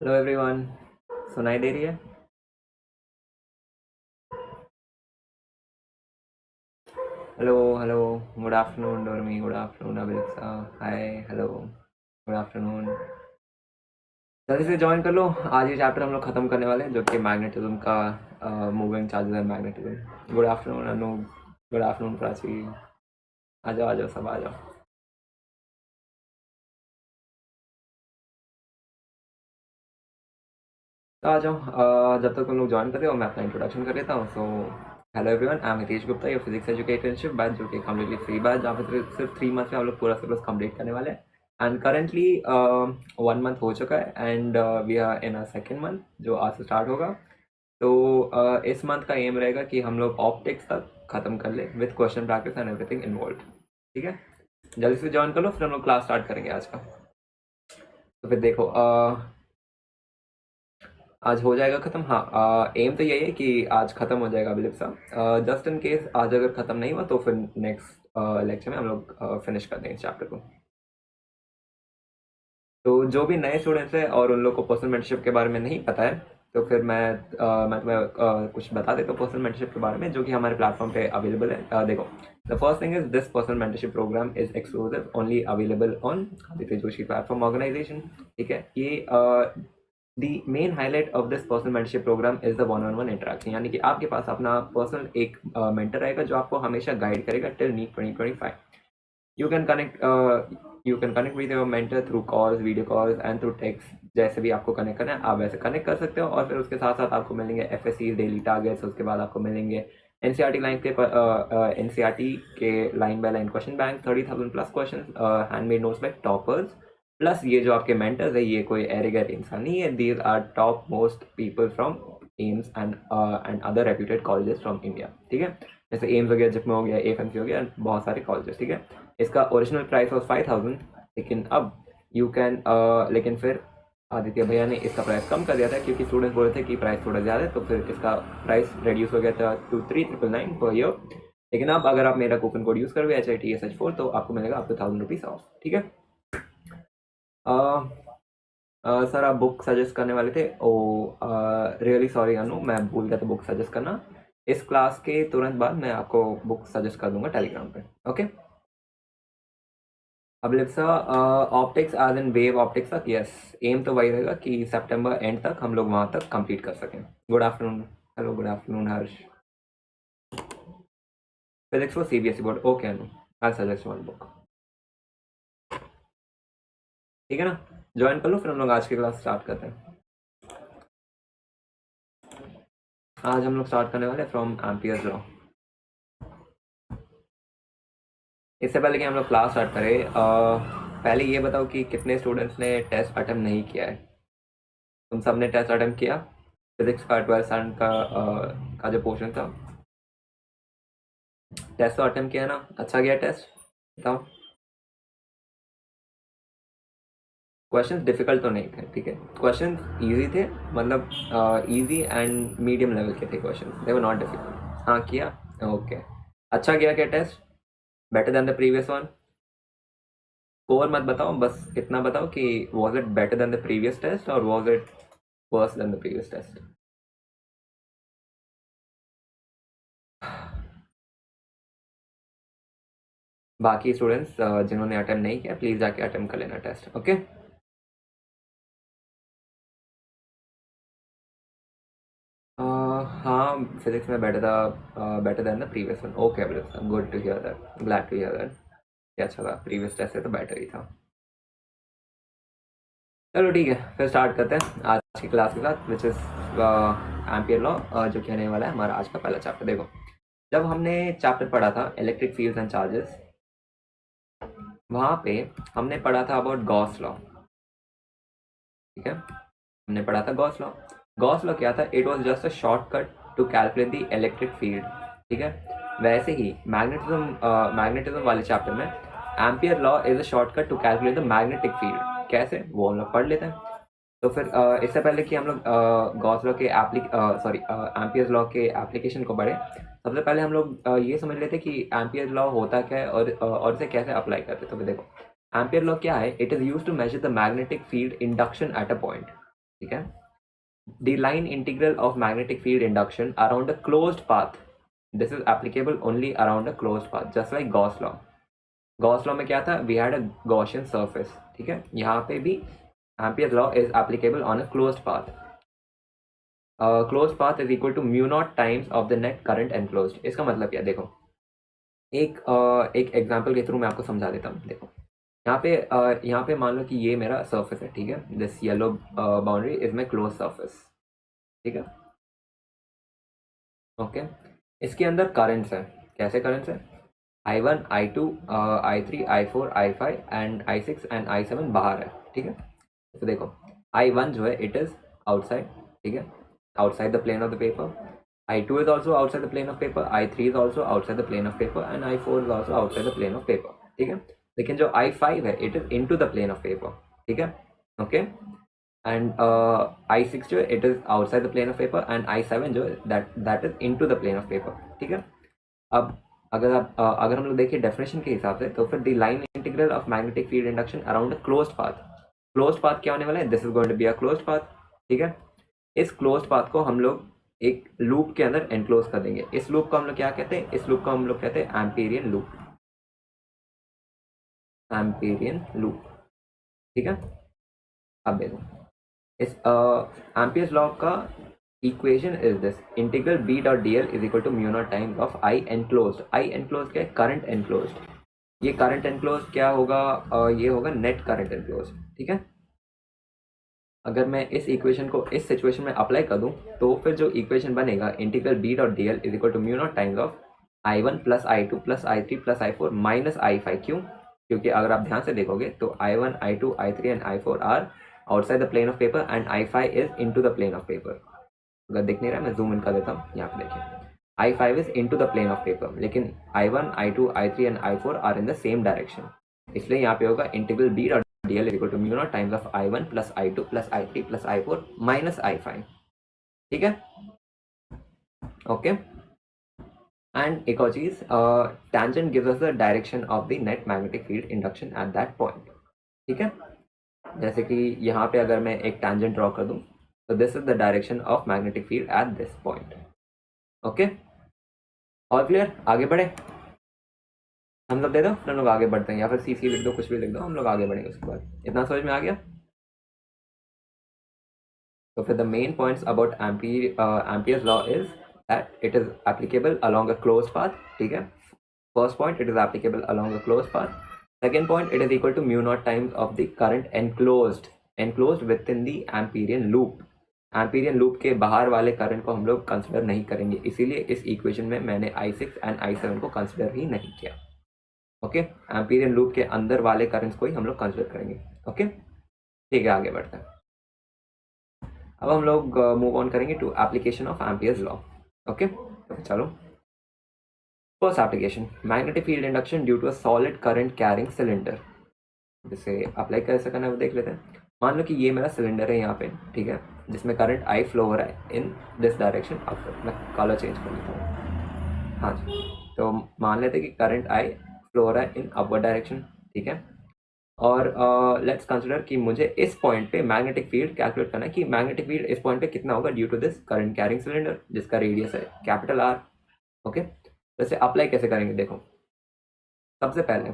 Hello everyone. सुनाई दे रही है? Hello hello. Good afternoon Dormi, good afternoon Abhilipsa. Hi hello, good afternoon. जल्दी से ज्वाइन कर लो। आज ये चैप्टर हम लोग ख़त्म करने वाले हैं जो कि मैग्नेटिज्म का, moving charges and magnetism. Good afternoon Anup, good afternoon Prachi. आ जाओ सब आ जाओ। तो आ जाओ। जब तक तुम लोग ज्वाइन कर रहे हो मैं अपना इंट्रोडक्शन कर लेता हूँ। So hello everyone, I am Hitesh Gupta, your physics educatorship batch, जो कि कम्प्लीटली फ्री बैच, जहाँ पे सिर्फ 3 मंथ में हम लोग पूरा सिलेबस कंप्लीट करने वाले हैं। एंड करेंटली 1 मंथ हो चुका है and we are in a second month जो आज से स्टार्ट होगा। तो इस मंथ का एम रहेगा कि हम लोग ऑप्टिक्स तक ख़त्म कर ले with question practice and everything involve. ठीक है, जल्दी से ज्वाइन कर लो, फिर हम लोग क्लास स्टार्ट करेंगे आज का। तो फिर देखो, आज हो जाएगा ख़त्म। हाँ, एम तो यही है कि आज ख़त्म हो जाएगा बिलिप्सा। जस्ट इन केस आज अगर ख़त्म नहीं हुआ तो फिर नेक्स्ट लेक्चर में हम लोग फिनिश कर देंगे चैप्टर को। तो जो भी नए स्टूडेंट्स हैं और उन लोग को पर्सनल मेंटरशिप के बारे में नहीं पता है, तो फिर मैं तुम्हें कुछ बता देता हूँ पर्सनल मेंटरशिप के बारे में जो कि हमारे प्लेटफॉर्म पे अवेलेबल है। देखो, the first thing is this personal mentorship program is exclusive only available on Aditya Joshi platform organization. ठीक है, ये the main highlight of this personal mentorship program is the one on one interaction, यानी कि आपके पास अपना पर्सनल एक मेंटर रहेगा जो आपको हमेशा गाइड करेगा till NEET 2025। You can connect with your mentor through calls, video calls and through text. जैसे भी आपको कनेक्ट करना है आप वैसे कनेक्ट कर सकते हो। और फिर उसके साथ साथ आपको मिलेंगे एफएससी डेली टारगेट्स, उसके बाद आपको मिलेंगे एनसीईआरटी के line by line question bank, 30,000 plus question, handmade notes by toppers. Plus ये जो आपके मेंटर्स है ये कोई एरिगेट इंसान नहीं है, these are top most people from AIIMS and other reputed colleges from India. ठीक है, जैसे एम्स हो गया, जिपमे हो गया, एफएमसी हो गया, बहुत सारे कॉलेजेस। ठीक है, इसका ओरिजिनल प्राइस वॉज 5,000, लेकिन अब यू कैन लेकिन फिर आदित्य भैया ने इसका प्राइस कम कर दिया था क्योंकि स्टूडेंट्स बोल रहे थे कि प्राइस थोड़ा ज़्यादा है, तो फिर इसका प्राइस रिड्यूस हो गया था टू 3,999 पर ईयर। लेकिन अब अगर आप मेरा कूपन कोड यूज़ करोगे HITSH4 तो आपको मिलेगा आपको 1,000 रुपीज़ ऑफ। ठीक है, सर आप बुक सजेस्ट करने वाले थे। ओ रियली सॉरी अनु, मैं भूल गया था बुक सजेस्ट करना। इस क्लास के तुरंत बाद मैं आपको बुक सजेस्ट कर दूंगा टेलीग्राम पे। ओके, अब लिप्सा optics as in wave optics तक, यस, एम तो वही रहेगा कि सितंबर एंड तक हम लोग वहाँ तक कंप्लीट कर सकें। Good afternoon, hello, good afternoon Harsh. Physics for CBSE board, okay Anu, I suggest one book. ठीक है ना, ज्वाइन कर लो, फिर हम लोग आज की क्लास स्टार्ट करते हैं। आज हम लोग स्टार्ट करने वाले फ्रॉम एम्पियर्स लॉ। इससे पहले कि हम लोग क्लास स्टार्ट करें, पहले ये बताओ कि कितने स्टूडेंट्स ने टेस्ट अटेम्प्ट नहीं किया है। तुम सब ने टेस्ट अटेम्प्ट किया? फिजिक्स का 12th स्टैंडर्ड का जो पोर्शन था, टेस्ट तो अटेम्प्ट किया ना? अच्छा गया टेस्ट? बताओ। क्वेश्चंस डिफिकल्ट तो नहीं थे, ठीक है, क्वेश्चंस इजी थे, मतलब इजी एंड मीडियम लेवल के थे questions, they were not difficult. हाँ किया, ओके। अच्छा गया क्या test? Better than the previous one? Score मत बताओ, बस इतना बताओ कि was it better than the previous test और was it worse than the previous test? बाकी स्टूडेंट्स जिन्होंने अटेम्प्ट नहीं किया प्लीज़ जाके अटेम्प्ट कर लेना टेस्ट। ओके, हाँ फिजिक्स में better than the previous one. Okay, good to hear that, glad to hear that. अच्छा था, प्रीवियस टेस्ट से तो बेटर ही था। चलो ठीक है, फिर स्टार्ट करते हैं आज की क्लास के साथ, विच इज़ एम्पियर लॉ, जो कहने वाला है हमारा आज का पहला चैप्टर। देखो, जब हमने चैप्टर पढ़ा था इलेक्ट्रिक फील्ड्स एंड चार्जेस, वहाँ पे हमने पढ़ा था अबाउट गॉस लॉ। ठीक है, हमने पढ़ा था गॉस लॉ। गॉस लॉ क्या था? It was just a shortcut to calculate the electric field. ठीक है, वैसे ही मैग्नेटिज्म वाले चैप्टर में Ampere law is a shortcut to calculate the magnetic field. कैसे, वो हम लोग पढ़ लेते हैं। तो फिर इससे पहले कि हम लोग गॉस लॉ के एम्पियर्स लॉ के एप्लीकेशन को पढ़े, सबसे पहले हम लोग ये समझ लेते कि एम्पियर लॉ होता क्या है और इसे कैसे अप्लाई करते हैं। तो फिर देखो, एम्पियर लॉ क्या है? It is use to measure the magnetic field induction at a point. ठीक है. The line integral of magnetic field induction around a closed path. This is applicable only around a closed path, just like Gauss law. Gauss law में क्या था? We had a Gaussian surface. ठीक है. यहाँ पे भी Ampere's law is applicable on a closed path. Closed path is equal to mu naught times of the net current enclosed. इसका मतलब क्या? देखो, एक एग्जाम्पल के थ्रू मैं आपको समझा देता हूँ. देखो, यहाँ पे मान लो कि ये मेरा सरफेस है. ठीक है. This yellow boundary is my close surface. ठीक है. ओके. इसके अंदर करंट्स है. कैसे करंट्स है? I1, I2, I3, I4, I5 and I6 and I7 बाहर है. ठीक है. तो देखो, I1 जो है इट इज आउटसाइड. ठीक है. Outside the plane of the paper. I2 is also outside the plane of paper. I3 is also outside the plane of paper and I4 is also outside the plane of paper. ठीक है. लेकिन जो I5 है it is into the plane of paper. ठीक है. Okay. And I6 जो है it is outside the plane of paper and I7 जो है that is into the plane of paper. ठीक है. अब अगर हम लोग देखिए डेफिनेशन के हिसाब से, तो फिर the line integral of magnetic field induction around a closed path. Closed path क्या होने वाला है? This is going to be a closed path. ठीक है. इस क्लोज्ड पाथ को हम लोग एक लूप के अंदर एनक्लोज कर देंगे. इस लूप को हम लोग क्या कहते हैं? इस लूप को हम लोग कहते हैं एम्पीरियन लूप. Amperian loop. ठीक है. अब देखो, इस एम्पियर्स लॉ का equation is this: integral b dot dl is equal to mu naught times of I enclosed. I enclosed क्या है? Current enclosed. ये करंट एनक्लोज्ड क्या होगा? ये होगा नेट करंट एनक्लोज्ड. ठीक है. अगर मैं इस इक्वेशन को इस सिचुएशन में अप्लाई कर दूं, तो फिर जो इक्वेशन बनेगा, integral b dot dl is equal to mu naught times of I1 plus I2 plus I3 plus I4 minus I5. क्यों? क्योंकि अगर आप ध्यान से देखोगे तो I1, I2, I3 and I4 are outside the plane of paper and I5 is into the plane of paper. अगर दिख नहीं रहा मैं जूम इन कर देता हूँ. यहाँ पे देखिए, I5 is into the plane of paper, लेकिन I1, I2, I3 and I4 are in the same direction. इसलिए यहाँ पे होगा integral b dot dl is equal to mu naught times of I1 plus I2 plus I3 plus I4 minus I5. ठीक है. Okay. And एक और चीज, tangent gives us the direction of the net magnetic field induction at that point. ठीक है. जैसे कि यहाँ पे अगर मैं एक tangent ड्रॉ कर दूं, तो this is the direction of magnetic field at this point. Okay. और क्लियर? आगे बढ़े. हम लोग दे दो, हम लोग आगे बढ़ते हैं, या फिर CC लिख दो, कुछ भी लिख दो, हम लोग आगे बढ़ेंगे उसके बाद. इतना समझ में आ गया? तो फिर the main points about Ampere's law is that it is applicable along a closed path. ठीक है. First point, it is applicable along a closed path. Second point, it is equal to mu naught times of the current enclosed within the Amperian loop. Amperian loop के बाहर वाले current को हम लोग consider नहीं करेंगे, इसीलिए इस इक्वेशन में मैंने I6 एंड I7 को कंसिडर ही नहीं किया. ओके. Amperian loop के अंदर वाले करंट्स को ही हम लोग कंसिडर करेंगे. ओके. ठीक है. आगे बढ़ते हैं. अब हम लोग मूव ऑन करेंगे to application of Ampere's law. Okay. तो चलो, first application, magnetic field induction due to a solid current carrying cylinder. जिसे अप्लाई कैसे करना है वो देख लेते हैं. मान लो कि ये मेरा सिलेंडर है यहाँ पे. ठीक है. जिसमें करंट I फ्लो हो रहा है इन दिस डायरेक्शन. अब मैं कलर चेंज कर लेता हूँ. हाँ जी. तो मान लेते हैं कि करंट I फ्लो हो रहा है इन अपवर्ड डायरेक्शन. ठीक है. और लेट्स कंसिडर कि मुझे इस पॉइंट पे मैग्नेटिक फील्ड कैलकुलेट करना है कि मैग्नेटिक फील्ड इस पॉइंट पे कितना होगा due to this current carrying cylinder जिसका रेडियस है कैपिटल R. ओके. तो इसे अप्लाई कैसे करेंगे? देखो, सबसे पहले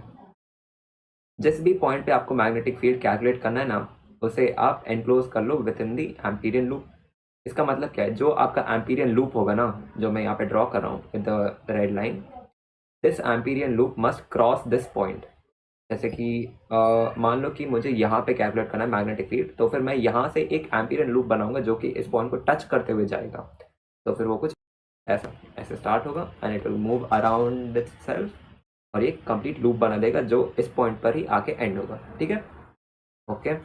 जिस भी पॉइंट पे आपको मैग्नेटिक फील्ड कैलकुलेट करना है ना, उसे आप एनक्लोज कर लो within the Amperian loop. इसका मतलब क्या है? जो आपका एम्पीरियन लूप होगा ना, जो मैं यहाँ पे ड्रॉ कर रहा हूँ with the red line, this Amperian loop must cross this point. जैसे कि मान लो कि मुझे यहाँ पे कैलकुलेट करना है मैग्नेटिक फील्ड, तो फिर मैं यहाँ से एक एम्पीरियन लूप बनाऊंगा जो कि इस पॉइंट को टच करते हुए जाएगा. तो फिर वो कुछ ऐसे स्टार्ट होगा and it will move around itself, और ये कंप्लीट लूप बना देगा जो इस पॉइंट पर ही आके एंड होगा. ठीक है. ओके.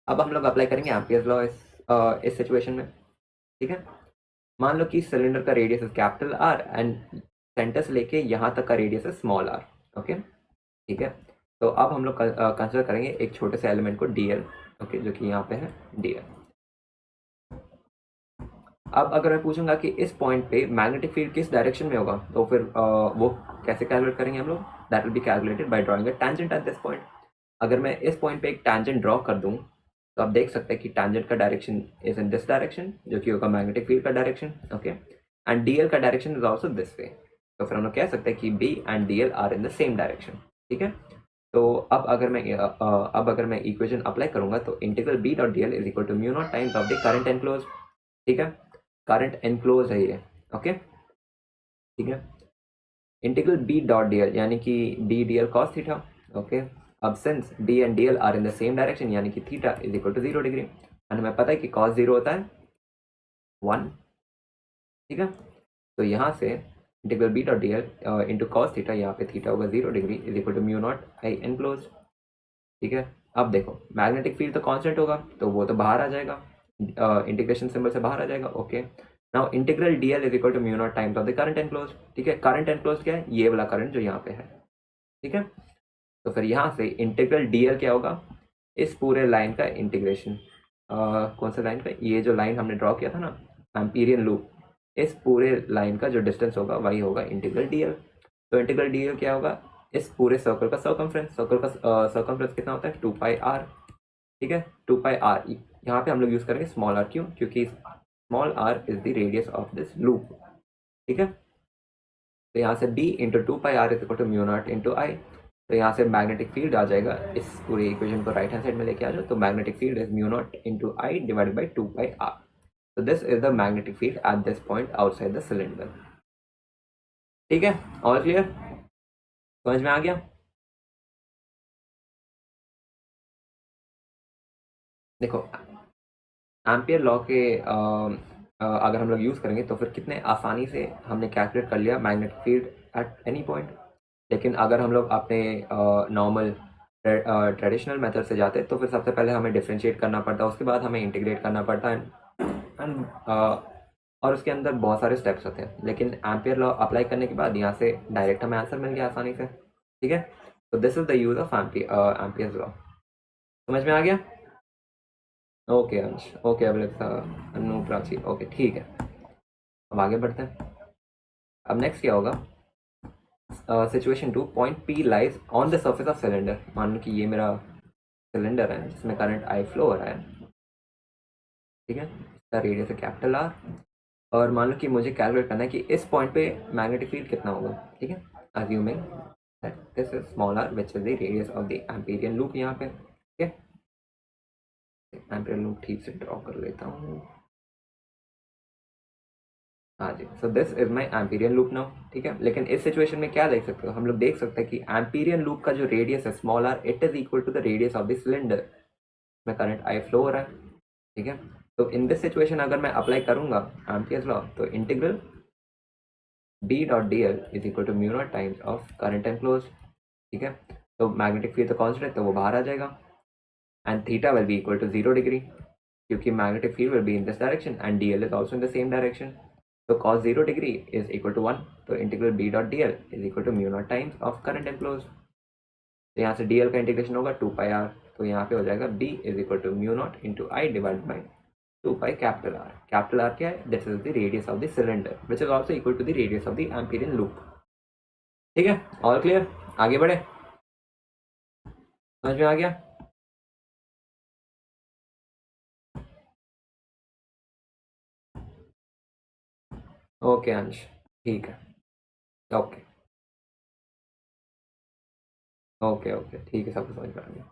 अब हम लोग अप्लाई करेंगे एम्पियर्स लॉ इस सिचुएशन में. ठीक है. मान लो कि सिलेंडर का radius is capital R and centre से लेके यहाँ तक का रेडियस है स्मॉल r. ओके. ठीक है. तो अब हम लोग कंसिडर करेंगे एक छोटे से एलिमेंट को dl. ओके. जो कि यहाँ पे है dl. अब अगर मैं पूछूंगा कि इस पॉइंट पे मैग्नेटिक फील्ड किस डायरेक्शन में होगा, तो फिर वो कैसे कैलकुलेट करेंगे हम लोग? That will be calculated by drawing a tangent eight this point. अगर मैं इस पॉइंट पे एक टैंजेंट ड्रॉ कर दूं, तो आप देख सकते हैं कि टेंजेंट का direction is in this direction, जो कि होगा मैग्नेटिक फील्ड का डायरेक्शन, ओके, एंड डीएल का direction is also this way. तो फिर हम लोग कह सकते हैं कि B and DL are in the same direction, ठीक है। तो अब अगर मैं इक्वेशन अप्लाई करूंगा तो integral B dot D L is equal to mu naught times of the current enclose, ठीक है, करंट एनक्लोज है ये, ओके, ठीक है। Integral B dot D l यानी कि B d l cos theta, okay. अब since B and d l are in the same direction यानी कि theta is equal to 0 degree, and हमें पता है कि कॉस 0 होता है 1, ठीक है। तो यहाँ से integral B dot D L into cos theta, यहाँ पे थीटा होगा 0 degree is equal to mu naught I enclose, ठीक है। अब देखो मैग्नेटिक फील्ड तो कांस्टेंट होगा तो वो तो बाहर आ जाएगा, इंटीग्रेशन सिंबल से बाहर आ जाएगा, okay. Now integral D L is equal to mu naught times of the current enclose, ठीक है। करंट एनक्लोज क्या है, ये वाला करंट जो यहाँ पे है, ठीक है। तो फिर यहाँ से इंटीग्रल डी एल क्या होगा, इस पूरे लाइन का इंटीग्रेशन, कौन सा लाइन का, ये जो लाइन हमने ड्रॉ किया था ना एम्पीरियन लूप, इस पूरे लाइन का जो डिस्टेंस होगा वही होगा इंटीग्रल डी एल। तो इंटीग्रल डी एल क्या होगा, इस पूरे सर्कल का सर्कमफ्रेंस, सर्कल का सर्कमफ्रेंस कितना होता है 2 पाई आर, ठीक है, 2 पाई आर। यहाँ पे हम लोग यूज़ करेंगे स्मॉल आर, क्यों, क्योंकि small r is the radius of this loop, ठीक है। तो यहाँ से b into 2 pi r is equal to mu naught into I. तो यहाँ से मैग्नेटिक फील्ड आ जाएगा, इस पूरी इक्वेशन को राइट हैंड साइड में लेके आ जाओ, तो magnetic field is mu naught into I divided by 2 pi R. So this is the magnetic field at this point outside the cylinder, ठीक है, और क्लियर, समझ में आ गया। देखो एम्पियर लॉ के अगर हम लोग यूज़ करेंगे तो फिर कितने आसानी से हमने कैलकुलेट कर लिया magnetic field at any point. लेकिन अगर हम लोग अपने नॉर्मल ट्रेडिशनल मेथड से जाते तो फिर सबसे पहले हमें डिफ्रेंशिएट करना पड़ता, उसके बाद हमें इंटीग्रेट करना पड़ता है, एंड और उसके अंदर बहुत सारे स्टेप्स होते हैं। लेकिन एम्पियर लॉ अप्लाई करने के बाद यहाँ से डायरेक्ट हमें आंसर मिल गया आसानी से, ठीक है। तो this is the use of ampere law, समझ में आ गया। ओके अंश, ओके अनु प्राची, ओके ठीक है। अब आगे बढ़ते हैं। अब नेक्स्ट क्या होगा, situation 2, point P lies on the surface of cylinder. मान लो कि ये मेरा सिलेंडर है जिसमें करंट आई फ्लो हो रहा है, ठीक है, इसका रेडियस है कैपिटल आर, और मान लो कि मुझे कैलकुलेट करना है कि इस पॉइंट पे मैग्नेटिक फील्ड कितना होगा, ठीक है, assuming that this is small R which is the radius of the Amperian loop यहाँ पे, ठीक है। एम्पीरियन लूप ठीक से ड्रॉ कर लेता हूँ, हाँ जी। So this is my Amperian loop now, ठीक है। लेकिन इस सिचुएशन में क्या देख सकते हो, हम लोग देख सकते हैं कि एम्पीरियन लूप का जो रेडियस है small R, it is equal to the radius of the cylinder में करंट आई फ्लो हो रहा है, ठीक है। तो इन दिस सिचुएशन अगर मैं अप्लाई करूंगा एम्पियर्स लॉ, तो integral b dot D L is equal to mu naught times of current enclose, ठीक है। तो मैग्नेटिक फील्ड तो कांस्टेंट है तो वो बाहर आ जाएगा, and theta will be equal to 0 degree क्योंकि magnetic field will be in this direction and d L is also in the same direction. तो cos 0 degree is equal to 1, तो integral b dot D L is equal to mu naught times of current enclose. तो यहाँ से D L का integration होगा 2 pi are, तो यहाँ पे हो जाएगा b is equal to mu naught into I divide by 2 pi capital R. Capital R क्या है? This is the radius of the cylinder, which is also equal to the radius of the Amperian loop. ठीक है, all clear? आगे बढ़े, समझ में आ गया। ओके अंश, ठीक है, ओके ओके ओके, ठीक है, सब कुछ समझ में आ गया।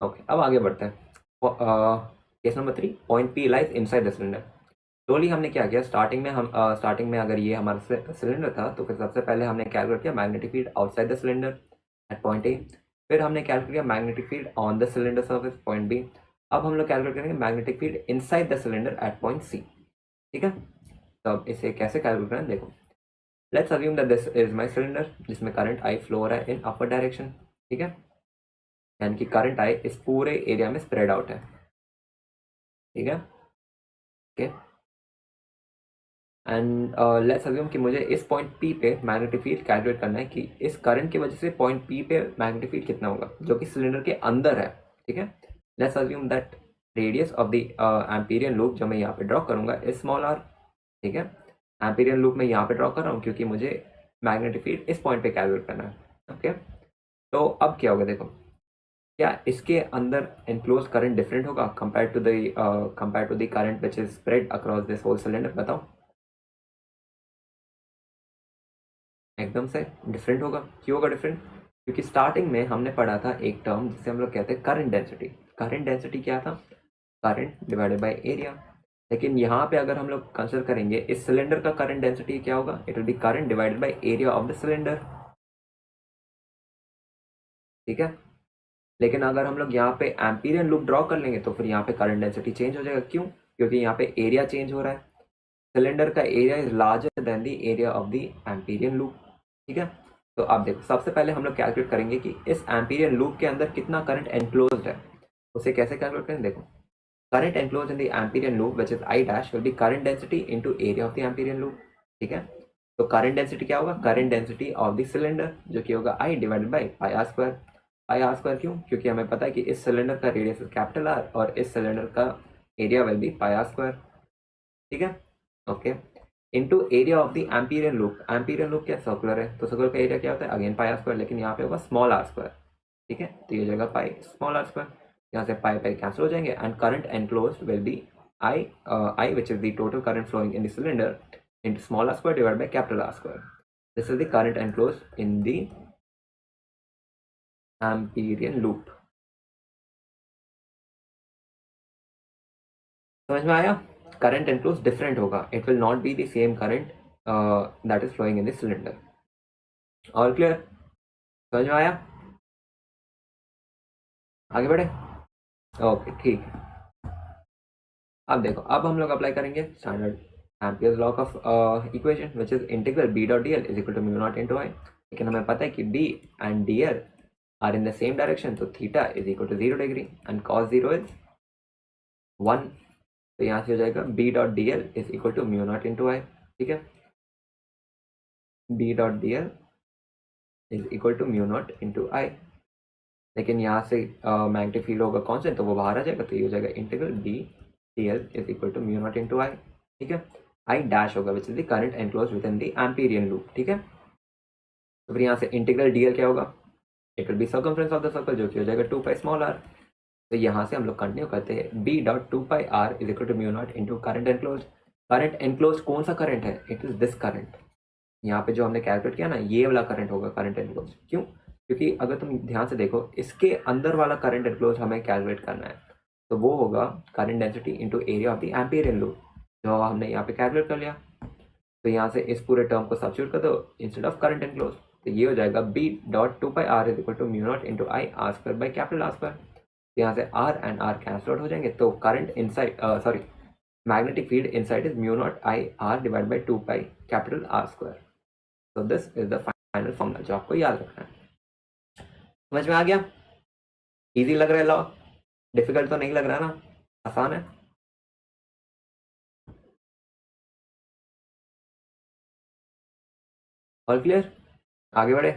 ओके, अब आगे बढ़ते हैं। Case number 3, point P lies inside the cylinder. Slowly हमने क्या किया, स्टार्टिंग में अगर ये हमारा सिलेंडर था तो फिर सबसे पहले हमने कैलकुलेट किया magnetic field outside the cylinder at point A, फिर हमने कैलकुलेट किया magnetic field on the cylinder surface point B. अब हम लोग कैलकुलेट करेंगे magnetic field inside the cylinder at point C, ठीक है। तो अब इसे कैसे कैलकुलेट करें, देखो let's assume that this is my cylinder जिसमें करंट आई फ्लो हो रहा है इन अपर डायरेक्शन, ठीक है, यानी कि करंट आई इस पूरे एरिया में स्प्रेड आउट है, ठीक है, ओके। एंड लेट्स अज्यूम कि मुझे इस पॉइंट पी पे मैग्नेटिक फील्ड कैलकुलेट करना है कि इस करंट की वजह से पॉइंट पी पे मैग्नेटिक फील्ड कितना होगा जो कि सिलेंडर के अंदर है, ठीक है। Let's assume that radius of the Amperian loop जो मैं यहाँ पे ड्रॉ करूंगा इज स्मॉल आर, ठीक है। एम्पीरियन लूप में यहाँ पे ड्रॉ कर रहा हूँ क्योंकि मुझे मैग्नेटिक फील्ड इस पॉइंट पे कैलकुलेट करना है, ओके। तो अब क्या होगा, देखो क्या इसके अंदर एनक्लोज करंट डिफरेंट होगा compare to the current which is spread across this whole cylinder? बताओ। एकदम से डिफरेंट होगा। क्यों होगा डिफरेंट? क्योंकि स्टार्टिंग में हमने पढ़ा था एक टर्म जिसे हम लोग कहते हैं करंट डेंसिटी। करंट डेंसिटी क्या था? Current divided by area. लेकिन यहाँ पे अगर हम लोग कंसिडर करेंगे इस सिलेंडर का करंट डेंसिटी क्या होगा? It will be current divided by area of the cylinder. ठीक है। लेकिन अगर हम लोग यहाँ पे एम्पीरियन लूप ड्रॉ कर लेंगे तो फिर यहाँ पे करंट डेंसिटी चेंज हो जाएगा। क्यों? क्योंकि यहाँ पे एरिया चेंज हो रहा है। सिलेंडर का area is larger than the area of the Amperian loop. ठीक है। तो आप देखो, सबसे पहले हम लोग कैलकुलेट करेंगे कि इस एम्पीरियन लूप के अंदर कितना करंट एनक्लोज्ड है। उसे कैसे कैलकुलेट करें? देखो, current enclosed in the Amperian loop which is I dash will be current density into area of the Amperian loop. ठीक है। तो करंट डेंसिटी क्या होगा? Current density of the cylinder, जो कि होगा I divided by pi are square. Pi are square क्यों? क्योंकि हमें पता है कि इस सिलेंडर का रेडियस इज कैपिटल आर और इस सिलेंडर का area will be pi are square. ठीक है। Okay. Into area of the Amperian loop. Amperian loop क्या? सर्कुलर है, तो सर्कुलर का एरिया क्या होता है? अगेन पाई आर स्क्वायर, लेकिन यहाँ पे होगा स्मॉल आर स्क्वायर। ठीक है। तो ये हो जाएगा पाई स्मॉल आर स्क्वायर। यहाँ से पाई पाई कैंसिल हो जाएंगे and current enclosed will be I which is the total current flowing in the cylinder into small r square divided by capital R square. This is the current enclosed in the Amperian loop. समझ में आया? Current enclose different होगा, it will not be the same current that is flowing in the cylinder. All clear? समझ में आया? आगे बढ़े? Okay, ठीक है। अब देखो, अब हम लोग अप्लाई करेंगे standard Ampere's law of equation which is integral B dot D L is equal to mu naught into I. लेकिन हमें पता है कि B and d l are in the same direction, तो theta is equal to 0 degree and cos 0 is 1। तो यहाँ से हो जाएगा B dot D L is equal to mu naught into I. ठीक है। B dot D L is equal to mu naught into I. लेकिन यहाँ से मैग्नेटिक फील्ड होगा कॉन्स्टेंट, तो वो बाहर आ जाएगा, तो ये हो जाएगा integral B d L is equal to mu naught into I. ठीक है। आई डैश होगा which is the current enclosed within the Amperian loop. ठीक है। तो फिर यहाँ से इंटीग्रल डी एल क्या होगा? It will B circumference of the circle, जो कि हो जाएगा 2 पाई स्मॉल आर। तो यहाँ से हम लोग कंटिन्यू करते हैं, B dot 2 pi r is equal to mu naught into current enclosed. Current enclosed कौन सा करंट है? It is this current. यहाँ पे जो हमने कैलकुलेट किया ना, ये वाला करंट होगा करंट एनक्लोज्ड। क्यों? क्योंकि अगर तुम ध्यान से देखो, इसके अंदर वाला करंट एनक्लोज्ड हमें कैलकुलेट करना है, तो वो होगा current density into area of the Amperian loop, जो हमने यहाँ पे कैलकुलेट कर लिया। तो यहाँ से इस पूरे टर्म को सब्स्टिट्यूट कर दो इंस्टेड ऑफ करंट एनक्लोज्ड, तो ये हो जाएगा B dot 2 pi r is equal to mu naught into I r square by capital R square. यहाँ से r and r cancel out हो जाएंगे, तो current inside sorry magnetic field inside is mu naught I r divide by 2 pi capital R square. So this is the final formula जो आपको याद रखना है। समझ में आ गया? इजी लग रहा है लॉ? डिफिकल्ट तो नहीं लग रहा ना? आसान है? All clear? आगे बढ़े?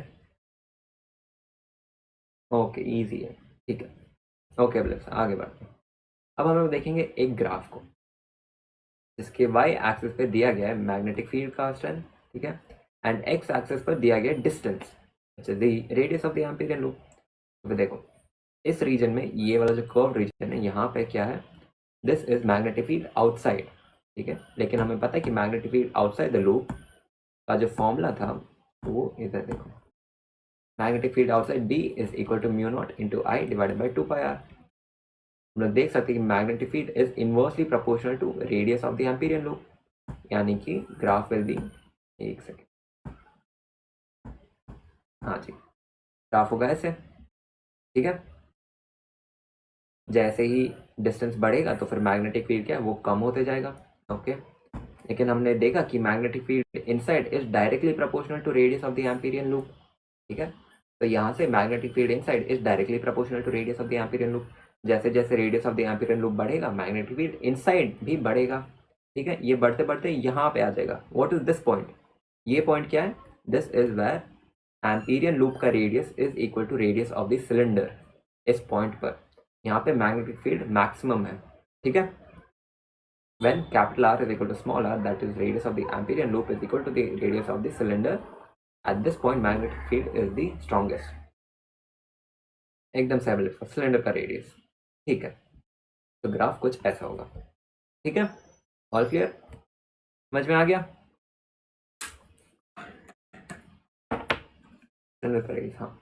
ओके, इजी है। ठीक है। ओके, आगे बढ़ते हैं। अब हम लोग देखेंगे एक ग्राफ को जिसके वाई एक्सिस पे दिया गया है मैग्नेटिक फील्ड का स्ट्रेंथ। ठीक है। एंड एक्स एक्सिस पर दिया गया distance, radius of the Amperian loop. तो देखो, इस रीजन में, ये वाला जो कर्व रीजन है, यहाँ पे क्या है? This is magnetic field outside. ठीक है। लेकिन हमें पता है कि magnetic field outside the loop का जो फॉर्मूला था वो इधर देखो, magnetic field outside B is equal to mu naught into I divided by 2 pi r. हम लोग देख सकते हैं कि magnetic field is inversely proportional to radius of the Amperian loop, यानी कि ग्राफ विल बी, एक सेकेंड, हाँ जी, ग्राफ होगा ऐसे। ठीक है। जैसे ही डिस्टेंस बढ़ेगा तो फिर मैग्नेटिक फील्ड क्या है, वो कम होते जाएगा। ओके। लेकिन हमने देखा कि magnetic field inside is directly proportional to radius of the Amperian loop. ठीक है। तो यहाँ से magnetic field inside is directly proportional to radius of the Amperian loop. जैसे जैसे radius of the Amperian loop बढ़ेगा, मैग्नेटिक फील्ड इनसाइड भी बढ़ेगा। ठीक है। ये बढ़ते बढ़ते यहाँ पे आ जाएगा। What is this point? ये पॉइंट क्या है? This is where Amperian loop का radius is equal to radius of the cylinder. इस पॉइंट पर यहाँ पे मैग्नेटिक फील्ड मैक्सिमम है। ठीक है। when capital R is equal to small r, that is radius of the Amperian loop is equal to the radius of the cylinder, at this point magnetic field is the strongest. एकदम से ellipse का, cylinder का radius. ठीक है, तो graph कुछ ऐसा होगा। ठीक है, ऑल क्लियर, समझ में आ गया? सिलेंडर का रेडियस, हाँ।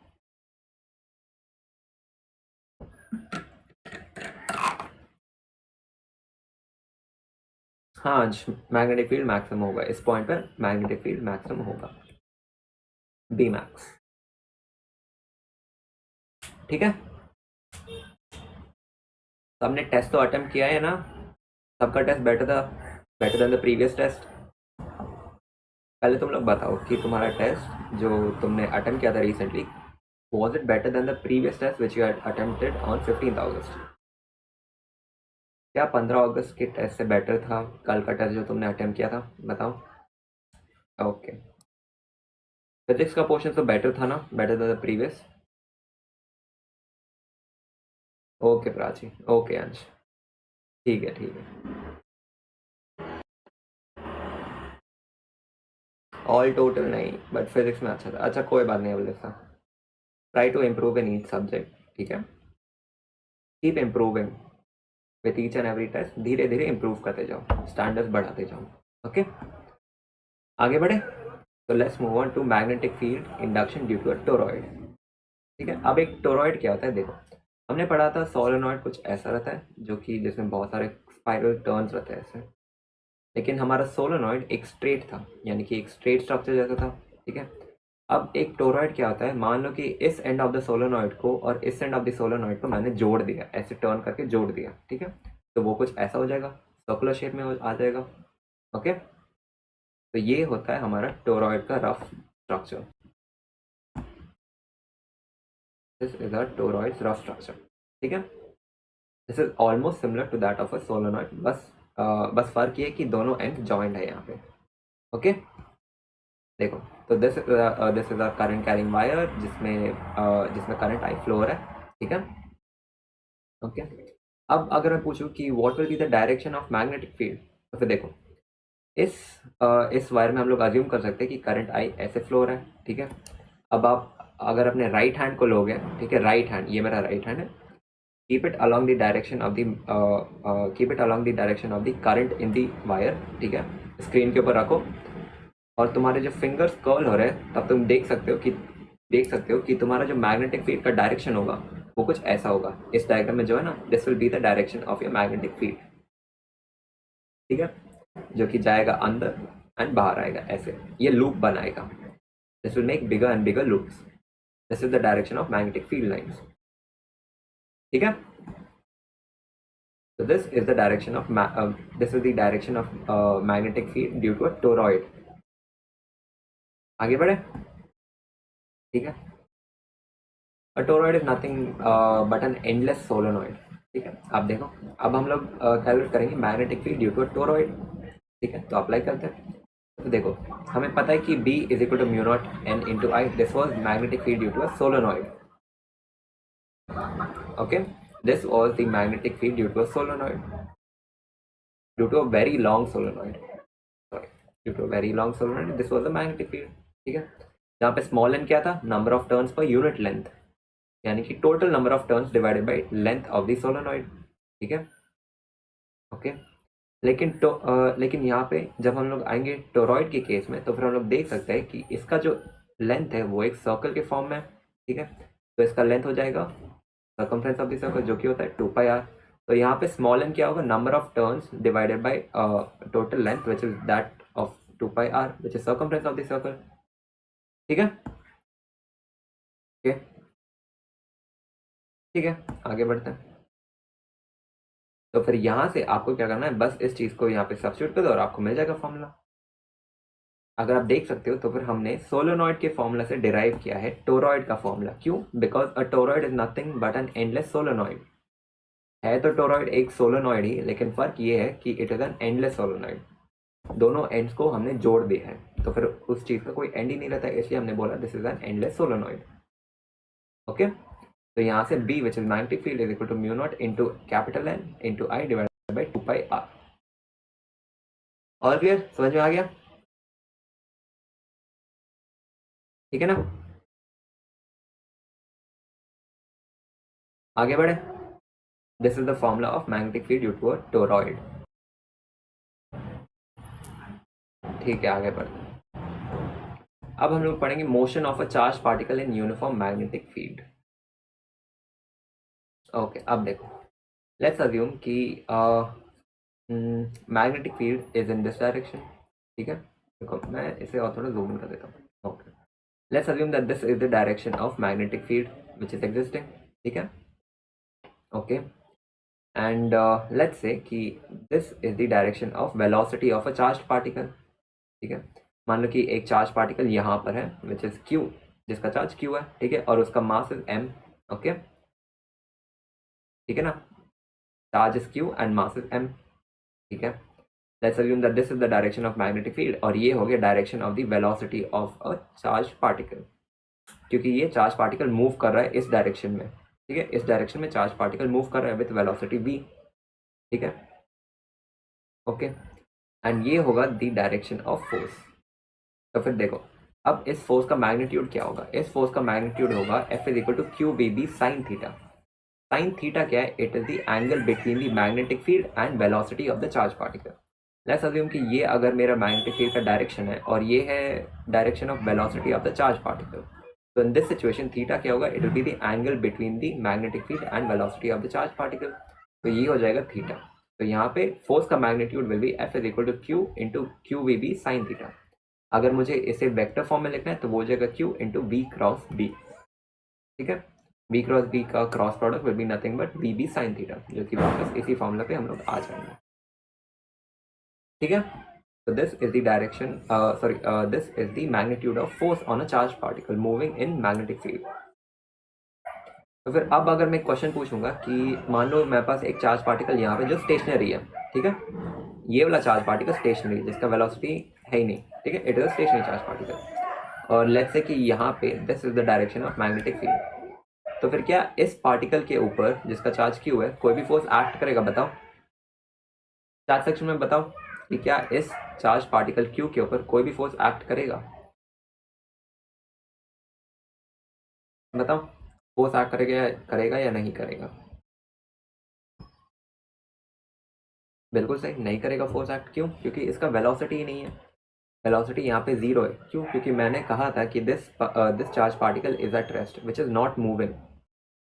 हाँ, मैग्नेटिक फील्ड मैक्सिमम होगा इस पॉइंट पर, मैग्नेटिक फील्ड मैक्सिमम होगा, बी मैक्स। ठीक है, सबने टेस्ट तो अटेम्प्ट किया है ना? सबका test better than the previous test. पहले तुम लोग बताओ कि तुम्हारा टेस्ट जो तुमने अटेम्प्ट किया था recently, was it better than the previous test which you had attempted on 15th August? क्या 15 अगस्त के टेस्ट से बेटर था कल का टेस्ट जो तुमने अटेम्प्ट किया था? बताओ। ओके, फिजिक्स का पोर्शन तो बेटर था ना, better than the previous? Okay Prachi, okay Ansh, ठीक है ठीक है। ऑल टोटल नहीं, बट फिजिक्स में अच्छा था। अच्छा कोई बात नहीं, अवलेसा, try to improve in each subject, ठीक है? Keep improving with each and every test, धीरे धीरे इम्प्रूव करते जाओ, स्टैंडर्ड्स बढ़ाते जाओ। ओके, आगे बढ़े तो let's move on to magnetic field induction due to a toroid. ठीक है, अब एक टोरॉइड क्या होता है देखो, हमने पढ़ा था सोलेनॉइड कुछ ऐसा रहता है जो कि जिसमें बहुत सारे स्पाइरल टर्न्स रहते हैं ऐसे, लेकिन हमारा सोलेनॉइड एक स्ट्रेट था, यानी कि एक स्ट्रेट स्ट्रक्चर जैसा था। ठीक है, अब एक टोरॉइड क्या होता है, मान लो कि इस एंड ऑफ द सोलेनॉइड को और इस एंड ऑफ द सोलेनॉइड को मैंने जोड़ दिया, ऐसे टर्न करके जोड़ दिया। ठीक है, तो वो कुछ ऐसा हो जाएगा, सर्कुलर शेप में आ जाएगा। ओके, तो ये होता है हमारा टोरॉइड का rough structure. This is a toroid rough structure. ठीक है, this is almost similar to that of a solenoid, बस फर्क ये है कि दोनों एंड जॉइंट है यहाँ पे। ओके, देखो, तो this is a current carrying wire जिसमें करंट आई फ्लो हो रहा है। ठीक है, ओके। अब अगर मैं पूछूं कि what will be the direction of magnetic field, तो फिर देखो, इस इस वायर में हम लोग अज्यूम कर सकते हैं कि करंट आई ऐसे फ्लो हो रहा है। ठीक है, अब आप अगर अपने राइट हैंड को लोगे, ठीक है, राइट हैंड, ये मेरा राइट हैंड है, keep it along the direction of the current in the wire. ठीक है, स्क्रीन के ऊपर रखो, और तुम्हारे जो फिंगर्स कर्ल हो रहे हैं, तब तुम देख सकते हो कि तुम्हारा जो मैग्नेटिक फील्ड का डायरेक्शन होगा वो कुछ ऐसा होगा। इस डायग्राम में जो है ना, this will be the direction of your magnetic field. ठीक है, जो कि जाएगा अंदर एंड बाहर आएगा ऐसे, ये लूप बनाएगा। This will make bigger and bigger loops. This is the direction of magnetic field lines. ठीक है, so this is the direction of magnetic field due to a toroid. आगे बढ़े, ठीक है। A toroid is nothing but an endless solenoid. ठीक है, अब देखो, अब हम लोग कैलकुलेट करेंगे magnetic field due to a toroid. ठीक है, तो अप्लाई करते हैं। तो देखो, हमें पता है कि B is equal to mu naught N into I, this was magnetic field due to a solenoid. Okay, this was the magnetic field due to a solenoid, due to a very long solenoid, sorry, due to a very long solenoid, this was the magnetic field. ठीक है, यहाँ पे small n क्या था, number of turns per unit length, यानी कि total number of turns divided by length of the solenoid. ठीक है, ओके। लेकिन यहाँ पे जब हम लोग आएंगे टोरॉइड के केस में, तो फिर हम लोग देख सकते हैं कि इसका जो लेंथ है वो एक सर्कल के फॉर्म में है। ठीक है, तो इसका लेंथ हो जाएगा सर्कमफ्रेंस ऑफ द सर्कल, जो कि होता है 2πr। तो यहाँ पे स्मॉल n क्या होगा, number of turns divided by total length which is that of 2πr which is circumference of the circle. ठीक है, ठीक है, आगे बढ़ते हैं। तो फिर यहाँ से आपको क्या करना है, बस इस चीज़ को यहाँ पे सब्स्टिट्यूट कर दो और आपको मिल जाएगा फॉर्मूला। अगर आप देख सकते हो तो फिर हमने सोलोनॉइड के फॉर्मूला से डिराइव किया है टोरॉइड का फॉर्मूला। क्यों? Because a toroid is nothing but N endless solenoid. है तो टोरॉइड एक सोलोनॉइड ही, लेकिन फर्क ये है कि it is an endless solenoid. दोनों एंड्स को हमने जोड़ दिया है, तो फिर उस चीज़ का कोई एंड ही नहीं रहता है, इसलिए हमने बोला this is an endless solenoid. Okay, तो यहाँ से B which is magnetic field is equal to mu naught into capital N into I divided by 2πr। और क्लियर, समझ में आ गया? ठीक है ना? आगे बढ़े. This is the formula of magnetic field due to a toroid. ठीक है, आगे बढ़ते हैं. अब हम लोग पढ़ेंगे motion of a charge particle in uniform magnetic field. Okay, अब देखो, लेट्स अज्यूम कि magnetic field is in this direction. ठीक है, देखो मैं इसे और थोड़ा जूम इन कर देता हूँ. Okay, let's assume that this is the direction of magnetic field which is existing. ठीक है, ओके, एंड लेट्स से कि this is the direction of velocity of a charge particle. ठीक है, मान लो कि एक चार्ज पार्टिकल यहाँ पर है विच इज क्यू, जिसका चार्ज क्यू है. ठीक है, और उसका मास इज एम. ओके, ठीक है ना, charge is q and mass is m. ठीक है, let's assume that this is the direction of magnetic field और ये हो गया direction of the velocity of a charge particle, क्योंकि ये चार्ज पार्टिकल मूव कर रहा है इस डायरेक्शन में. ठीक है, इस डायरेक्शन में चार्ज पार्टिकल मूव कर रहा है विथ वेलोसिटी v. ठीक है, ओके, एंड ये होगा द डायरेक्शन ऑफ फोर्स. तो फिर देखो, अब इस फोर्स का मैग्नीट्यूड क्या होगा. इस फोर्स का मैग्नीट्यूड होगा F is equal to Q B B sine theta. Sine theta क्या है, it is the angle between the magnetic field and velocity of the charge particle. Let's assume कि ये अगर मेरा मैग्नेटिक फील्ड का direction है और ये है direction of velocity of the charge particle. तो इन दिस सिचुएशन थीटा क्या होगा, it will be the angle between the magnetic field and velocity of the charge particle. तो ये हो जाएगा थीटा. तो यहाँ पे फोर्स का magnitude will be F is equal to q into q we B sine theta. अगर मुझे इसे वेक्टर फॉर्म में लिखना है तो वो हो जाएगा q into we cross B. ठीक है, v क्रॉस b का cross product will be nothing but v B sine theta, जो कि वापस इसी फॉर्मूला पे हम लोग आ जाएंगे. ठीक है, so this is the direction this is the magnitude of force on a charged particle moving in magnetic field. तो फिर अब अगर मैं क्वेश्चन पूछूंगा कि मान लो मेरे पास एक चार्ज पार्टिकल यहाँ पे जो स्टेशनरी है. ठीक है, ये वाला चार्ज पार्टिकल स्टेशनरी है जिसका वेलोसिटी है ही नहीं. ठीक है, it is a stationary charge particle और लेट्स से कि यहाँ पे this is the direction of magnetic field. तो फिर क्या इस पार्टिकल के ऊपर जिसका चार्ज क्यू है कोई भी फोर्स एक्ट करेगा? बताओ, चार्ज सेक्शन में बताओ कि क्या इस चार्ज पार्टिकल क्यू के ऊपर कोई भी फोर्स एक्ट करेगा? बताओ, फोर्स एक्ट करेगा या नहीं करेगा? बिल्कुल सही, नहीं करेगा फोर्स एक्ट. क्यों? क्योंकि इसका वेलोसिटी ही नहीं है. वेलोसिटी यहाँ पे जीरो है. क्यों? क्योंकि मैंने कहा था कि this charge particle is at rest which is not moving.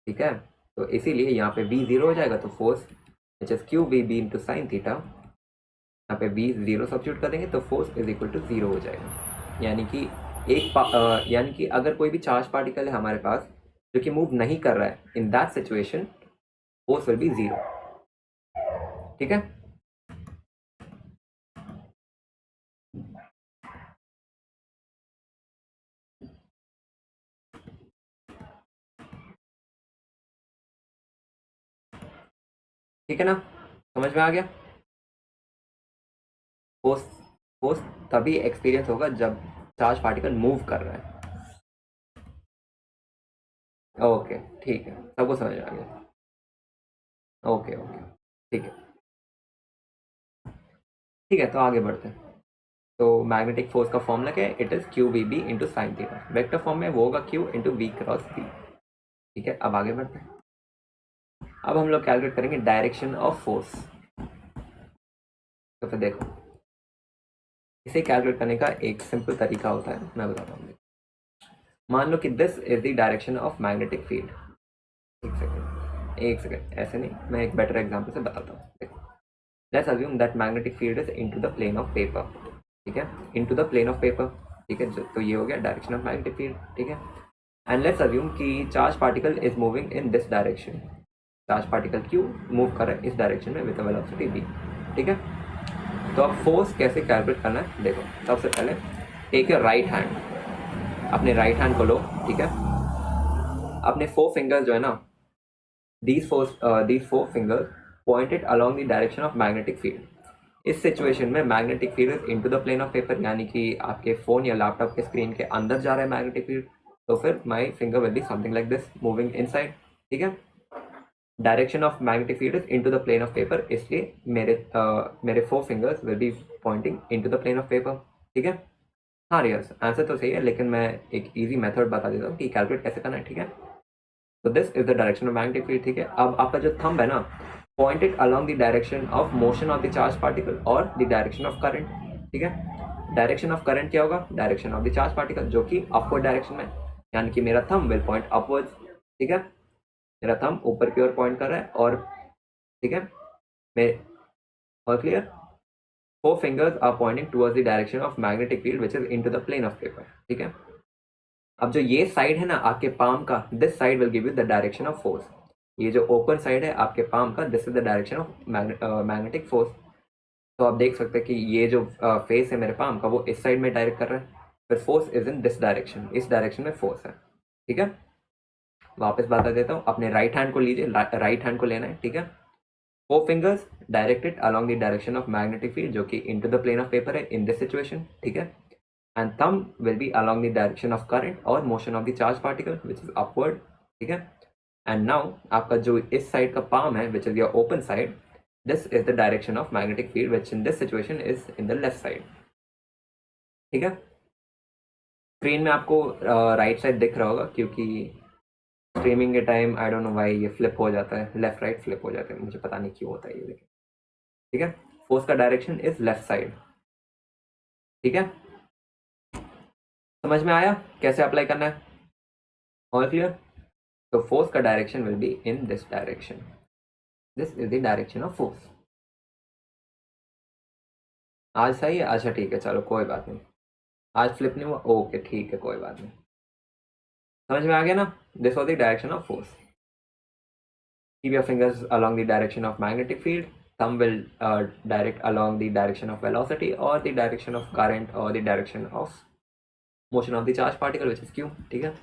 ठीक है, तो इसीलिए यहाँ पे v जीरो हो जाएगा. तो force which is q we B into sine theta, यहाँ पे v जीरो सब्स्टिट्यूट कर देंगे तो force is equal to zero हो जाएगा. यानी कि अगर कोई भी चार्ज पार्टिकल है हमारे पास जो कि मूव नहीं कर रहा है, in that situation force will B zero. ठीक है, ठीक है ना, समझ में आ गया. फोर्स फोर्स तभी एक्सपीरियंस होगा जब चार्ज पार्टिकल मूव कर रहा है. ओके, ठीक है, सबको समझ में आ गया. ओके ओके, ठीक है. ठीक है, तो आगे बढ़ते हैं. तो मैग्नेटिक फोर्स का फॉर्मूला क्या है? It is q we B into sine theta. Vector form में वो होगा Q into we cross B. ठीक है, अब आगे बढ़ते हैं. अब हम लोग कैलकुलेट करेंगे डायरेक्शन ऑफ फोर्स. तो फिर देखो, इसे कैलकुलेट करने का एक सिंपल तरीका होता है, मैं बताता हूँ. मान लो कि this is the direction of magnetic field. एक सेकेंड, ऐसे नहीं, मैं एक बेटर एग्जाम्पल से बताता हूँ. देखो, let's assume that magnetic field is into the plane of paper. ठीक है, into the plane of paper. ठीक है, तो ये हो गया डायरेक्शन ऑफ मैग्नेटिक फील्ड. ठीक है, एंड लेट्स अज्यूम कि charge particle is moving in this direction. Charge particle Q move कर रहा है इस डायरेक्शन में विद वेलोसिटी v. ठीक है, तो अब फोर्स कैसे कैलकुलेट करना है? देखो, सबसे पहले टेक योर राइट हैंड. अपने राइट हैंड को लो. ठीक है, अपने 4 फिंगर्स जो है ना, these four fingers pointed along the direction of magnetic field. इस सिचुएशन में magnetic field is into the plane of paper, यानी कि आपके फोन या लैपटॉप के स्क्रीन के अंदर जा रहा है मैग्नेटिक फील्ड. तो फिर my finger will be something like this moving inside. ठीक है, direction of magnetic field is into the plane of paper, इसलिए मेरे 4 fingers will be pointing into the plane of paper. ठीक है, हाँ रियर्स आंसर तो सही है, लेकिन मैं एक इजी मेथड बता देता हूँ कि कैलकुलेट कैसे करना है. ठीक है, तो this is the direction of magnetic field, ठीक है। अब आपका जो थंब है ना, point it along the direction of motion of the charge particle और द डायरेक्शन ऑफ करंट, ठीक है। डायरेक्शन ऑफ करंट क्या होगा, direction of the charge particle, जो कि अपवर्ड डायरेक्शन में, यानी कि मेरा थंब विल पॉइंट अपवर्ड्स, ठीक है। मेरा थंब ऊपर की ओर पॉइंट कर रहा है, और ठीक है, मैं, और clear, four fingers are pointing towards the direction of magnetic field which is into the plane of paper, ठीक है। अब जो ये साइड है ना आपके पाम का, this side will give you the direction of force. ये जो ओपन साइड है आपके पाम का, this is the direction of magnetic force. तो आप देख सकते हैं कि ये जो फेस है मेरे पाम का, वो इस साइड में डायरेक्ट कर रहा है, फिर force is in this direction, इस डायरेक्शन में फोर्स है, ठीक है। वापस बता देता हूँ, अपने राइट हैंड को लीजिए, राइट हैंड को लेना है, ठीक है। Four fingers directed along the direction of magnetic field, जो कि into the plane of paper है इन दिस सिचुएशन, ठीक है। And thumb will be along the direction of current और motion of the charge particle which is upward, ठीक है। And now आपका जो इस साइड का पाम है which is your open side, this is the direction of magnetic field which in this situation is in the left side, ठीक है। Screen में आपको राइट साइड दिख रहा होगा, क्योंकि स्ट्रीमिंग के time I don't know why ये फ्लिप हो जाता है, लेफ्ट राइट फ्लिप हो जाता है, मुझे पता नहीं क्यों होता है ये, लेकिन ठीक है। फोर्स का डायरेक्शन इज लेफ्ट साइड, ठीक है। समझ में आया कैसे अप्लाई करना है, और क्लियर। तो फोर्स का direction will be in this direction, this is the direction of force. आज सही है, अच्छा ठीक है, चलो कोई बात नहीं, आज फ्लिप नहीं हुआ, ओके ठीक है, कोई बात नहीं। समझ में आ गया ना, this was the direction of force. Keep your fingers along the direction of magnetic field. Thumb will direct along the direction of velocity or the direction of current or the direction of motion of the charged particle, which is q, ठीक है।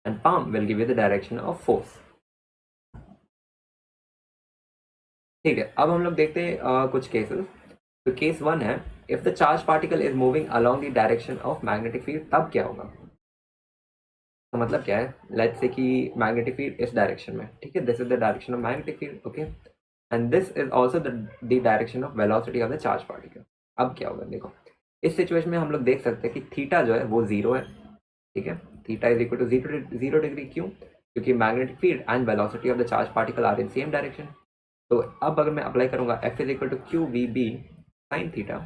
And palm will give you the direction of force, ठीक है। अब हम लोग देखते हैं कुछ केसेस। तो केस 1 है, if the charge particle is moving along the direction of magnetic field, तब क्या होगा। तो मतलब क्या है, लेट्स से कि मैग्नेटिक फील्ड इस डायरेक्शन में, ठीक है, this is the direction of magnetic field, okay. And this is also the direction of velocity of the charge particle. अब क्या होगा, देखो इस सिचुएशन में हम लोग देख सकते हैं कि थीटा जो है वो जीरो है, ठीक है। Theta is equal to zero degree, क्यों, क्योंकि magnetic field and velocity of the charge particle are in same direction. तो अब अगर मैं अप्लाई करूंगा F is equal to Q we B sine theta,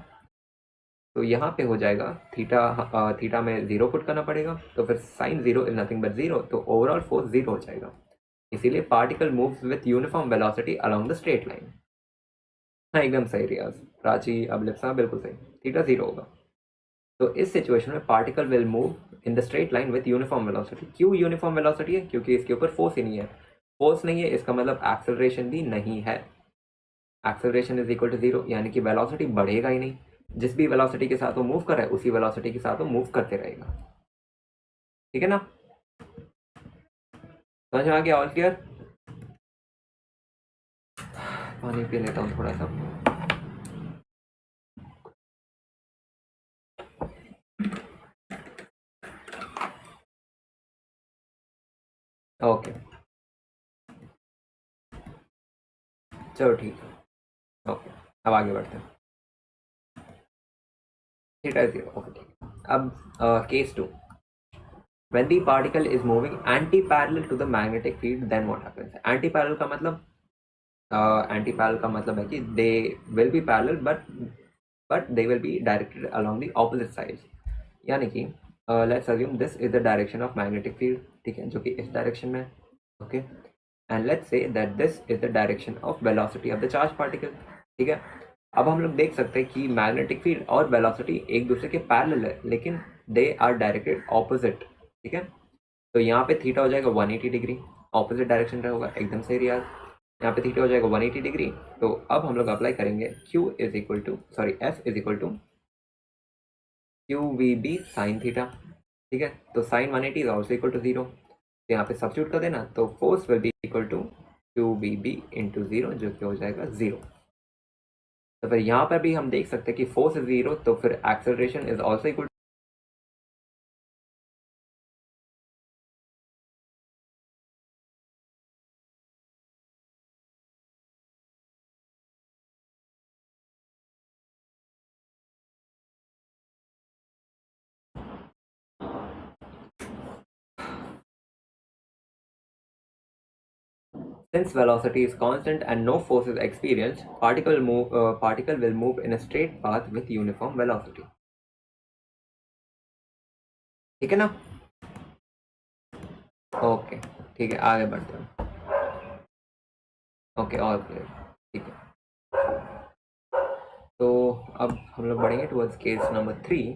तो यहाँ पे हो जाएगा थीटा में जीरो पुट करना पड़ेगा, तो फिर sine zero is nothing but zero, तो ओवरऑल फोर्स जीरो हो जाएगा। इसीलिए particle moves with uniform velocity along the straight line. हाँ एकदम सही रियाज, प्राची अबलिप्सा बिल्कुल सही, थीटा जीरो होगा। तो इस सिचुएशन में particle will move in the straight line with uniform velocity. क्यों यूनिफॉर्म वेलोसिटी है, क्योंकि इसके ऊपर फोर्स ही नहीं है, फोर्स नहीं है इसका मतलब एक्सेलरेशन भी नहीं है। Acceleration is equal to zero, यानी कि वेलोसिटी बढ़ेगा ही नहीं, जिस भी वेलोसिटी के साथ वो मूव कर रहा है उसी वेलोसिटी के साथ वो मूव करते रहेगा, ठीक है ना। समझ में आ गया, ऑल क्लियर। पानी पी लेता हूँ थोड़ा सा। ओके चलो ठीक है, ओके अब आगे बढ़ते हैं। थीटा जीरो, ओके ठीक है। अब case 2, when the particle is moving anti-parallel to the magnetic field, then what happens। anti-parallel का मतलब anti-parallel का मतलब है कि they will be parallel but they will be directed along the opposite sides। यानी कि let's assume this is the direction of magnetic field, ठीक है, जो कि इस डायरेक्शन में, okay. And let's say that this is the direction of velocity of the charge particle, ठीक है। अब हम लोग देख सकते हैं कि मैग्नेटिक फील्ड और वेलोसिटी एक दूसरे के पैरेलल है, लेकिन दे आर डायरेक्टेड ऑपोजिट, ठीक है। तो यहाँ पे थीटा हो जाएगा 180 डिग्री, ऑपोजिट डायरेक्शन रहेगा, एकदम सही रियाज। यहाँ पे थीटा हो जाएगा 180 डिग्री। तो अब हम लोग अप्लाई करेंगे Q is equal to F is equal to Q we B sine theta, ठीक है। तो sine 180 is also equal to zero, तो यहाँ पे सब्स्टिट्यूट कर देना, तो force will be equal to Q B B into zero, जो कि हो जाएगा जीरो। तो फिर यहाँ पर भी हम देख सकते हैं कि फोर्स इज जीरो, तो फिर acceleration is also equal Since velocity is constant and no force is experienced, particle will move in a straight path with uniform velocity. ठीक है ना? ओके, ठीक है, आगे बढ़ते हैं. ओके, और क्लियर. ठीक है, तो अब हम लोग बढ़ेंगे टुवर्ड्स केस नंबर 3,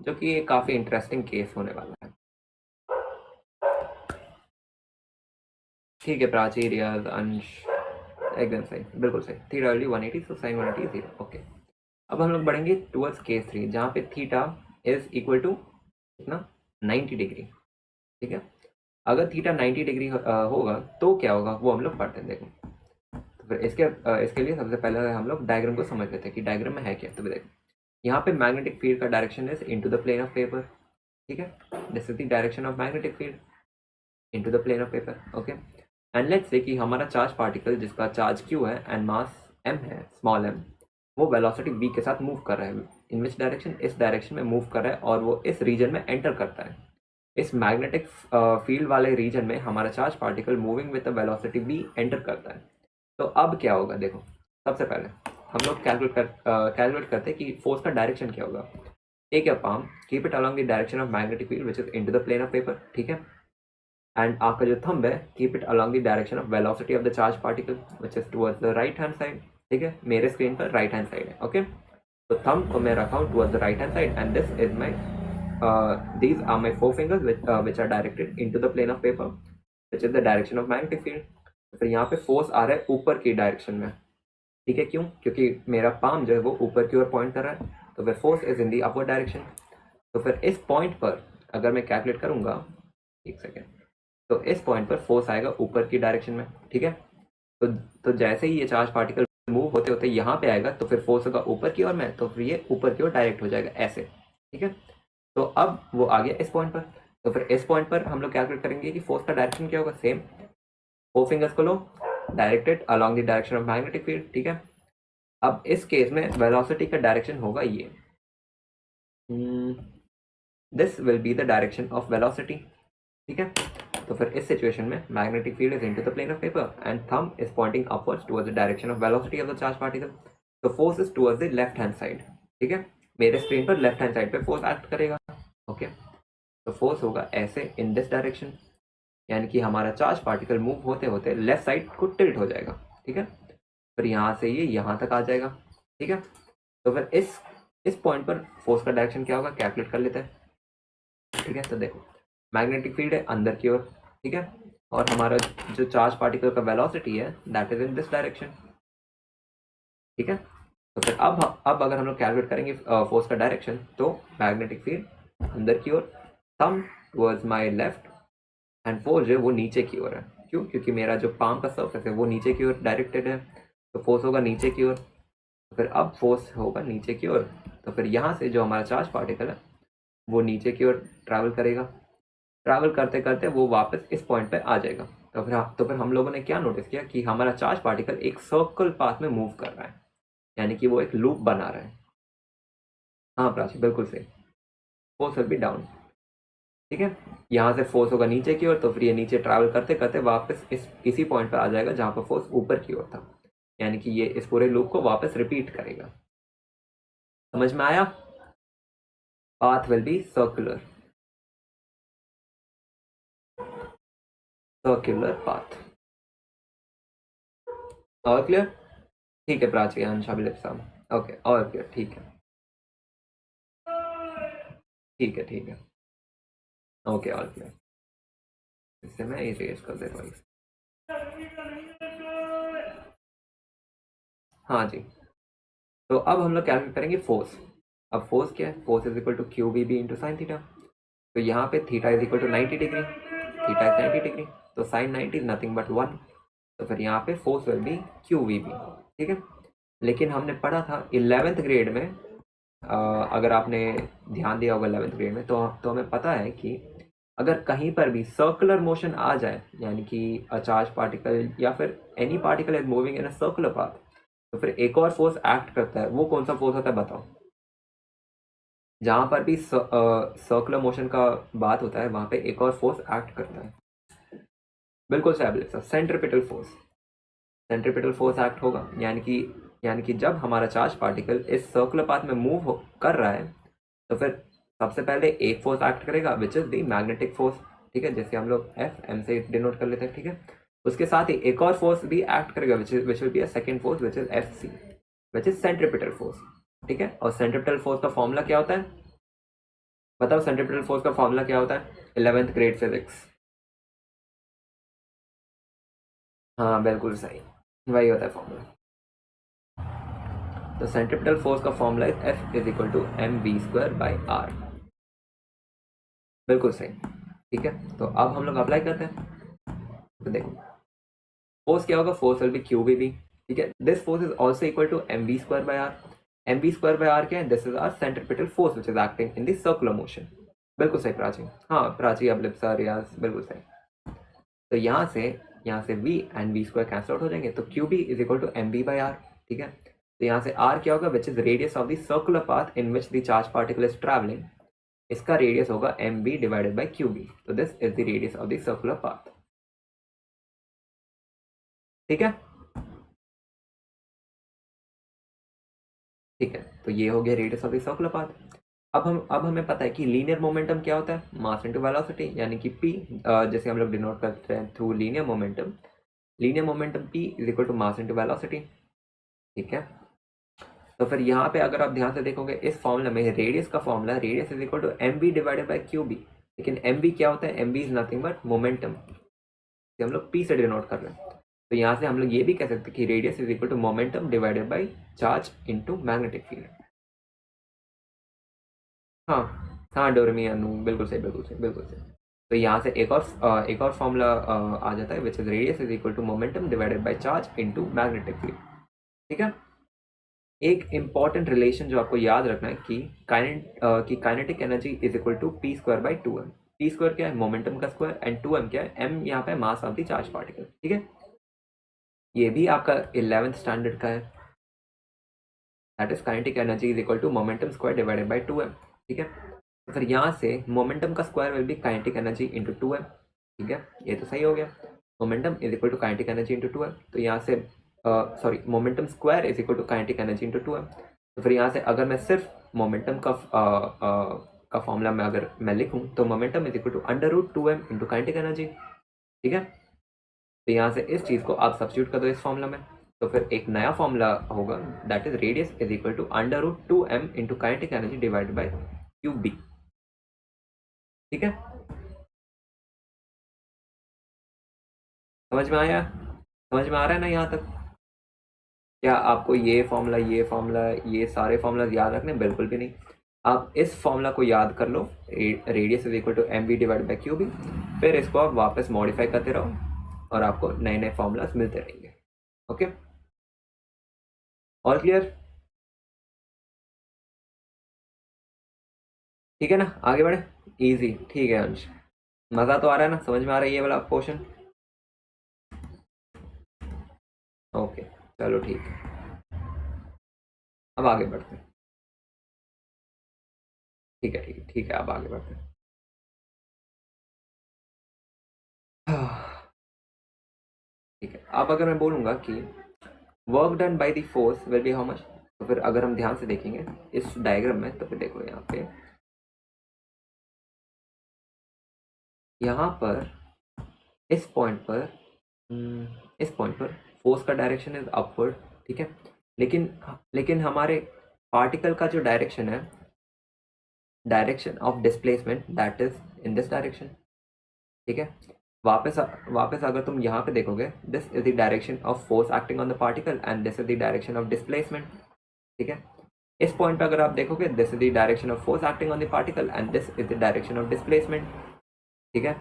जो कि एक काफ़ी इंटरेस्टिंग केस होने वाला है. ठीक है प्राची, रियाज, अंश, एकदम सही, बिल्कुल सही. थीटा वैल्यू 180, तो साइन 180 0. ओके, अब हम लोग बढ़ेंगे टुवर्ड्स केस 3, जहाँ पे थीटा इज इक्वल टू कितना, 90 डिग्री. ठीक है, अगर थीटा 90 डिग्री होगा तो क्या होगा वो हम लोग पढ़ते हैं. देखो, तो फिर इसके लिए सबसे पहले हम लोग डायग्राम को समझ लेते हैं कि डायग्राम में है क्या. तो देखो, यहाँ पे मैग्नेटिक फील्ड का direction is into the plane of paper. ठीक है, this is the direction of magnetic field into the plane of paper. Okay, and let's say कि हमारा चार्ज पार्टिकल जिसका चार्ज q है एंड मास m है, small m, वो velocity v के साथ मूव कर रहा है. इन विच डायरेक्शन, इस डायरेक्शन में मूव कर रहा है, और वो इस रीजन में एंटर करता है. इस मैग्नेटिक फील्ड वाले रीजन में हमारा charge particle moving with the velocity v enter करता है. तो अब क्या होगा, देखो, सबसे पहले हम लोग कैलकुलेट करते हैं कि फोर्स का डायरेक्शन क्या होगा. Take your palm, keep it along the direction of magnetic field which is into the plane of paper. ठीक है, एंड आपका जो थंब है, keep it along the direction of velocity of the charge particle which is towards the right hand side. ठीक है, मेरे screen पर right hand side है. ओके, तो थंब को मैं रखा हूँ towards the right hand side, and this is my these are my four fingers which are directed into the plane of paper which is the direction of magnetic field. तो फिर यहाँ पे force आ रहा है ऊपर की डायरेक्शन में. ठीक है, क्यों? क्योंकि मेरा पाम जो है वो ऊपर की ओर पॉइंट कर रहा है, तो फिर force is in the upward direction. तो फिर इस पॉइंट पर अगर मैं कैलकुलेट करूंगा, एक सेकेंड, तो इस पॉइंट पर फोर्स आएगा ऊपर की डायरेक्शन में. ठीक है, तो जैसे ही ये चार्ज पार्टिकल मूव होते होते यहाँ पे आएगा, तो फिर फोर्स होगा ऊपर की ओर में, तो फिर ये ऊपर की ओर डायरेक्ट हो जाएगा ऐसे. ठीक है, तो अब वो आ गया इस पॉइंट पर. तो फिर इस पॉइंट पर हम लोग कैलकुलेट करेंगे कि फोर्स का डायरेक्शन क्या होगा. सेम, फोर फिंगर्स को लो, directed along the direction of magnetic field. ठीक है, अब इस केस में वेलोसिटी का डायरेक्शन होगा ये, this will be the direction of velocity. ठीक है, तो फिर इस सिचुएशन में magnetic field is into the plane of paper and thumb is pointing upwards towards the direction of velocity of the charge particle. तो force is towards the left hand side. ठीक है, मेरे स्क्रीन पर left hand side पे force act करेगा. Okay, तो force होगा ऐसे इन दिस डायरेक्शन, यानी कि हमारा चार्ज पार्टिकल मूव होते होते लेफ्ट साइड को टिल्ट हो जाएगा. ठीक है, फिर यहाँ से ये यहाँ तक आ जाएगा. ठीक है, तो फिर इस पॉइंट पर फोर्स का डायरेक्शन क्या होगा, कैलकुलेट कर लेते हैं. ठीक है, तो देखो, मैग्नेटिक फील्ड है अंदर की ओर. ठीक है, और हमारा जो चार्ज पार्टिकल का वेलोसिटी है that is in this direction. ठीक है, तो फिर अब अगर हम लोग कैलकुलेट करेंगे फोर्स का डायरेक्शन, तो मैग्नेटिक फील्ड अंदर की ओर, thumb towards my left, and force जो है वो नीचे की ओर है. क्यों? क्योंकि मेरा जो पाम का सर्फेस है वो नीचे की ओर डायरेक्टेड है, तो फोर्स होगा नीचे की ओर. तो फिर अब फोर्स होगा नीचे की ओर, तो फिर यहाँ से जो हमारा चार्ज पार्टिकल है वो नीचे की ओर ट्रैवल करेगा. ट्रैवल करते करते वो वापस इस पॉइंट पे आ जाएगा. तो फिर हम लोगों ने क्या नोटिस किया कि हमारा चार्ज पार्टिकल एक सर्कल पाथ में मूव कर रहा है, यानी कि वो एक लूप बना रहा है. हाँ प्राची, बिल्कुल सही, फोर्स विल बी डाउन. ठीक है, यहाँ से फोर्स होगा नीचे की ओर, तो फिर ये नीचे ट्रैवल करते करते वापस इसी पॉइंट पर आ जाएगा जहाँ पर फोर्स ऊपर की ओर था, यानी कि ये इस पूरे लूप को वापस रिपीट करेगा. समझ में आया? Path will B circular path. और क्लियर? ठीक है प्राची, अंशा भी साहब. ओके, और क्लियर? ठीक है, ठीक है, ठीक है. ओके, और क्लियर. इससे मैं इरेज कर देता हूँ. हाँ जी, तो अब हम लोग कैलकुलेट करेंगे फोर्स. अब फोर्स क्या है? Force is equal to Q we B into sine theta. तो यहाँ पे theta is equal to 90 degree, theta is 90 degree, तो साइन 90 इज नथिंग बट 1. तो फिर यहाँ पे force will be q we B. ठीक है, लेकिन हमने पढ़ा था 11th ग्रेड में, अगर आपने ध्यान दिया होगा 11th ग्रेड में, तो हमें पता है कि अगर कहीं पर भी सर्कुलर मोशन आ जाए, यानी कि अ चार्ज पार्टिकल या फिर any particle is moving in a circular path, तो फिर एक और फोर्स एक्ट करता है. वो कौन सा फोर्स होता है बताओ? जहाँ पर भी सर्कुलर मोशन का बात होता है वहाँ पे एक और फोर्स एक्ट करता है. बिल्कुल सही एलिप्सा, centripetal force. Centripetal force act होगा, यानी कि जब हमारा चार्ज पार्टिकल इस सर्कुलर पाथ में मूव कर रहा है तो फिर सबसे पहले एक फोर्स एक्ट करेगा which is the magnetic force, ठीक है, जैसे हम लोग एफ एम से डिनोट कर लेते हैं, ठीक है। उसके साथ ही एक और फोर्स भी एक्ट करेगा which will be a second force which is F C, which is centripetal force, ठीक है। और सेंट्रीपिटल फोर्स का फॉर्मूला क्या होता है, बताओ सेंट्रीपिटल फोर्स का फॉर्मूला क्या होता है, 11th ग्रेड फिजिक्स। हाँ बिल्कुल सही, वही होता है फॉर्मूला। तो सेंट्रीपिटल फोर्स का formula is F is equal to m v square by r, बिल्कुल सही, ठीक है। तो अब हम लोग अप्लाई करते हैं, तो देखो फोर्स क्या होगा, force will be q we B, ठीक है। This force is also equal to m v square by r. M v square by r क्या है, this is our centripetal force which is acting in the circular motion. बिल्कुल सही प्राची, हाँ प्राची, अब्लिप्सा, रियाज, बिल्कुल सही। तो यहाँ से v and v square cancel out हो जाएंगे, तो q B is equal to M B by r, ठीक है। तो यहाँ से r क्या होगा, which is radius of the circular path in which the charge particle is travelling, इसका रेडियस होगा M B divided by Q B, तो this is the radius of the circular path, ठीक है। ठीक है, तो ये हो गया radius of the circular path. अब हमें पता है कि लीनियर मोमेंटम क्या होता है, मास इनटू वेलोसिटी, यानी कि p, जैसे हम लोग डिनोट करते हैं through linear momentum, linear momentum p is equal to mass into velocity, ठीक है। तो फिर यहाँ पे अगर आप ध्यान से देखोगे इस फॉर्मूला में रेडियस का formula, radius is equal to M B divided by Q B, लेकिन एम बी क्या होता है, m B is nothing but momentum, हम लोग p से डिनोट कर रहे हैं। तो यहाँ से हम लोग ये भी कह सकते हैं कि radius is equal to momentum divided by charge into magnetic field. हाँ हाँ डोरेमी अनु, बिल्कुल सही, बिल्कुल सही, बिल्कुल सही। तो यहाँ से एक और फॉर्मूला आ जाता है which is radius is equal to momentum divided by charge into magnetic field, ठीक है। एक इंपॉर्टेंट रिलेशन जो आपको याद रखना है कि kinetic energy is equal to P square by two M. P square क्या है, मोमेंटम का स्क्वायर, एंड टू एम क्या है, एम यहाँ पे mass of the charge particle, ठीक है। ये भी आपका 11th स्टैंडर्ड का है, that is kinetic energy is equal to momentum square divided by two M, ठीक है। तो फिर यहाँ से मोमेंटम का square will be kinetic energy into two M, ठीक है, ये तो सही हो गया। Momentum is equal to kinetic energy into two M, तो यहाँ से sorry momentum square is equal to kinetic energy into two M. तो फिर यहाँ से अगर मैं सिर्फ मोमेंटम का फॉर्मूला में अगर मैं लिखूँ तो momentum is equal to under root two M into kinetic energy, ठीक है। तो यहाँ से इस चीज़ को आप सब्स्टिट्यूट कर दो इस फॉर्मूला में, तो फिर एक नया फॉर्मूला होगा that is radius is equal to under root two M into kinetic energy divided by Q B, ठीक है। समझ में आया, समझ में आ रहा है ना यहाँ तक? क्या आपको ये फॉर्मूला ये सारे फॉर्मूलाज याद रखने? बिल्कुल भी नहीं। आप इस फॉर्मूला को याद कर लो, radius is equal to M B divide by Q B, फिर इसको आप वापस मॉडिफाई करते रहो और आपको नए नए फॉर्मूलाज मिलते रहेंगे, ओके। ऑल क्लियर, ठीक है ना, आगे बढ़े। इजी, ठीक है अंश, मज़ा तो आ रहा है ना, समझ में आ रहा है ये वाला पोर्शन? ओके चलो ठीक है, अब आगे बढ़ते हैं। ठीक है ठीक है ठीक है, अब आगे बढ़ते हैं। ठीक है, अब अगर मैं बोलूँगा कि work done by the force will B how much, तो फिर अगर हम ध्यान से देखेंगे इस डायग्राम में, तो फिर देखो यहाँ पर इस पॉइंट पर फोर्स का डायरेक्शन इज अपवर्ड, ठीक है। लेकिन हमारे पार्टिकल का जो डायरेक्शन है, direction of displacement, that is in this direction, ठीक है। वापस अगर तुम यहाँ पे देखोगे, this is the direction of force acting on the particle and this is the direction of displacement, ठीक है। इस पॉइंट पे अगर आप देखोगे, this is the direction of force acting on the particle and this is the direction of displacement, ठीक है।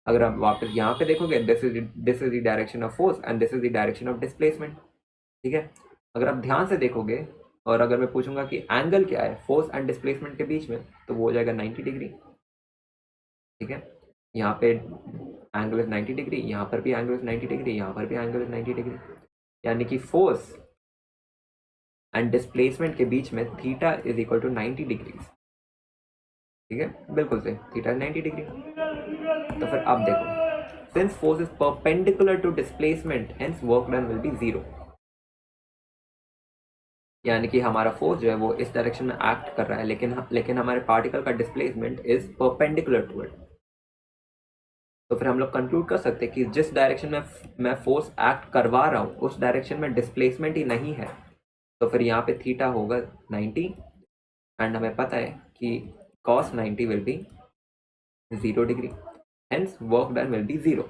अगर आप वापस यहाँ पे देखोगे, this is the direction of force and this is the direction of displacement, ठीक है। अगर आप ध्यान से देखोगे और अगर मैं पूछूंगा कि एंगल क्या है फोर्स एंड डिस्प्लेसमेंट के बीच में, तो वो हो जाएगा 90 डिग्री, ठीक है। यहाँ पे एंगल इज 90 डिग्री, यहाँ पर भी एंगल इज 90 डिग्री, यहाँ पर भी एंगल इज 90 डिग्री, यानी कि फोर्स एंड डिस्प्लेसमेंट के बीच में theta is equal to 90 degree, ठीक है, बिल्कुल से थीटा 90 डिग्री। तो फिर आप देखो since force is perpendicular to displacement hence work done will be 0। यानी कि हमारा फोर्स जो है वो इस डायरेक्शन में एक्ट कर रहा है, लेकिन हमारे पार्टिकल का displacement is perpendicular to it. तो फिर हम लोग कंक्लूड कर सकते हैं कि जिस डायरेक्शन में मैं फोर्स एक्ट करवा रहा हूँ उस डायरेक्शन में डिस्प्लेसमेंट ही नहीं है। तो फिर यहाँ पे थीटा होगा 90 एंड हमें पता है कि cos 90 will be 0 degree, hence work done will be 0।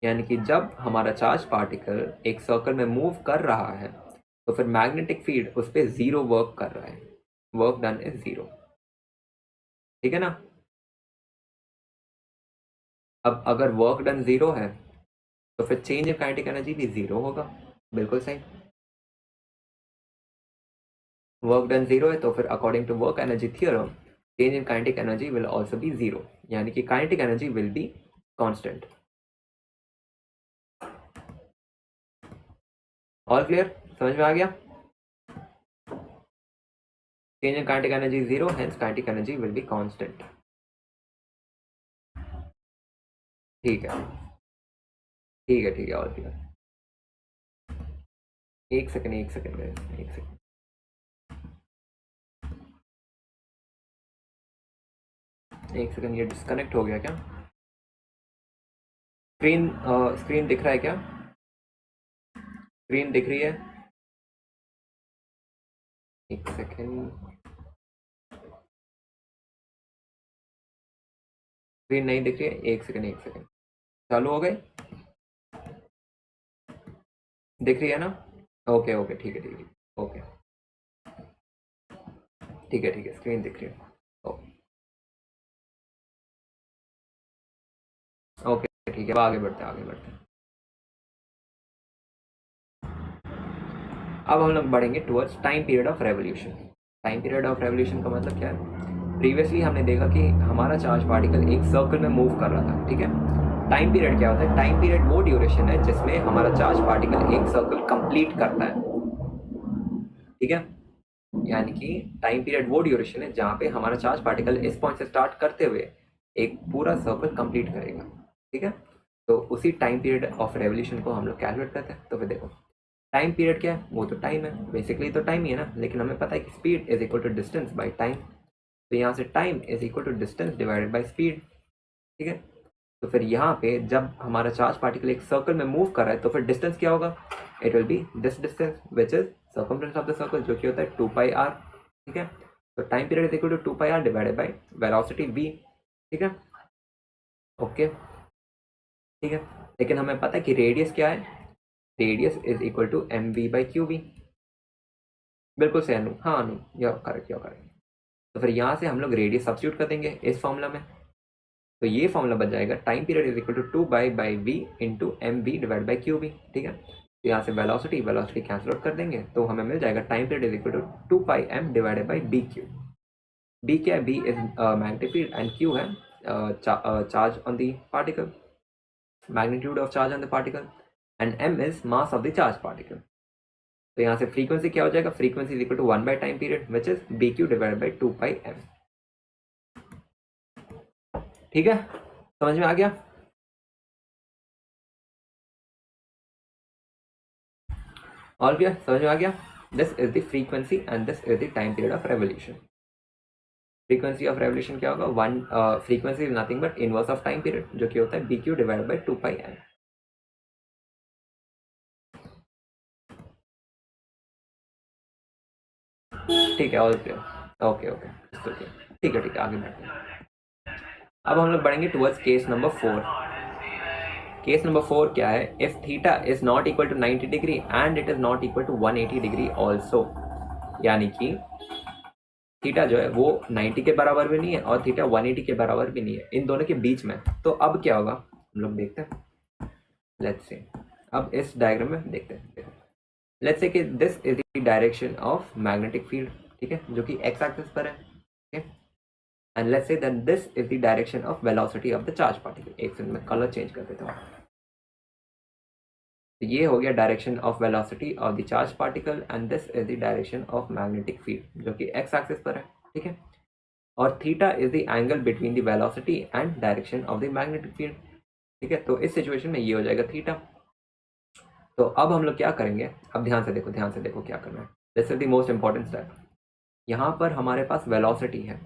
यानी कि जब हमारा चार्ज पार्टिकल एक सर्कल में मूव कर रहा है तो फिर मैग्नेटिक फील्ड उस पर 0 वर्क कर रहा है, वर्क डन इज 0। ठीक है ना। अब अगर वर्क डन 0 है तो फिर चेंज इन काइनेटिक एनर्जी भी 0 होगा। बिल्कुल सही। वर्क डन 0 है तो फिर according to work energy theorem change in kinetic energy will also be 0, यानी कि kinetic energy will be constant. All clear, समझ में आ गया। Change in kinetic energy 0, hence kinetic energy will be constant. ठीक है ठीक है ठीक है, और क्लियर। एक सेकंड एक सेकंड एक सेकंड। एक सेकंड, ये डिस्कनेक्ट हो गया क्या? स्क्रीन दिख रहा है क्या? स्क्रीन दिख रही है? एक सेकंड, स्क्रीन नहीं दिख रही है। एक सेकंड चालू हो गई? दिख रही है ना? ओके ओके ठीक है ओके ठीक है स्क्रीन दिख रही है। ओके ठीक है, आगे बढ़ते हैं। अब हम लोग बढ़ेंगे towards time period of revolution. Time period of revolution का मतलब क्या है? प्रीवियसली हमने देखा कि हमारा चार्ज पार्टिकल एक सर्कल में मूव कर रहा था, ठीक है। टाइम पीरियड क्या होता है? टाइम पीरियड वो ड्यूरेशन है जिसमें हमारा चार्ज पार्टिकल एक सर्कल कंप्लीट करता है, ठीक है। यानी कि टाइम पीरियड वो ड्यूरेशन है जहाँ पे हमारा चार्ज पार्टिकल इस पॉइंट से स्टार्ट करते हुए एक पूरा सर्कल कंप्लीट करेगा, ठीक है। तो उसी टाइम पीरियड ऑफ रेवोल्यूशन को हम लोग कैलकुलेट करते हैं। तो फिर देखो, टाइम पीरियड क्या है? वो तो टाइम है, बेसिकली तो टाइम ही है ना, लेकिन हमें पता है कि speed is equal to distance by time. तो यहाँ से time is equal to distance divided by speed, ठीक है। तो फिर यहाँ पे जब हमारा चार्ज पार्टिकल एक सर्कल में मूव कर रहा है तो फिर डिस्टेंस क्या होगा? It will be this distance which is circumference of the circle, जो कि होता है 2πr, ठीक है। तो time period is equal to 2πr divided by velocity v, ठीक है। ओके ठीक है, लेकिन हमें पता है कि रेडियस क्या है? Radius is equal to mv by qv। बिल्कुल सही अनु, हाँ अनु, यह करेक्ट। तो फिर यहाँ से हम लोग रेडियस सब्स्टिट्यूट कर देंगे इस फॉर्मूला में। तो ये फॉर्मूला बन जाएगा time period is equal to 2π/v into mv divide by qv, ठीक है। तो यहाँ से वेलोसिटी कैंसिल आउट कर देंगे तो हमें मिल जाएगा time period is equal to 2πm divided by bq। b क्या है? b is magnetic field and q है charge on the particle, magnitude of charge on the particle, and m is mass of the charge particle. तो यहाँ से frequency क्या हो जाएगा? Frequency is equal to 1 by time period which is bq divided by 2πm। ठीक है, समझ में आ गया? ऑल क्लियर, समझ में आ गया? This is the frequency and this is the time period of revolution. Frequency of revolution क्या होगा? Frequency is nothing but inverse of time period, जो कि होता है bq डिवाइडेड बाई 2πm। ठीक है, ऑल क्लियर। ओके ठीक है आगे बढ़ते हैं। अब हम लोग बढ़ेंगे towards case number 4। Case number 4 क्या है? If theta is not equal to 90 degree and it is not equal to 180 degree also. यानी कि थीटा जो है वो 90 के बराबर भी नहीं है और थीटा 180 के बराबर भी नहीं है, इन दोनों के बीच में। तो अब क्या होगा हम लोग देखते हैं। लेट्स से अब इस डायग्राम में देखते हैं। लेट्स से कि this is the direction of magnetic field, ठीक है, जो कि एक्स एक्सिस पर है, ठीक है। And let's say that this is the direction of velocity of the charge particle. एक सेकंड में कलर चेंज कर देता हूँ। तो ये हो गया direction of velocity of the charge particle and this is the direction of magnetic field, जो कि एक्स एक्सिस पर है, ठीक है। और theta is the angle between the velocity and direction of the magnetic field. ठीक है, तो इस सिचुएशन में ये हो जाएगा थीटा। तो अब हम लोग क्या करेंगे, अब ध्यान से देखो क्या करना है। This is the most important step. यहाँ पर हमारे पास वेलोसिटी है,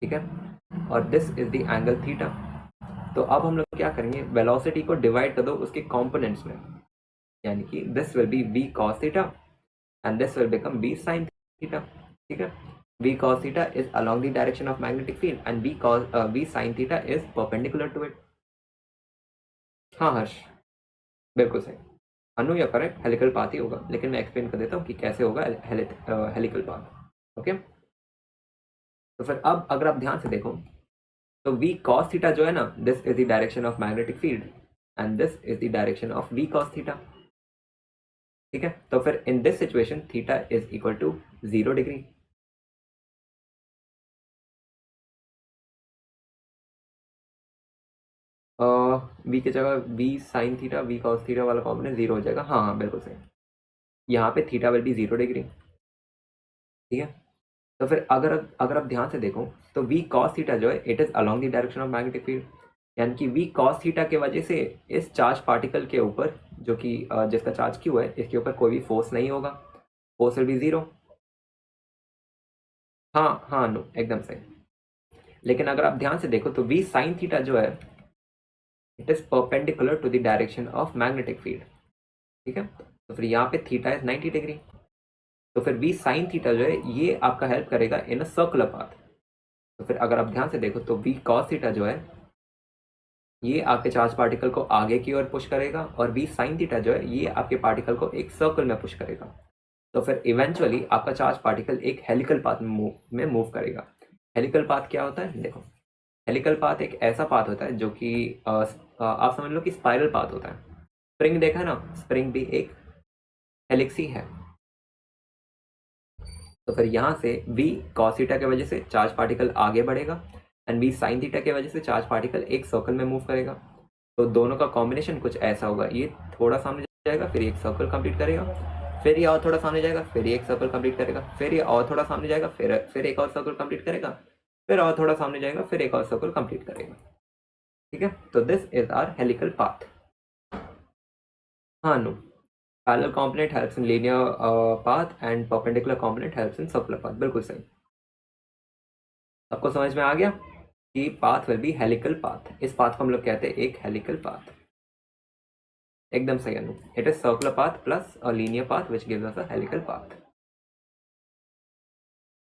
ठीक है, और this is the angle theta. तो अब हम लोग क्या करेंगे, वेलोसिटी को डिवाइड कर दो उसके कंपोनेंट्स में, यानी कि this will B v cos theta and this will become v sin theta. ठीक है, v cos theta is along the direction of magnetic field and v sin theta is perpendicular to it। हाँ हर्ष, बिल्कुल सही। अनु या correct helical path ही होगा, लेकिन मैं explain कर देता हूँ कि कैसे होगा हेलिकल पाथ। ओके, तो फिर अब अगर आप ध्यान से देखो तो v cos थीटा जो है ना, this is the direction of magnetic field and this is the direction of v cos theta. ठीक है, तो फिर in this situation theta is equal to 0 degree. v की जगह v sin theta v cos theta वाला component 0 हो जाएगा। हाँ हाँ बिल्कुल सही, यहाँ पे थीटा विल बी 0 डिग्री। ठीक है, तो फिर अगर आप ध्यान से देखो तो v cos थीटा जो है it is along the direction of magnetic field, यानी कि v cos थीटा के वजह से इस चार्ज पार्टिकल के ऊपर जो कि जिसका चार्ज q है, इसके ऊपर कोई भी फोर्स नहीं होगा, फोर्स विल बी 0। हाँ हाँ नो एकदम सही। लेकिन अगर आप ध्यान से देखो तो v sin थीटा जो है it is perpendicular to the direction of magnetic field. ठीक है, तो फिर यहाँ पे थीटा इज 90 डिग्री। तो फिर v sin थीटा जो है ये आपका हेल्प करेगा इन अ सर्कुलर पाथ। तो फिर अगर आप ध्यान से देखो तो v cos थीटा जो है ये आपके चार्ज पार्टिकल को आगे की ओर पुश करेगा, और v sin थीटा जो है ये आपके पार्टिकल को एक सर्कल में पुश करेगा। तो फिर इवेंचुअली आपका चार्ज पार्टिकल एक हेलिकल पाथ में मूव करेगा। हेलिकल पाथ क्या होता है, देखो हेलिकल पाथ एक ऐसा पाथ होता है जो कि आप समझ लो कि स्पाइरल पाथ होता है। स्प्रिंग देखा ना, स्प्रिंग भी एक हेलिक्स ही है। तो फिर यहाँ से v cos थीटा की वजह से चार्ज पार्टिकल आगे बढ़ेगा एंड v sin थीटा की वजह से चार्ज पार्टिकल एक सर्कल में मूव करेगा। तो दोनों का कॉम्बिनेशन कुछ ऐसा होगा, ये थोड़ा सामने जाएगा फिर एक सर्कल कंप्लीट करेगा, फिर ये और थोड़ा सामने जाएगा फिर एक सर्कल कंप्लीट करेगा, फिर ये और थोड़ा सामने जाएगा फिर एक और सर्कल कंप्लीट करेगा, फिर और थोड़ा सामने जाएगा फिर एक और सर्कल कंप्लीट करेगा। ठीक है, तो this is our helical path. हाँ no, parallel component helps in linear path and perpendicular component helps in circular path. बिल्कुल सही, आपको समझ में आ गया कि path will be helical path. इस पाथ को हम लोग कहते हैं एक हेलिकल पाथ। एकदम सही Anu, it is circular path plus a linear path which gives us a helical path.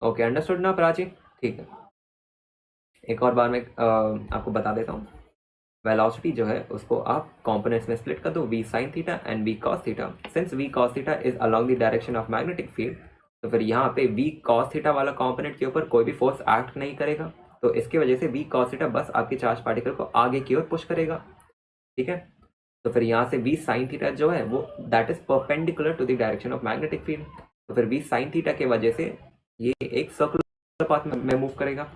Okay understood ना प्राची, ठीक है। एक और बार मैं आपको बता देता हूँ, वेलोसिटी जो है उसको आप कंपोनेंट्स में स्प्लिट कर दो, v sin theta and v cos theta. Since v cos theta is along the direction of magnetic field, तो फिर यहाँ पे v cos थीटा वाला कंपोनेंट के ऊपर कोई भी फोर्स एक्ट नहीं करेगा, तो इसकी वजह से v cos थीटा बस आपके चार्ज पार्टिकल को आगे की ओर पुश करेगा। ठीक है, तो फिर यहाँ से v sin थीटा जो है वो that is perpendicular to the direction of magnetic field. तो फिर v sin थीटा के वजह से ये एक सर्कुलर पाथ में मूव करेगा।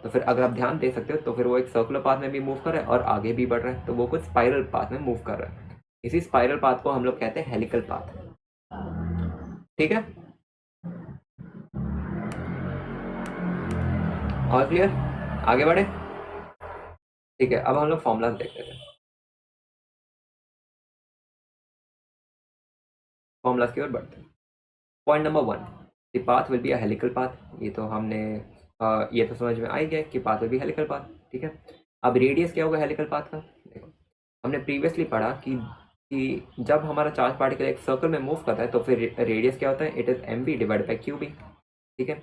तो फिर अगर आप ध्यान दे सकते हो तो फिर वो एक सर्कुलर पाथ में भी मूव कर रहा है और आगे भी बढ़ रहा है, तो वो कुछ स्पाइरल पाथ में मूव कर रहा है। इसी स्पाइरल पाथ को हम लोग कहते हैं हेलिकल पाथ। ठीक है, और क्लियर, आगे बढ़े। ठीक है, अब हम लोग फॉर्मूला देखते थे, फॉर्मूला की ओर बढ़ते हैं। Point number 1, the path will be a helical path. ये तो हमने ये तो समझ में आ ही गया कि path will be helical path. ठीक है, अब रेडियस क्या होगा हेलिकल पाथ का, देखो हमने प्रीवियसली पढ़ा कि जब हमारा चार्ज पार्टिकल एक सर्कल में मूव करता है तो फिर रेडियस क्या होता है, it is mv divide by Q B. ठीक है,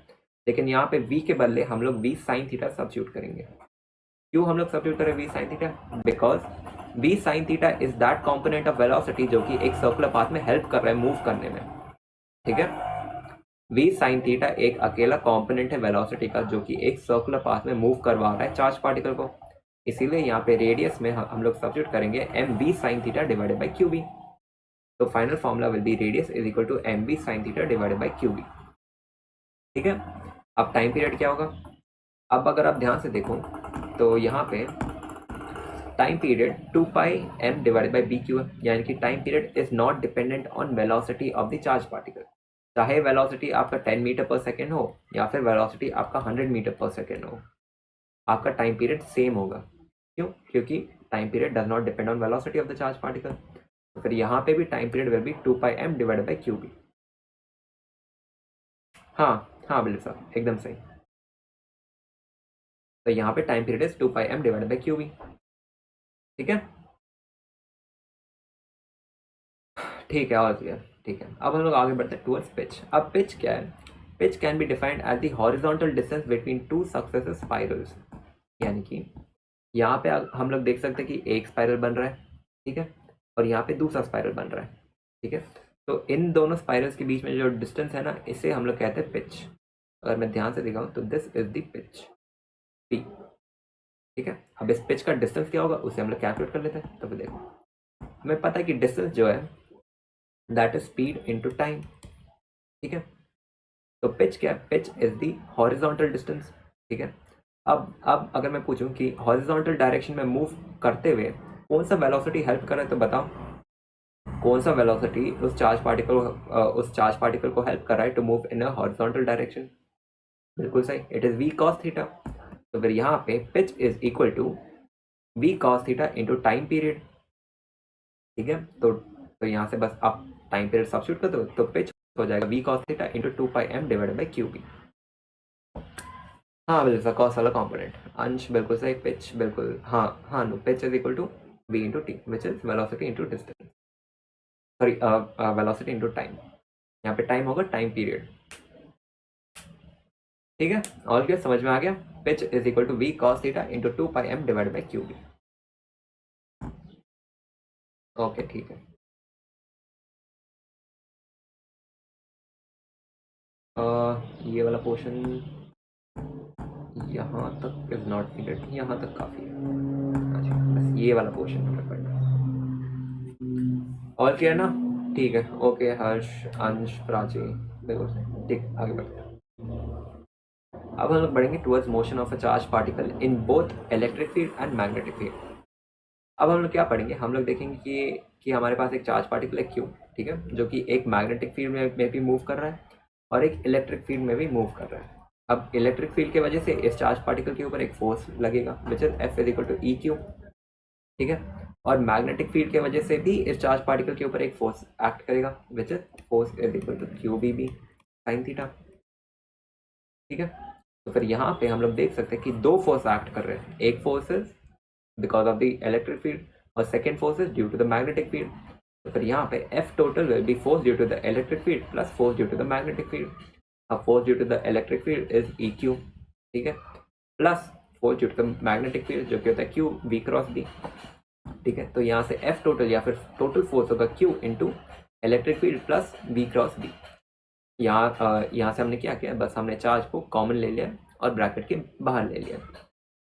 लेकिन यहाँ पे v के बदले हम लोग v sin थीटा सब्स्टिट्यूट करेंगे। क्यों हम लोग सब्स्टिट्यूट करें v sin theta, because v sin theta is that component of velocity जो कि एक सर्कुलर पाथ में हेल्प कर रहा है मूव करने में। ठीक है, v sin थीटा एक अकेला कंपोनेंट है वेलोसिटी का जो कि एक सर्कुलर पाथ में मूव करवा रहा है चार्ज पार्टिकल को, इसीलिए यहाँ पे रेडियस में हम लोग सब्स्टिट्यूट करेंगे mv sin theta divided by Q B. तो final formula will be radius is equal to mv sin theta divided by Q B. ठीक है, अब टाइम पीरियड क्या होगा, अब अगर आप ध्यान से देखो तो यहाँ पे time period 2 pi m divided by B Q है, यानी कि time period is not dependent on velocity of the charge particle. चाहे वेलोसिटी आपका 10 मीटर पर सेकेंड हो या फिर वेलोसिटी आपका 100 मीटर पर सेकेंड हो, आपका टाइम पीरियड सेम होगा। क्यों? क्योंकि time period does not depend on velocity of the charge particle. तो फिर यहाँ पे भी time period will be 2πm divided by Q B. हाँ हाँ बिल्कुल साहब, एकदम सही। तो यहाँ पे time period is 2πm divided by Q B. ठीक है, ठीक है, और क्लियर। ठीक है, अब हम लोग आगे बढ़ते हैं टूवर्ड्स पिच। अब पिच क्या है? Pitch can be defined as the horizontal distance between two successive spirals. यानी कि यहाँ पे हम लोग देख सकते हैं कि एक स्पाइरल बन रहा है, ठीक है, और यहाँ पे दूसरा स्पाइरल बन रहा है, ठीक है। तो इन दोनों स्पाइरल्स के बीच में जो डिस्टेंस है ना, इसे हम लोग कहते हैं पिच। अगर मैं ध्यान से दिखाऊं तो this is the pitch P, ठीक है। अब इस पिच का डिस्टेंस क्या होगा उसे हम लोग कैलकुलेट कर लेते हैं। तो फिर देखो, हमें पता है कि डिस्टेंस जो है that is speed into time, ठीक है। तो पिच क्या है? Pitch is the horizontal distance, ठीक है। अब अगर मैं पूछूं कि हॉरिजॉन्टल डायरेक्शन में मूव करते हुए कौन सा वेलोसिटी हेल्प कर रहा है, तो बताओ कौन सा वेलोसिटी उस चार्ज पार्टिकल को हेल्प कर रहा है to move in a horizontal direction? बिल्कुल सही, it is v cos theta. तो फिर यहाँ पे pitch is equal to v cos theta into time period, ठीक है। तो यहाँ से बस आप टाइम पीरियड सब्स्टिट्यूट कर दो तो पिच हो जाएगा v cos theta into 2πm divided by Q B. हाँ बिल्कुल, कॉस वाला कॉम्पोनेंट। अंश बिल्कुल सही, पिच बिल्कुल, हाँ हाँ no, pitch is equal to v into T which is velocity into distance, sorry velocity into time. यहाँ पे टाइम होगा टाइम पीरियड, ठीक है। और क्या समझ में आ गया? Pitch is equal to v cos theta into 2πm divided by Q B. Okay, ठीक है। ये वाला पोर्शन यहाँ तक इज नॉट नीडेड, यहाँ तक काफ़ी है। अच्छा, बस ये वाला पोर्शन हमें पढ़ना है। और क्या है ना? ठीक है, ओके हर्ष, अंश, प्राची, बिल्कुल सही। ठीक, आगे बढ़ते हैं। अब हम लोग बढ़ेंगे towards motion of a charge particle in both electric field and magnetic field. अब हम लोग क्या पढ़ेंगे? हम लोग देखेंगे कि हमारे पास एक चार्ज पार्टिकल है क्यू, ठीक है, जो कि एक मैग्नेटिक फील्ड में भी मूव कर रहा है और एक इलेक्ट्रिक फील्ड में भी मूव कर रहा है। अब इलेक्ट्रिक फील्ड की वजह से इस चार्ज पार्टिकल के ऊपर एक फोर्स लगेगा which is F is equal to E Q, ठीक है। और मैग्नेटिक फील्ड की वजह से भी इस चार्ज पार्टिकल के ऊपर एक फोर्स एक्ट करेगा which is force is equal to Q B B sine theta, ठीक है। तो फिर यहाँ पे हम लोग देख सकते हैं कि दो फोर्स एक्ट कर रहे हैं। एक force is because of the electric field और second force is due to the magnetic field. तो फिर यहाँ पे F total will be force due to the electric field plus force due to the magnetic field. अब force due to the electric field is E Q, ठीक है, plus force due to the magnetic field जो कि होता है Q B cross B, ठीक है। तो यहाँ से F टोटल या फिर टोटल फोर्स होगा Q into electric field plus B cross B. यहाँ से हमने क्या किया? बस हमने चार्ज को कॉमन ले लिया और ब्रैकेट के बाहर ले लिया।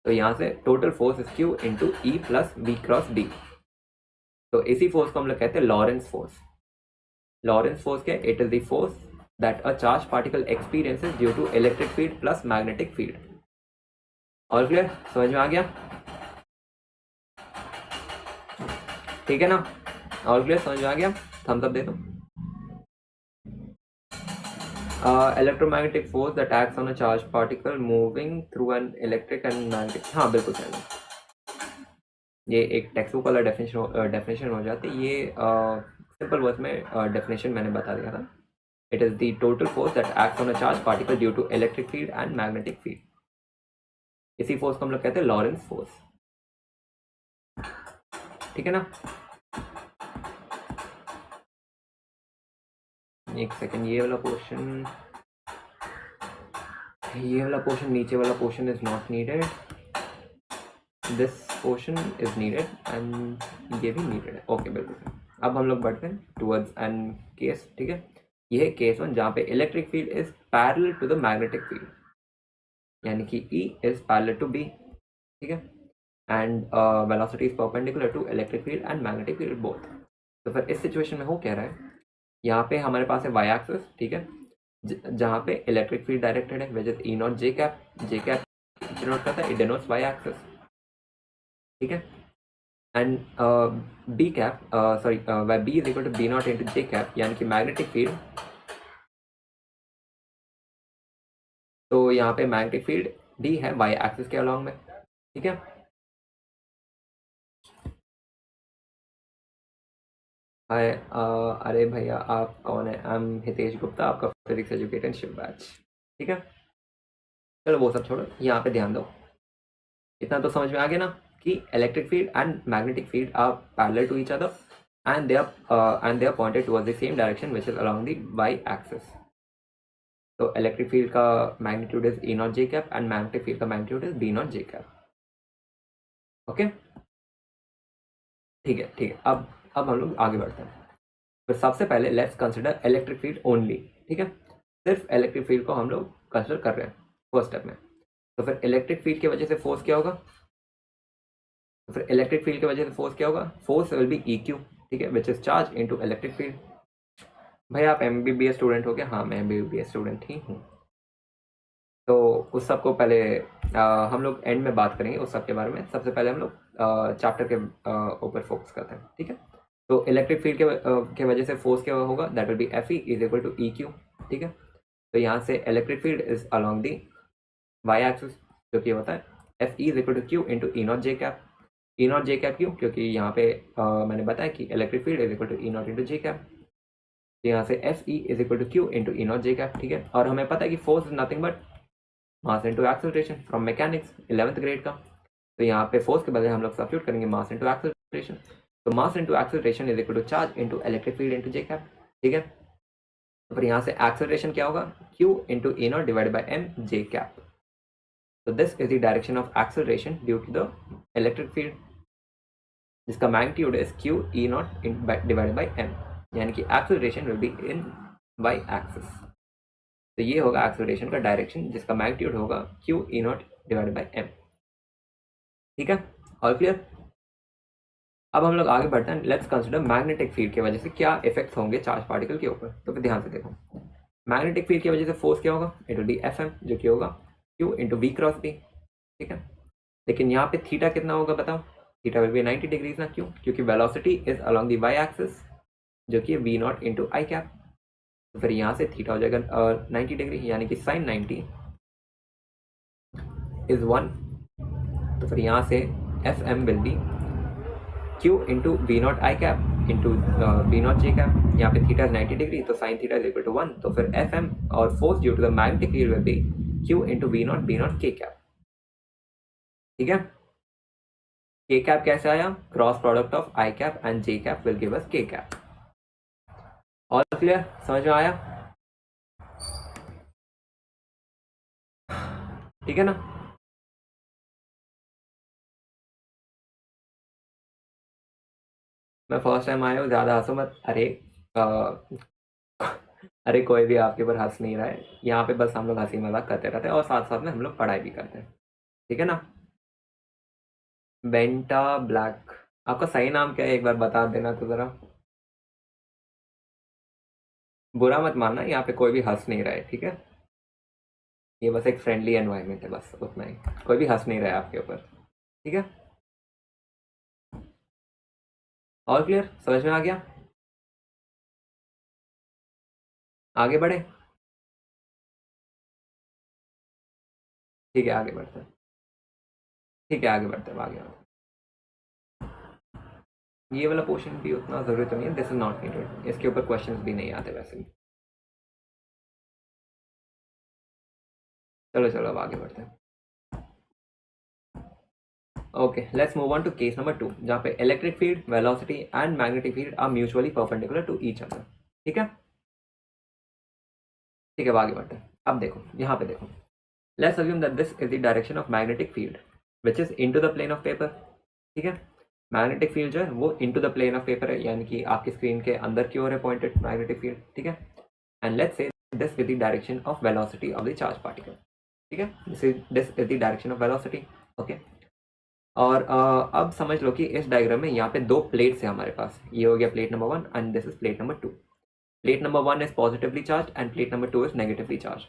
तो यहाँ से total force is Q into E plus B cross B. तो इसी फोर्स को हम लोग कहते हैं लॉरेंस फोर्स। लॉरेंस फोर्स क्या है? It is the force that a charge particle experiences due to electric field plus magnetic field. और क्लियर? समझ में आ गया? ठीक है ना? और क्लियर? समझ में आ गया? थम्स अप दे दो। Electromagnetic force that acts on a charge particle moving through an electric and magnetic. हाँ बिल्कुल सही, ये एक टेक्स्ट बुक वाला डेफिनेशन हो जाती है। ये सिंपल वर्ड्स में डेफिनेशन मैंने बता दिया था। It is the total force that acts on a charge particle due to electric field and magnetic field. इसी फोर्स को हम लोग कहते हैं लॉरेंस फोर्स, ठीक है ना? एक सेकेंड, ये वाला पोर्शन नीचे वाला portion is not needed, this portion is needed and ये भी नीडेड है। ओके बिल्कुल। अब हम लोग बढ़ते हैं टुवर्ड्स एन केस, ठीक है। ये है केस वन जहाँ पे electric field is parallel to the magnetic field, यानी कि E is parallel to B, ठीक है, and velocity is perpendicular to electric field and magnetic field both. तो फिर इस सिचुएशन में हो क्या रहा है? यहाँ पे हमारे पास है वाई एक्सिस, ठीक है, जहाँ पे इलेक्ट्रिक फील्ड डायरेक्टेड है which is E not J cap denote करता है, इट डिनोट्स वाई एक्सिस, ठीक है, and B cap sorry B is equal to B not into J cap, यानी कि मैग्नेटिक फील्ड तो यहाँ पे मैग्नेटिक फील्ड डी है वाई एक्सिस के अलॉन्ग में, ठीक है। हाय, अरे भैया आप कौन है? आई एम हितेश गुप्ता, आपका फिजिक्स एजुकेटर शिव बैच, ठीक है। चलो वो सब छोड़ो, यहाँ पे ध्यान दो। इतना तो समझ में आ गया ना कि electric field and magnetic field are parallel to each other and they are pointed towards the same direction which is along the y axis. तो इलेक्ट्रिक फील्ड का magnitude is E not J cap and magnetic field का magnitude is B not J cap. Okay, ठीक है ठीक है। अब हम लोग आगे बढ़ते हैं। तो सबसे पहले let's consider electric field only, ठीक है। सिर्फ इलेक्ट्रिक फील्ड को हम लोग कंसिडर कर रहे हैं फर्स्ट स्टेप में। तो फिर इलेक्ट्रिक फील्ड की वजह से फोर्स क्या होगा? फोर्स विल बी EQ, ठीक है, which is charge into electric field. भाई आप MBBS स्टूडेंट हो क्या? हाँ मैं MBBS स्टूडेंट ही हूँ। तो उस सब को पहले हम लोग एंड में बात करेंगे उस सब के बारे में। सबसे पहले हम लोग चैप्टर के ऊपर फोकस करते हैं, ठीक है। तो इलेक्ट्रिक फील्ड के वजह से फोर्स क्या होगा? That will be Fe is equal to EQ, ठीक है। तो यहाँ से electric field is along the Y axis, जो कि होता है Fe is equal to Q into E not J cap. E not J cap क्यों? क्योंकि यहाँ पे मैंने बताया कि electric field is equal to E not into J cap. तो यहाँ से Fe is equal to Q into E not J cap, ठीक है। और हमें पता है कि force is nothing but mass into acceleration from mechanics 11th grade का। तो यहाँ पे फोर्स के बदले हम लोग सब्स्टिट्यूट करेंगे मास इनटू एक्सेलरेशन। तो mass into acceleration is equal to charge into electric field into j cap, ठीक है। तो फिर यहाँ से एक्सेलरेशन क्या होगा? Q into E not divided by M J cap. So this is the direction of acceleration due to the electric field, जिसका magnitude is Q E not divided by M, यानी कि acceleration will be in y axis. तो ये होगा acceleration का direction, जिसका magnitude होगा Q E not divided by M, ठीक है। All clear? अब हम लोग आगे बढ़ते हैं। लेट्स कंसिडर मैग्नेटिक फील्ड की वजह से क्या इफेक्ट्स होंगे चार्ज पार्टिकल के ऊपर। तो फिर ध्यान से देखो, मैग्नेटिक फील्ड की वजह से फोर्स क्या होगा? इट विल बी FM, जो कि होगा Q into V cross B, ठीक है। लेकिन यहाँ पे थीटा कितना होगा बताओ? थीटा विल बी 90 डिग्रीज ना। क्यों? क्योंकि velocity is along the Y axis, जो कि V not into I cap. तो फिर यहाँ से थीटा हो जाएगा 90 डिग्री, यानी कि साइन 90 इज 1। तो फिर यहाँ से FM will be Q into V not I cap into B not J cap. यहाँ पे थीटा इज 90 डिग्री, तो sine theta is equal to 1। तो फिर FM और force due to the magnetic field will be Q into V not B not K cap, ठीक है। K cap कैसे आया? Cross product of I cap and J cap will give us K cap. All clear? समझ में आया? ठीक है ना। मैं फर्स्ट टाइम आया हूँ, ज्यादा हंसो मत। अरे अरे कोई भी आपके ऊपर हंस नहीं रहा है, यहाँ पे बस हम लोग हंसी मजाक करते रहते हैं और साथ साथ में हम लोग पढ़ाई भी करते हैं, ठीक है ना। बेंटा ब्लैक, आपका सही नाम क्या है एक बार बता देना तो जरा। बुरा मत मानना, यहाँ पे कोई भी हंस नहीं रहा है, ठीक है। ये बस एक फ्रेंडली एनवायरनमेंट है, बस उतना ही। कोई भी हंस नहीं रहा है आपके ऊपर, ठीक है। और क्लियर? समझ में आ गया? आगे बढ़े? ठीक है आगे बढ़ते हैं, ठीक है आगे बढ़ते हैं, आगे बढ़ते हैं। ये वाला पोर्शन भी उतना जरूरी तो नहीं है, दिस इज नॉट नीडेड, इसके ऊपर क्वेश्चंस भी नहीं आते वैसे भी। चलो चलो अब आगे बढ़ते हैं। Okay, let's move on to case number 2, जहाँ पे electric field, velocity and magnetic field are mutually perpendicular to each other, ठीक है। ठीक है, अब आगे बढ़ते हैं। अब देखो यहाँ पे देखो, let's assume that this is the direction of magnetic field which is into the plane of paper, ठीक है। मैग्नेटिक फील्ड जो है वो into the plane of paper है, यानी कि आपकी स्क्रीन के अंदर की ओर है पॉइंटेड मैग्नेटिक फील्ड, ठीक है। एंड लेट्स से this is the direction of velocity of the charge particle, ठीक है। This is the direction of velocity, okay. और अब समझ लो कि इस डायग्राम में यहाँ पे दो प्लेट्स है हमारे पास। ये हो गया plate number 1 and this is plate number 2। Plate number 1 is positively charge end plate number 2 is negatively charge.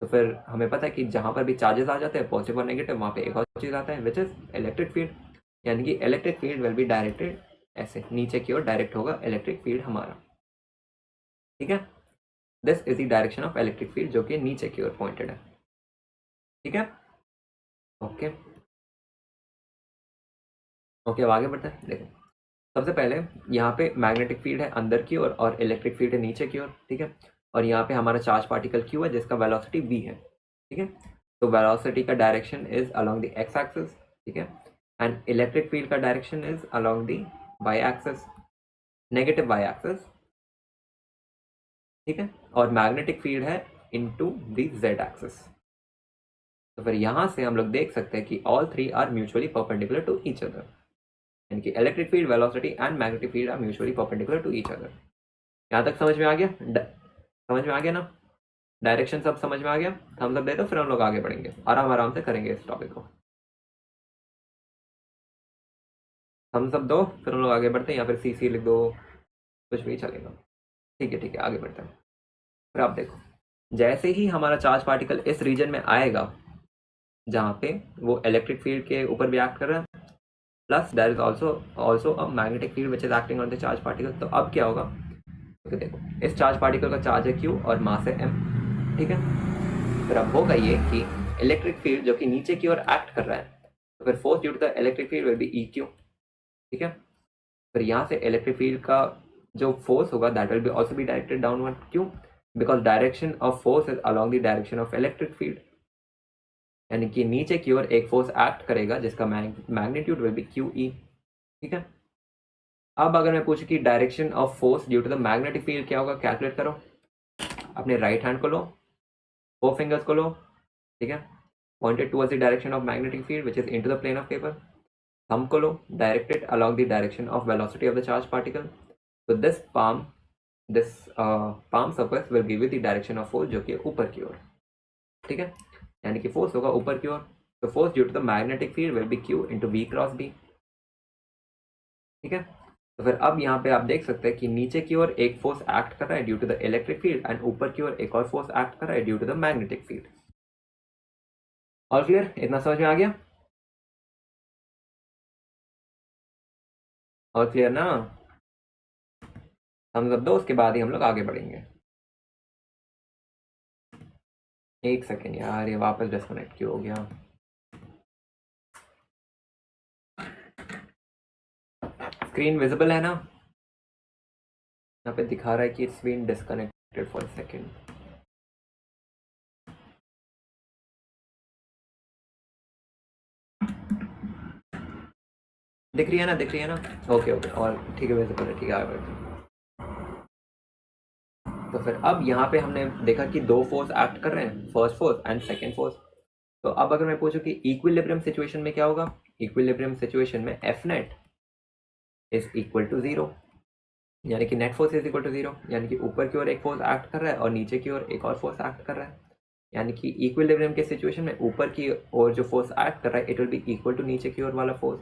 तो फिर हमें पता है कि जहाँ पर भी चार्जेस आ जाते हैं पॉजिटिव और नेगेटिव, वहाँ पे एक और चीज़ आता है विच इज इलेक्ट्रिक फील्ड, यानी कि electric field will be directed ऐसे नीचे की ओर डायरेक्ट होगा इलेक्ट्रिक फील्ड हमारा, ठीक है। This is the direction of electric field जो कि नीचे की ओर पॉइंटेड है। ठीक है, ओके ओके। अब आगे बढ़ते हैं। देखो, सबसे पहले यहाँ पे मैग्नेटिक फील्ड है अंदर की ओर और इलेक्ट्रिक फील्ड है नीचे की ओर, ठीक है। और यहाँ पे हमारा चार्ज पार्टिकल क्यू है जिसका वेलोसिटी v है, ठीक है। तो वेलोसिटी का direction is along the X axis, ठीक है। एंड इलेक्ट्रिक फील्ड का direction is along the Y axis, negative Y axis, ठीक है। और मैग्नेटिक फील्ड है इनटू द जेड एक्सिस। तो फिर यहाँ से हम लोग देख सकते हैं कि all three are mutually perpendicular to each other, यानी कि electric field, velocity and magnetic field are mutually perpendicular to each other. यहाँ तक समझ में आ गया? समझ में आ गया ना? डायरेक्शन सब समझ में आ गया? हम सब दे दो, फिर हम लोग आगे बढ़ेंगे, आराम आराम से करेंगे इस टॉपिक को। हम सब दो, फिर हम लोग आगे बढ़ते हैं, या फिर सी सी लिख दो, कुछ भी चलेगा। ठीक है ठीक है, आगे बढ़ते हैं। फिर आप देखो, जैसे ही हमारा चार्ज पार्टिकल इस रीजन में आएगा जहाँ पे वो इलेक्ट्रिक फील्ड के ऊपर भी एक्ट कर रहा है, plus there is also a magnetic field which is acting on the charge particle. तो अब क्या होगा? तो देखो, इस चार्ज पार्टिकल का चार्ज है क्यू और मास है एम, ठीक है। फिर अब होगा ये कि इलेक्ट्रिक फील्ड जो कि नीचे की ओर एक्ट कर रहा है, तो फिर force due to the electric field will be E Q, ठीक है। फिर यहाँ से इलेक्ट्रिक फील्ड का जो फोर्स होगा that will be also be directed downward, क्यों? Because direction of force is along the direction of electric field, यानी कि नीचे की ओर एक फोर्स एक्ट करेगा जिसका magnitude will be Q E, ठीक है। अब अगर मैं पूछूं कि direction of force due to the magnetic field क्या होगा, कैलकुलेट करो। अपने राइट हैंड को लो, 4 फिंगर्स को लो, ठीक है, pointed towards the direction of magnetic field which is into the plane of paper. Thumb को लो, directed along the direction of velocity of the charge particle. तो this palm surface will give you the direction of force जो कि ऊपर की ओर, ठीक है, यानी कि फोर्स होगा ऊपर की ओर। तो force due to the magnetic field will be Q into we cross B, ठीक है। तो फिर अब यहाँ पे आप देख सकते हैं कि नीचे की ओर एक फोर्स एक्ट कर रहा है due to the electric field and ऊपर की ओर एक और फोर्स एक्ट कर रहा है due to the magnetic field. All clear? इतना समझ में आ गया? और क्लियर ना? हम सब दो, उसके बाद ही हम लोग आगे बढ़ेंगे। एक सेकेंड यार, ये वापस डिस्कनेक्ट क्यों हो गया? स्क्रीन विजिबल है ना? यहाँ पे दिखा रहा है कि it's been disconnected for a second. दिख रही है ना? दिख रही है ना? ओके ओके, और ठीक है, विजिबल है, ठीक है, आगे बढ़ते हैं। तो फिर अब यहाँ पे हमने देखा कि दो फोर्स एक्ट कर रहे हैं, first force and second force. तो अब अगर मैं पूछूं कि इक्विलिब्रियम सिचुएशन में क्या होगा, इक्विलिब्रियम सिचुएशन में F net is equal to 0, यानी कि net force is equal to 0, यानी कि ऊपर की ओर एक फोर्स एक्ट कर रहा है और नीचे की ओर एक और फोर्स एक्ट कर रहा है, यानी कि इक्विलिब्रियम के सिचुएशन में ऊपर की ओर जो फोर्स एक्ट कर रहा है it will be equal to नीचे की ओर वाला फोर्स,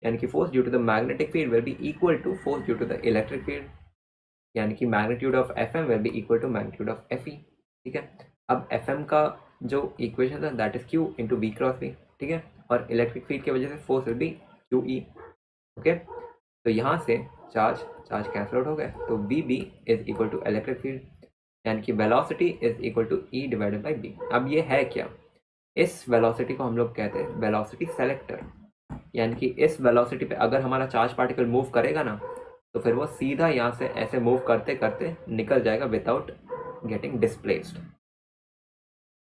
यानी कि force due to the magnetic field will be equal to force due to the electric field, यानी कि magnitude of F M will be equal to magnitude of F E, ठीक है। अब एफ एम का जो equation है that is Q into we cross V, ठीक है, और इलेक्ट्रिक फील्ड की वजह से force will be Q E, okay. तो यहाँ से चार्ज कैंसल आउट हो गए, तो V B is equal to electric field, यानी कि velocity is equal to E divided by B. अब ये है क्या? इस वेलोसिटी को हम लोग कहते हैं वेलोसिटी सेलेक्टर, यानी कि इस वेलोसिटी पे अगर हमारा चार्ज पार्टिकल मूव करेगा ना, तो फिर वो सीधा यहाँ से ऐसे मूव करते करते निकल जाएगा विदाउट गेटिंग डिस्प्लेस्ड।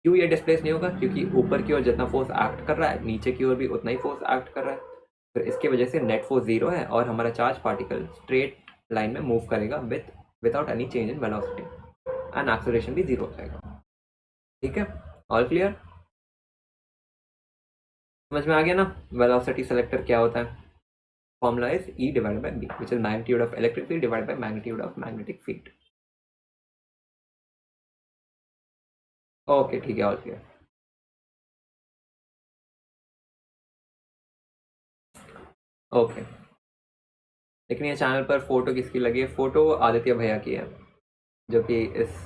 क्यों ये डिस्प्लेस नहीं होगा? क्योंकि ऊपर की ओर जितना फोर्स एक्ट कर रहा है नीचे की ओर भी उतना ही फोर्स एक्ट कर रहा है, फिर इसकी वजह से नेट फोर्स 0 है और हमारा चार्ज पार्टिकल स्ट्रेट लाइन में मूव करेगा without any change in velocity and acceleration भी 0 हो जाएगा, ठीक है। All clear? समझ में आ गया ना वेलोसिटी सेलेक्टर क्या होता है? Formula is E divided by B, which is magnitude of electric field divided by magnitude of magnetic field. Okay ठीक है, ऑल क्लियर। ओके, लेकिन ये चैनल पर फोटो किसकी लगी है? फोटो आदित्य भैया की है, जो कि इस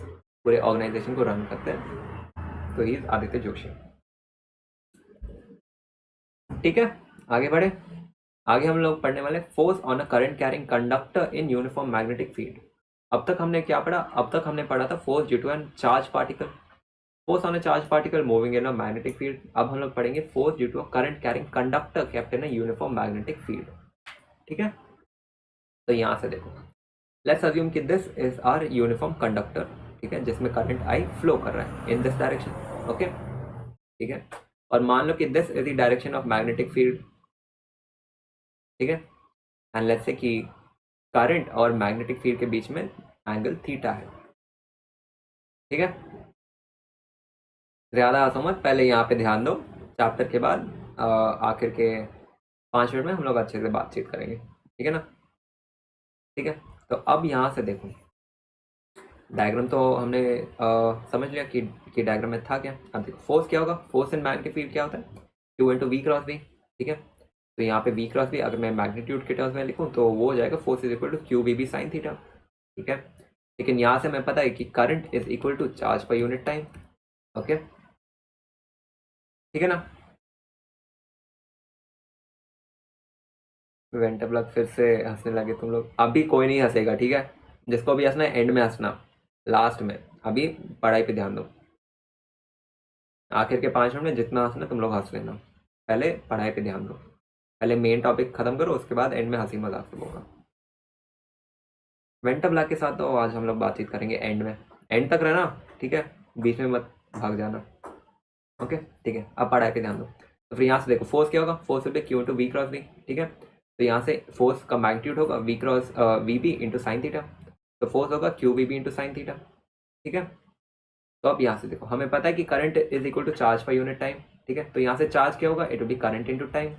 पूरे ऑर्गेनाइजेशन को रन करते हैं, तो ही आदित्य जोशी, ठीक है। आगे बढ़े, आगे हम लोग पढ़ने वाले force on a current carrying conductor in uniform magnetic field. अब तक हमने क्या पढ़ा? अब तक हमने पढ़ा था force due to an charge particle, force on a charge particle moving in a magnetic field. अब हम लोग पढ़ेंगे force due to a current carrying conductor kept in a uniform magnetic field. ठीक है, तो यहाँ से देखो, लेट्स अज्यूम कि this is our uniform conductor, ठीक है, जिसमें करंट आई फ्लो कर रहा है इन दिस डायरेक्शन। ओके, ठीक है, और मान लो कि this is the direction of magnetic field, ठीक है, एंड लेट्स से कि करंट और मैग्नेटिक फील्ड के बीच में एंगल थीटा है। ठीक है, ज़्यादा समझ, पहले यहाँ पे ध्यान दो, चैप्टर के बाद आखिर के 5 मिनट में हम लोग अच्छे से बातचीत करेंगे। ठीक है ना, ठीक है, तो अब यहाँ से देखो, डायग्राम तो हमने समझ लिया कि डायग्राम में था क्या। अब देखो फोर्स क्या होगा, फोर्स इन मैग्नेटिक फील्ड क्या होता है, Q into we cross V. ठीक है, तो यहाँ पे वी क्रॉस वी अगर मैं मैग्नीट्यूड के टर्म्स में लिखूँ तो वो हो जाएगा force is equal to Q we B sine theta. ठीक है, लेकिन यहाँ से मैं पता है कि current is equal to charge per unit time. Okay, ठीक है ना। वेंटर ब्लॉक फिर से हंसने लगे तुम लोग, अभी कोई नहीं हंसेगा, ठीक है, जिसको भी हंसना है एंड में हंसना, लास्ट में, अभी पढ़ाई पे ध्यान दो। आखिर के 5 मिनट में जितना हंसना तुम लोग हंस लेना, पहले पढ़ाई पे ध्यान दो, पहले मेन टॉपिक खत्म करो, उसके बाद एंड में हंसी मजाक सब होगा। वेंटर ब्लॉक के साथ तो आज हम लोग बातचीत करेंगे एंड में, एंड तक रहना, ठीक है, बीच में मत भाग जाना। ओके, ठीक है, अब पढ़ाई पे ध्यान दो। तो फिर यहाँ से देखो फोर्स क्या होगा, force will be Q into we cross V. ठीक है, तो यहाँ से फोर्स का मैग्नीट्यूड होगा V cross V B into sine theta, तो फोर्स होगा Q we B into sine theta. ठीक है, तो अब यहाँ से देखो, हमें पता है कि current is equal to charge per unit time. ठीक है, तो यहाँ से चार्ज क्या होगा, it will be current into time.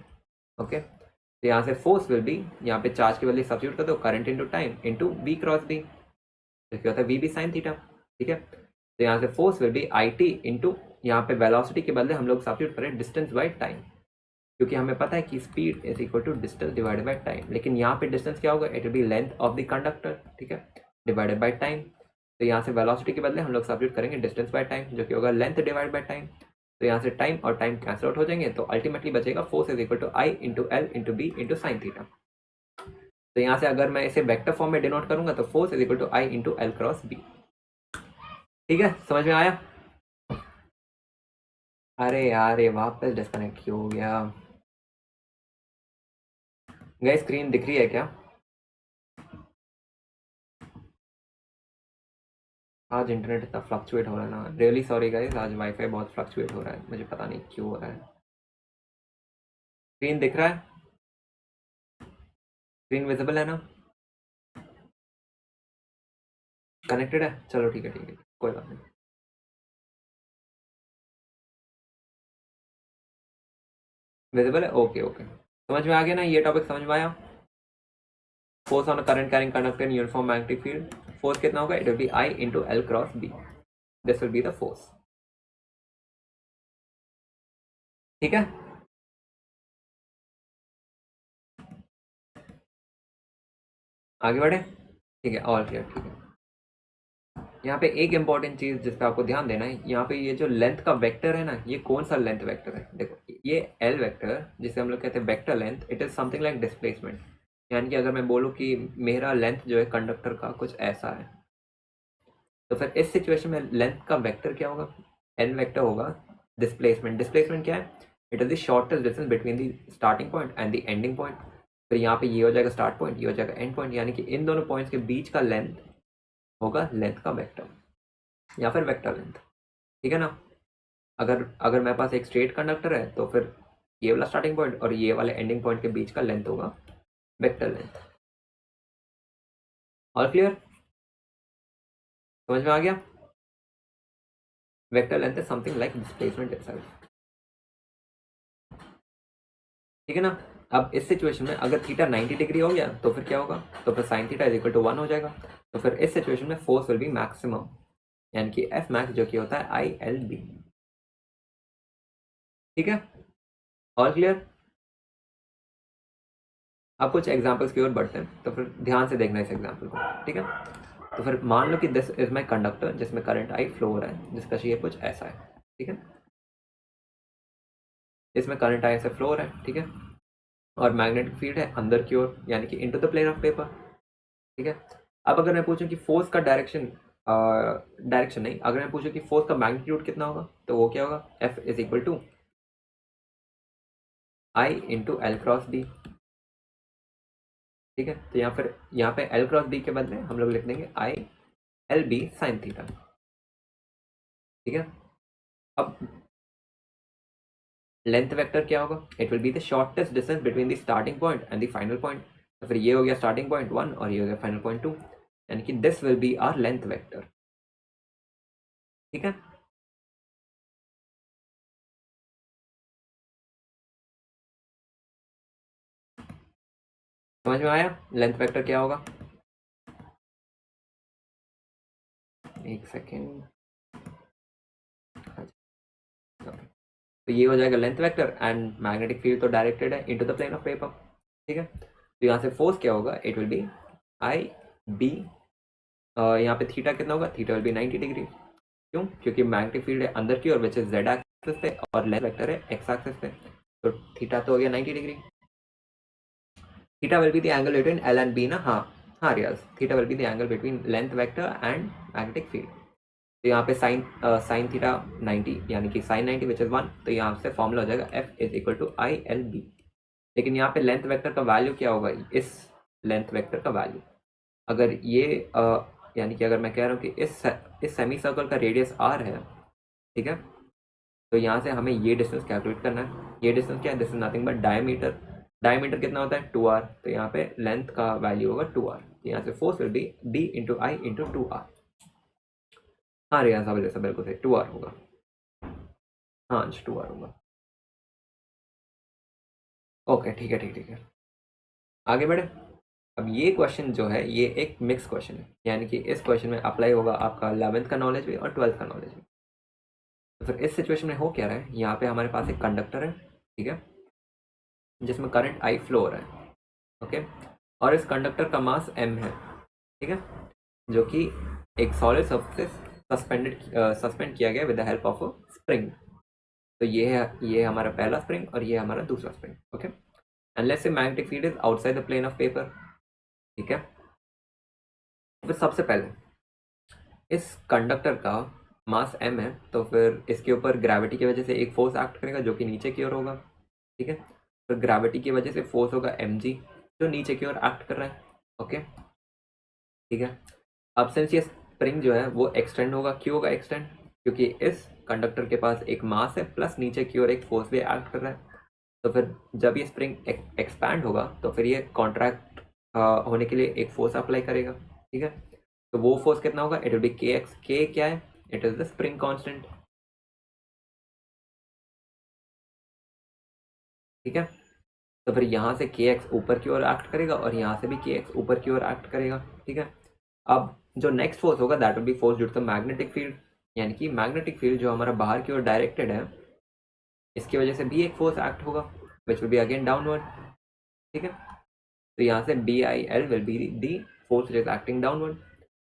Okay, तो यहाँ से फोर्स विल बी, यहाँ पे चार्ज के बदले सब्स्टिट्यूट कर दो current into time into we cross B, जो क्या होता है वी बी साइन थीटा। ठीक है, तो यहाँ से force will be I T into, यहाँ पे वेलोसिटी के बदले हम लोग सब्स्टिट्यूट करें डिस्टेंस बाई टाइम, क्योंकि हमें पता है कि speed is equal to distance divided by time, लेकिन यहाँ पे डिस्टेंस क्या होगा, it will be length of the conductor. ठीक है, डिवाइडेड बाई टाइम, तो यहाँ से वेलोसिटी के बदले हम लोग सब्स्टिट्यूट करेंगे डिस्टेंस बाय टाइम, जो कि होगा लेंथ डिवाइड बाय टाइम। तो यहाँ से टाइम और टाइम कैंसिल आउट हो जाएंगे, तो अल्टीमेटली बचेगा force is equal to I into L into B into sine theta. तो यहाँ से अगर मैं इसे वेक्टर फॉर्म में डिनोट करूंगा तो force is equal to I into L cross B. ठीक है, समझ में आया। अरे यार ये वापस डिस्कनेक्ट क्यों हो गया, गई स्क्रीन दिख रही है क्या। आज इंटरनेट इतना फ्लक्चुएट हो रहा है ना, रियली सॉरी गाइस, आज वाईफाई बहुत फ्लक्चुएट हो रहा है, मुझे पता नहीं क्यों हो रहा है। स्क्रीन दिख रहा है, स्क्रीन विजिबल है ना, कनेक्टेड है, चलो ठीक है ठीक है, कोई बात नहीं। विजिबल है, ओके ओके, समझ में आ गया ना, ये टॉपिक समझ में आया। Force on current carrying conductor in uniform magnetic field, force कितना होगा, it will be I into L cross B, this will be the force. ठीक है, आगे बढ़े, ठीक है, ऑल क्लियर। ठीक है, यहाँ पे एक इंपॉर्टेंट चीज जिस पे आपको ध्यान देना है, यहाँ पे ये जो लेंथ का वेक्टर है ना, ये कौन सा लेंथ वेक्टर है, देखो ये एल वेक्टर जिसे हम लोग कहते हैं vector length, it is something like displacement. यानी कि अगर मैं बोलूँ कि मेरा लेंथ जो है कंडक्टर का कुछ ऐसा है, तो फिर इस सिचुएशन में लेंथ का वेक्टर क्या होगा, एन वेक्टर होगा डिस्प्लेसमेंट। डिस्प्लेसमेंट क्या है, it is the shortest distance between the starting point and the ending point. फिर यहाँ पे ये हो जाएगा स्टार्ट पॉइंट, ये हो जाएगा एंड पॉइंट, यानी कि इन दोनों पॉइंट्स के बीच का लेंथ होगा लेंथ का वेक्टर या फिर वेक्टर लेंथ। ठीक है ना, अगर अगर मेरे पास एक स्ट्रेट कंडक्टर है तो फिर ये वाला स्टार्टिंग पॉइंट और ये वाले एंडिंग पॉइंट के बीच का लेंथ होगा वेक्टर लेंथ। और क्लियर, समझ में आ गया। Vector length is something like displacement itself. ठीक है ना, अब इस सिचुएशन में अगर थीटा 90 डिग्री हो गया तो फिर क्या होगा, तो फिर sine theta is equal to 1 हो जाएगा। तो फिर इस सिचुएशन में फोर्स विल बी मैक्सिमम, यानी कि एफ मैक्स जो कि होता है आई एल बी। ठीक है, और क्लियर। अब कुछ एग्जांपल्स की ओर बढ़ते हैं, तो फिर ध्यान से देखना इस एग्जांपल को। ठीक है, तो फिर मान लो कि दिस इज माई कंडक्टर जिसमें करंट आई फ्लो हो रहा है, जिसका शेप कुछ ऐसा है। ठीक है, इसमें करंट आई से फ्लो हो रहा है। ठीक है, और मैग्नेटिक फील्ड है अंदर की ओर, यानी कि into the plane of paper. ठीक है, अब अगर मैं पूछूं कि फोर्स का डायरेक्शन डायरेक्शन नहीं, अगर मैं पूछूं कि फोर्स का मैग्नीट्यूड कितना होगा तो वो क्या होगा, F is equal to I into L cross B. ठीक है, तो यहाँ पे एल क्रॉस बी के बदले हम लोग लिख देंगे I L B sine theta. ठीक है, अब लेंथ वेक्टर क्या होगा, it will be the shortest distance between the starting point and the final point. तो फिर ये हो गया स्टार्टिंग पॉइंट 1 और ये हो गया फाइनल पॉइंट 2, यानी कि this will be our length vector. ठीक है, समझ में आया लेंथ वेक्टर क्या होगा? एक सेकेंड, तो ये हो जाएगा length vector and magnetic field तो डायरेक्टेड है into the plane of paper. ठीक है, तो यहाँ से फोर्स क्या होगा, it will be I B, यहाँ पे थीटा कितना होगा, थीटा विल बी 90 डिग्री। क्यों? क्योंकि मैग्नेटिक फील्ड है अंदर की ओर विच इज जेड एक्सिस पे और लेंथ वेक्टर है एक्स एक्सिस पे, तो थीटा तो हो गया 90 degree. Theta will be the angle between l and B ना, हाँ Riyaz, theta will be the angle between length vector and magnetic field. तो यहाँ पे साइन थीटा 90 यानी कि साइन 90 विच इज 1, तो यहाँ से फॉर्मूला हो जाएगा F is equal to I L B. लेकिन यहाँ पे लेंथ वेक्टर का वैल्यू क्या होगा, इस लेंथ वेक्टर का वैल्यू, अगर ये यानी कि अगर मैं कह रहा हूँ कि इस सेमी सर्कल का रेडियस r है, ठीक है, तो यहाँ से हमें ये डिस्टेंस कैलकुलेट करना है। ये डिस्टेंस क्या है, this is nothing but diameter. Diameter कितना होता है 2r, तो यहाँ पे लेंथ का वैल्यू होगा 2r, तो यहाँ से force will B d into I into 2r। हाँ रियाज साहब जैसा बिल्कुल सही, 2r होगा, हाँ 2r होगा। ओके ठीक है, ठीक है, आगे बढ़े। अब ये क्वेश्चन जो है ये एक मिक्स क्वेश्चन है, यानी कि इस क्वेश्चन में अप्लाई होगा आपका 11th का नॉलेज भी और 12th का नॉलेज भी। तो फिर इस सिचुएशन में हो क्या रहा है, यहाँ पे हमारे पास एक कंडक्टर है, ठीक है, जिसमें करंट आई फ्लो हो रहा है, ओके, और इस कंडक्टर का मास m है, ठीक है, जो कि एक सॉलिड सरफेस सस्पेंड किया गया with the help of a spring. तो ये हमारा पहला स्प्रिंग और ये हमारा दूसरा spring, okay, and let's say magnetic field is outside the plane of paper. ठीक है, फिर सबसे पहले इस कंडक्टर का मास m है, तो फिर इसके ऊपर ग्रेविटी की वजह से एक फोर्स एक्ट करेगा जो कि नीचे की ओर होगा। ठीक है, तो ग्रेविटी की वजह से फोर्स होगा mg जो नीचे की ओर एक्ट कर रहा है, ओके। ठीक है, अब सिंस ये स्प्रिंग जो है वो एक्सटेंड होगा, क्यों होगा एक्सटेंड, क्योंकि इस कंडक्टर के पास एक मास है प्लस नीचे की ओर एक फोर्स भी एक्ट कर रहा है। तो फिर जब ये स्प्रिंग एक्सपैंड होगा तो फिर ये कॉन्ट्रैक्ट होने के लिए एक फोर्स अप्लाई करेगा। ठीक है, तो वो फोर्स कितना होगा, इट विल बी के एक्स। के क्या है, it is the spring constant. ठीक है, तो फिर यहाँ से के एक्स ऊपर की ओर एक्ट करेगा और यहाँ से भी के एक्स ऊपर की ओर एक्ट करेगा। ठीक है, अब जो नेक्स्ट फोर्स होगा that will be force due to the magnetic field, यानी कि मैग्नेटिक फील्ड जो हमारा बाहर की ओर डायरेक्टेड है, इसकी वजह से भी एक फोर्स एक्ट होगा which will be again downward. ठीक है, तो यहाँ से B I L will be the force is acting downward.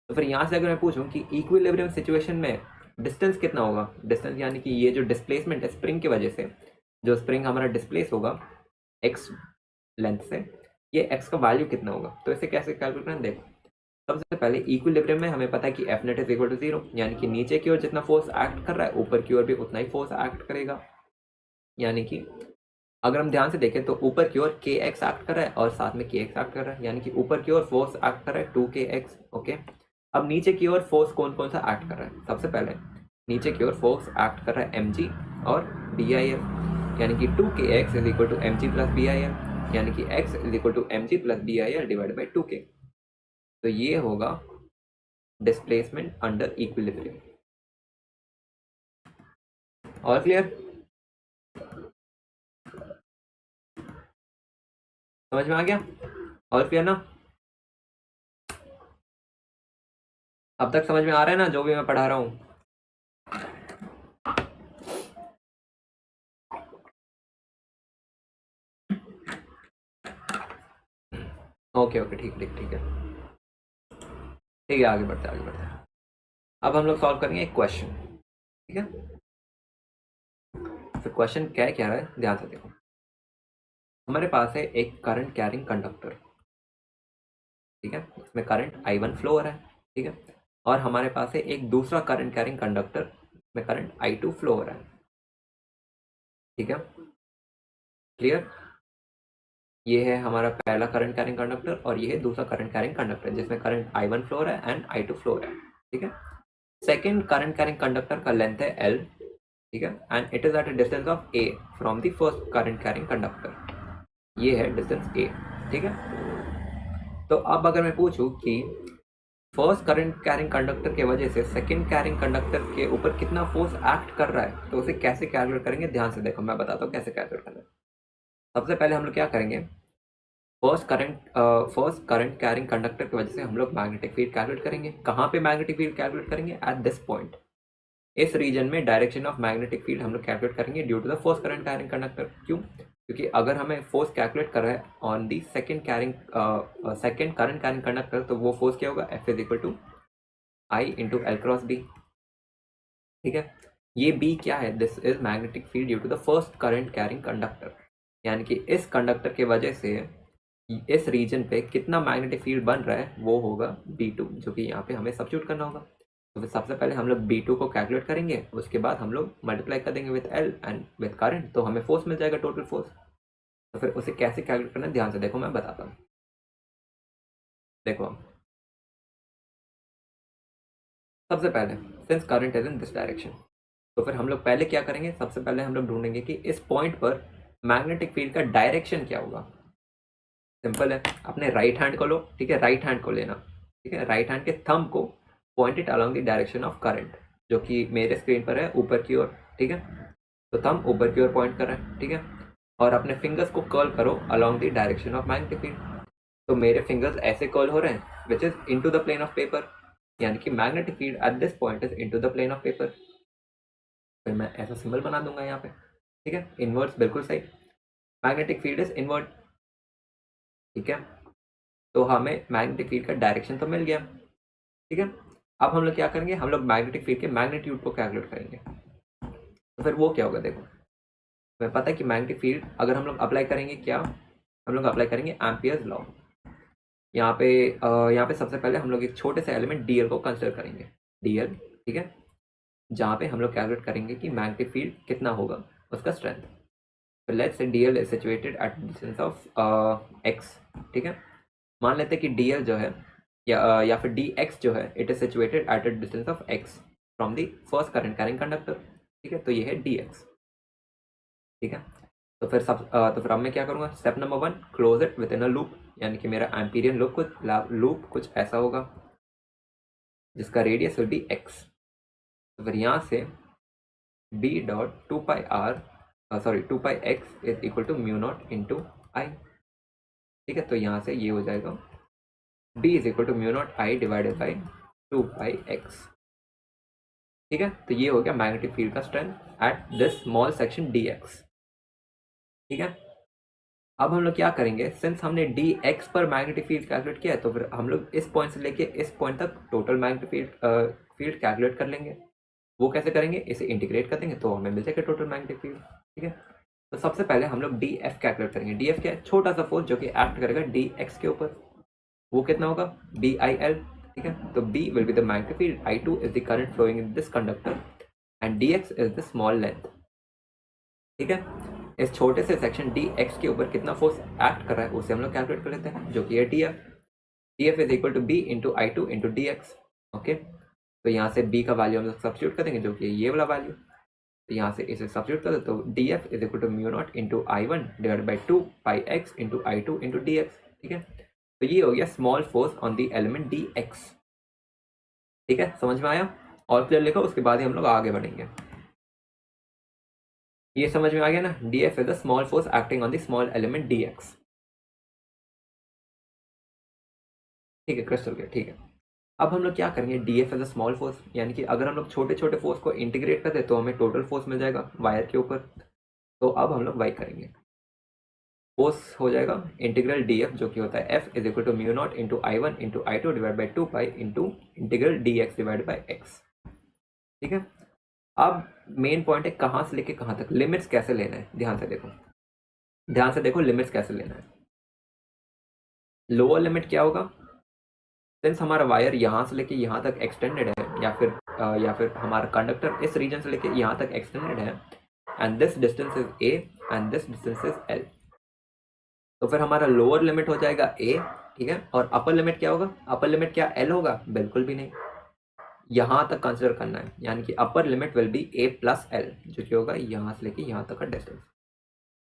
तो फिर यहाँ से अगर मैं पूछूं कि इक्विलिब्रियम सिचुएशन में डिस्टेंस कितना होगा, डिस्टेंस यानी कि ये जो डिस्प्लेसमेंट है स्प्रिंग की वजह से, जो स्प्रिंग हमारा डिस्प्लेस होगा एक्स लेंथ से, ये एक्स का वैल्यू कितना होगा, तो इसे कैसे कैलकुलेट करना, देखो सबसे पहले इक्विलिब्रियम में हमें पता है कि F net is equal to 0, यानी कि नीचे की ओर जितना फोर्स एक्ट कर रहा है ऊपर की ओर भी उतना ही फोर्स एक्ट करेगा। यानी कि अगर हम ध्यान से देखें तो ऊपर की ओर के एक्स एक्ट कर रहा है और साथ में के एक्स एक्ट कर रहा है, यानी कि ऊपर की ओर फोर्स एक्ट कर रहा है 2kx, ओके। अब नीचे की ओर फोर्स कौन कौन सा एक्ट कर रहा है, सबसे पहले नीचे की ओर फोर्स एक्ट कर रहा है mg और BIL, यानी कि 2kx is equal to mg plus BIL, यानी कि x is equal to mg plus BIL divide by 2k। तो ये होगा डिस्प्लेसमेंट अंडर इक्विलिब्रियम। और क्लियर, समझ में आ गया, और क्लियर ना, अब तक समझ में आ रहा है ना जो भी मैं पढ़ा रहा हूँ। ओके ओके, ठीक ठीक ठीक है, ठीक है, आगे बढ़ते हैं। अब हम लोग सॉल्व करेंगे एक क्वेश्चन, ठीक है। फिर क्वेश्चन क्या है, क्या रहा है, ध्यान से देखो। हमारे पास है एक करंट कैरिंग कंडक्टर, ठीक है, इसमें करंट I1 फ्लो हो रहा है, ठीक है। और हमारे पास है एक दूसरा करंट कैरिंग कंडक्टर में करंट I2 फ्लो हो रहा है। ठीक है, क्लियर? ये है हमारा पहला करंट कैरिंग कंडक्टर और ये है दूसरा करंट कैरिंग कंडक्टर जिसमें करंट I1 फ्लो हो रहा है एंड I2 फ्लो हो रहा है। ठीक है, सेकेंड करंट कैरिंग कंडक्टर का लेंथ है L। ठीक है, and it is at a distance of A from the first current carrying conductor. ये है डिस्टेंस A। ठीक है, तो अब अगर मैं पूछूं कि फर्स्ट करंट कैरिंग कंडक्टर के वजह से सेकंड कैरिंग कंडक्टर के ऊपर कितना फोर्स एक्ट कर रहा है, तो उसे कैसे कैलकुलेट करेंगे, ध्यान से देखो, मैं बताता हूँ कैसे कैलकुलेट करना है। सबसे पहले हम लोग क्या करेंगे, फर्स्ट करंट कैरिंग कंडक्टर की वजह से हम लोग मैग्नेटिक फील्ड कैलकुलेट करेंगे। कहाँ पे मैग्नेटिक फील्ड कैलकुलेट करेंगे? एट दिस पॉइंट, इस रीजन में डायरेक्शन ऑफ मैग्नेटिक फील्ड हम लोग कैलकुलेट करेंगे due to the first current carrying conductor. क्यों? क्योंकि अगर हमें फोर्स कैलकुलेट कर रहा है on the second current carrying conductor, तो वो फोर्स क्या होगा? F is equal to I into L cross B. ठीक है, ये B क्या है? This is magnetic field due to the first current carrying conductor, यानी कि इस कंडक्टर के वजह से इस रीजन पे कितना मैग्नेटिक फील्ड बन रहा है वो होगा B2, जो कि यहाँ पे हमें सब्स्टिट्यूट करना होगा। तो फिर सबसे पहले हम लोग B2 को कैलकुलेट करेंगे, उसके बाद हम लोग मल्टीप्लाई कर देंगे with L and with current, तो हमें फोर्स मिल जाएगा, टोटल फोर्स। तो फिर उसे कैसे कैलकुलेट करना है ध्यान से देखो, मैं बताता हूँ। देखो, सबसे पहले since current is in this direction, तो फिर हम लोग पहले क्या करेंगे, सबसे पहले हम लोग ढूंढेंगे कि इस पॉइंट पर मैग्नेटिक फील्ड का डायरेक्शन क्या होगा। सिंपल है, अपने राइट हैंड को लो। ठीक है, राइट हैंड को लेना। ठीक है, राइट हैंड के थंब को point it along the direction of current, जो कि मेरे स्क्रीन पर है ऊपर की ओर। ठीक है, तो थंब ऊपर की ओर पॉइंट कर रहा है। ठीक है, और अपने फिंगर्स को कर्ल करो along the direction of magnetic field. तो मेरे फिंगर्स ऐसे कर्ल हो रहे हैं which is into the plane of paper, यानी कि magnetic field at this point is into the plane of paper. फिर मैं ऐसा सिंबल बना दूंगा यहाँ पे। ठीक है, इनवर्ट्स बिल्कुल सही, मैग्नेटिक फील्ड इज इनवर्ट। ठीक है, तो हमें मैग्नेटिक फील्ड का डायरेक्शन तो मिल गया। ठीक है, अब हम लोग क्या करेंगे, हम लोग मैग्नेटिक फील्ड के मैग्नीट्यूड को कैलकुलेट करेंगे। तो फिर वो क्या होगा, देखो हमें पता है कि मैग्नेटिक फील्ड अगर हम लोग अप्लाई करेंगे, क्या हम लोग अप्लाई करेंगे? Ampere's law. यहाँ पे सबसे पहले हम लोग एक छोटे से एलिमेंट डीएल को कंसिडर करेंगे, डीएल। ठीक है, जहाँ पे हम लोग कैलकुलेट करेंगे कि मैग्नेटिक फील्ड कितना होगा, उसका स्ट्रेंथ। तो let's say DL is situated at distance of x. ठीक है, मान लेते हैं कि डीएल जो है या फिर डी एक्स जो है, it is situated at a distance of x from the first current carrying conductor. ठीक है, तो ये है डी एक्स। ठीक है, तो फिर अब मैं क्या करूँगा, step number 1, close it with in a loop, यानी कि मेरा एम्पीरियन लूप कुछ ऐसा होगा जिसका रेडियस विल बी एक्स। तो फिर यहाँ से B dot 2 pi x is equal to mu naught into I. ठीक है, तो यहाँ से ये हो जाएगा b is equal to mu naught I divided by 2 pi x. ठीक है, तो ये हो गया मैग्नेटिक फील्ड का strength at this small section d x. ठीक है, अब हम लोग क्या करेंगे, सिंस हमने डी एक्स पर मैग्नेटिक फील्ड कैलकुलेट किया है, तो फिर हम लोग इस पॉइंट से लेके इस पॉइंट तक टोटल मैग्नेटिक फील्ड कैलकुलेट कर लेंगे। वो कैसे करेंगे, इसे इंटीग्रेट कर देंगे तो हमें मिल जाएगा टोटल मैग्नेटिक फील्ड। ठीक है, तो सबसे पहले हम लोग डी एफ कैलकुलेट करेंगे। डी एफ क्या है? छोटा सा फोर्स जो कि एक्ट करेगा डी एक्स के ऊपर, वो कितना होगा? B I L. ठीक है, तो B will be the magnetic field, I two is the current flowing in this conductor and D X is the small length. ठीक है, इस छोटे से सेक्शन डी एक्स के ऊपर कितना फोर्स एक्ट कर रहा है उसे हम लोग कैलकुलेट कर लेते हैं, जो कि है D F. D F is equal to B into I two into D X. Okay, तो यहाँ से बी का वैल्यू हम लोग सब्स्टिट्यूट कर देंगे, जो कि ये वाला वैल्यू। तो यहाँ से इसे सब्स्टिट्यूट कर दो, तो D F is equal to mu naught into I one divide by 2 pi X into I two into D x. ठीक है, तो ये हो गया small force on the element D x. ठीक है, समझ में आया? और क्लियर लिखो, उसके बाद ही हम लोग आगे बढ़ेंगे। ये समझ में आ गया ना, D F is the small force acting on the small element D x. ठीक है, क्रिस्टल क्लियर। ठीक है, अब हम लोग क्या करेंगे, D F as a small force, यानी कि अगर हम लोग छोटे छोटे फोर्स को इंटीग्रेट कर दे तो हमें टोटल फोर्स मिल जाएगा वायर के ऊपर। तो अब हम लोग वाई करेंगे, फोर्स हो जाएगा इंटीग्रल डी एफ, जो कि होता है F is equal to mu naught into I one into I two divide by 2 pi into integral D X divide by X. ठीक है, अब मेन पॉइंट है कहाँ से लेके कहाँ तक लिमिट्स कैसे लेना है। ध्यान से देखो, ध्यान से देखो लिमिट्स कैसे लेना है। लोअर लिमिट क्या होगा, सिंस हमारा वायर यहाँ से लेके यहाँ तक एक्सटेंडेड है, या फिर हमारा कंडक्टर इस रीजन से लेके यहाँ तक एक्सटेंडेड है, and this distance is a and this distance is L, तो फिर हमारा लोअर लिमिट हो जाएगा ए, ठीक है, और अपर लिमिट क्या होगा? अपर लिमिट क्या एल होगा? बिल्कुल भी नहीं, यहाँ तक कंसिडर करना है, यानी कि अपर limit will be a plus L, जो कि होगा यहाँ से लेके यहाँ तक का distance.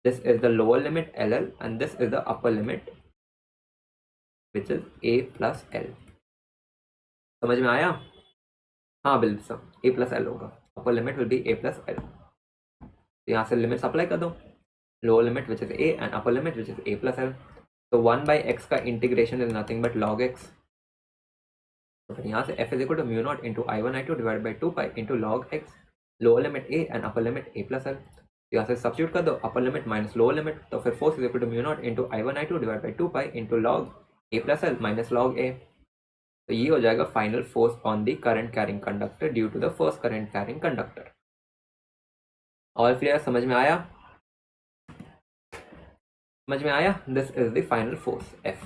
This is the lower limit L L and this is the upper limit which is a plus L. समझ में आया? हाँ बिल्कुल सब ए प्लस एल होगा, upper limit will be a plus l. तो यहाँ से लिमिट्स अप्लाई कर दो, lower limit which is a and upper limit which is a plus l. तो 1/x का integration is nothing but log x. तो फिर यहाँ से f is equal to mu naught into I one I two divide by 2 pi into log x, lower limit a and upper limit a plus L. यहाँ से substitute कर दो upper limit minus lower limit, तो फिर force is equal to mu naught into I one I two divide by 2 pi into log a plus l minus log a. तो ये हो जाएगा final force on the current carrying conductor due to the first current carrying conductor. All clear? समझ में आया? समझ में आया? This is the final force F.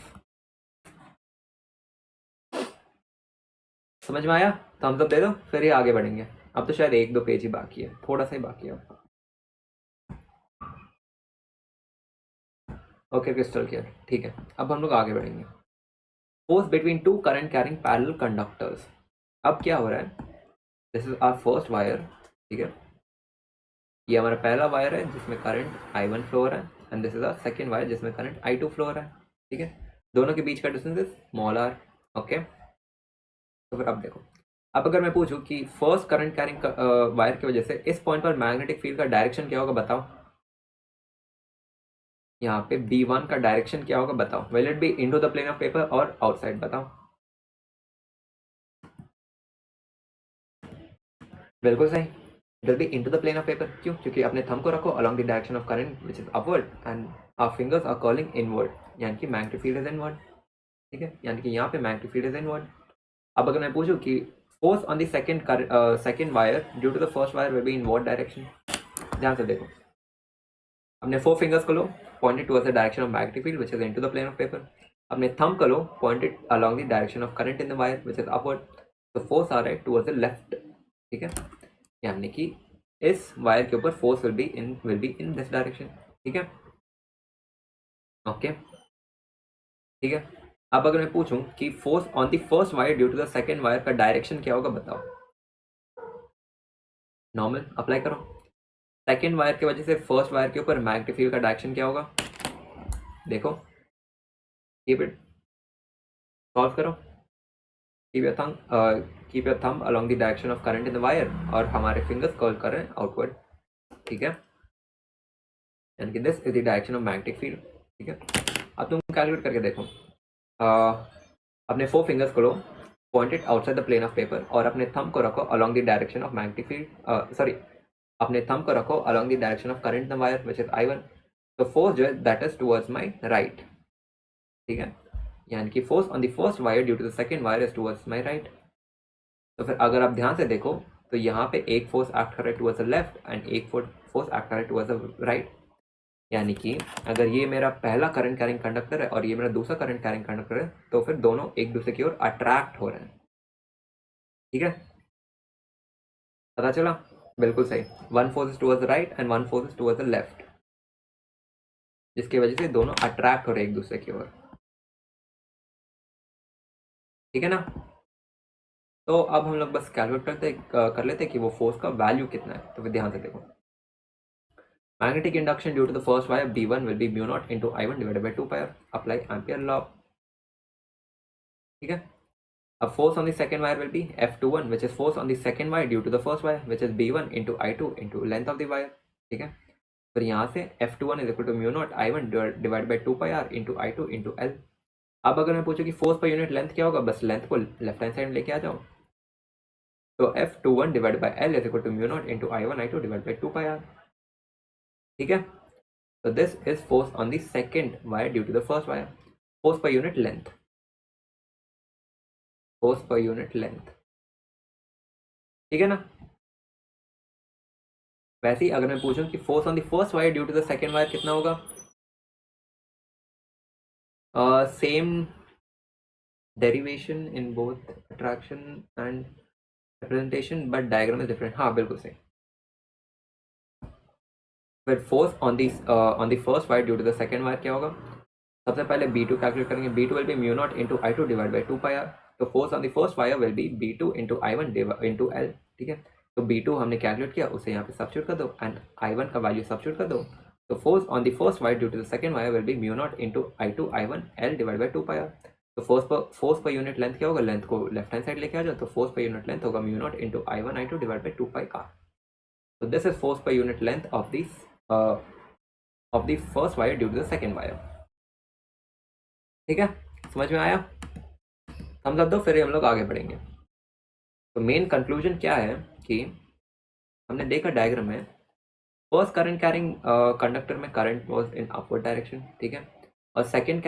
समझ में आया? थम्स अप दे दो, फिर ही आगे बढ़ेंगे. अब तो शायद 1-2 पेज ही बाकी है, थोड़ा सा ही बाकी है. ओके क्रिस्टल क्लियर, ठीक है. अब हम लोग आगे बढ़ेंगे. Force between two current carrying parallel conductors. अब क्या हो रहा है? This is our first wire, ठीक है, ये हमारा पहला वायर है जिसमें करंट I1 फ्लो हो रहा है, and this is our second wire जिसमें करंट I2 फ्लो हो रहा है, ठीक है. दोनों के बीच का distance is small r. Okay, तो फिर अब देखो, अब अगर मैं पूछूं कि फर्स्ट करंट कैरिंग वायर की वजह से इस पॉइंट पर मैग्नेटिक फील्ड का डायरेक्शन क्या होगा, बताओ. यहाँ पे B1 का डायरेक्शन क्या होगा, बताओ. Will it be into the plane of paper और आउटसाइड, बताओ. बिल्कुल सही, it will be into the plane of paper. क्यों? क्योंकि अपने थंब को रखो along the direction of current which is upward and our fingers are curling inward, यानी कि मैग्नेटिक फील्ड इज इनवर्ड, ठीक है, यानी कि यहाँ पे मैग्नेटिक फील्ड इज इनवर्ड. अब अगर मैं पूछूं कि force on the second wire due to the first wire will be in what direction, ध्यान से देखो. अपने 4 फिंगर्स को लो, pointed towards the direction of magnetic field which is into the plane of paper. अपने थंब को लो, pointed along the direction of current in the wire which is upward. तो फोर्स आ रहा है टुवर्ड्स द लेफ्ट, ठीक है, यानी कि इस वायर के ऊपर force will be in this direction, ठीक है. ओके, ठीक है. अब अगर मैं पूछूं कि force on the first wire due to the second wire का डायरेक्शन क्या होगा, बताओ. नॉर्मल अप्लाई करो. सेकंड वायर की वजह से फर्स्ट वायर के ऊपर मैग्नेटिक फील्ड का डायरेक्शन क्या होगा, देखो. कीप इट, सॉल्व करो. Keep your thumb along the direction of current in the wire, और हमारे फिंगर्स कर्ल कर रहे हैं आउटवर्ड, ठीक है, यानी कि this is the direction of magnetic field, ठीक है. अब तुम कैलकुलेट करके देखो. अपने 4 फिंगर्स को लो, pointed outside the plane of paper, और अपने थंब को रखो along the direction of magnetic field, sorry, अपने थंब को रखो along the direction of current in the wire which is I1. तो फोर्स जो है that is towards my right, ठीक है, यानी कि force on the first wire due to the second wire is towards my right. तो फिर अगर आप ध्यान से देखो तो यहाँ पे एक फोर्स एक्ट कर रहा है टुवर्ड्स द लेफ्ट एंड एक फोर्स एक्ट कर रहा है टुवर्ड्स द राइट, यानी कि अगर ये मेरा पहला करंट कैरिंग कंडक्टर है और ये मेरा दूसरा करंट कैरिंग कंडक्टर है, तो फिर दोनों एक दूसरे की ओर अट्रैक्ट हो रहे हैं, ठीक है. पता चला? बिल्कुल सही. One force is towards the right and one force is towards the left, जिसकी वजह से दोनों अट्रैक्ट हो रहे हैं एक दूसरे की ओर, ठीक है ना. तो अब हम लोग बस कैलकुलेट कर लेते हैं कि वो फोर्स का वैल्यू कितना है. तो फिर ध्यान से देखो, magnetic induction due to the first wire B1 will be mu naught into I1 divided by 2 pi r. Apply Ampere law, ठीक है. अब force on the second wire will be F21 which is force on the second wire due to the first wire which is B1 into I2 into length of the wire, ठीक है. फिर यहाँ से F21 is equal to mu not I1 divide by 2 pi r into I2 into L. अब अगर मैं पूछूं कि फोर्स पर यूनिट लेंथ क्या होगा, बस लेंथ को लेफ्ट हैंड साइड लेके आ जाओ. तो F21 divide by L is equal to mu naught into I1 I2 divide by 2 pi r, ठीक है. तो this is force on the second wire due to the first wire. Force per unit length, force per unit length, ठीक है ना. वैसे ही अगर मैं पूछूं कि force on the first wire due to the second wire कितना होगा, same derivation in both attraction and representation but diagram is different. हाँ बिल्कुल सही। फिर force on the first wire due to the second wire क्या होगा? सबसे पहले B2 कैलकुलेट करेंगे। B2 will be mu naught into I2 divide by 2 pi are. तो force on the first wire will be B2 into I1 into L। ठीक है, तो B2 हमने कैलकुलेट किया, उसे यहाँ पे सब्स्टिट्यूट कर दो एंड I1 का वैल्यू सब्स्टिट्यूट कर दो। तो force on the first wire due to the second wire will be mu naught into I2 I1 L divide by 2 pi are. तो फोर्स पर यूनिट लेंथ क्या होगा? Length को left hand side लेके आ जाओ, तो फोर्स पर यूनिट लेंथ होगा mu naught into I1 I2 divide by 2 pi are. तो this is force per unit length of the first wire due to the second wire. ठीक है, समझ में आया? थम्स अप दो, फिर हम लोग आगे बढ़ेंगे। तो मेन कंक्लूजन क्या है कि हमने देखा डायग्राम में फर्स्ट करंट कैरिंग कंडक्टर में current was in upward direction. ठीक है, और सेकंड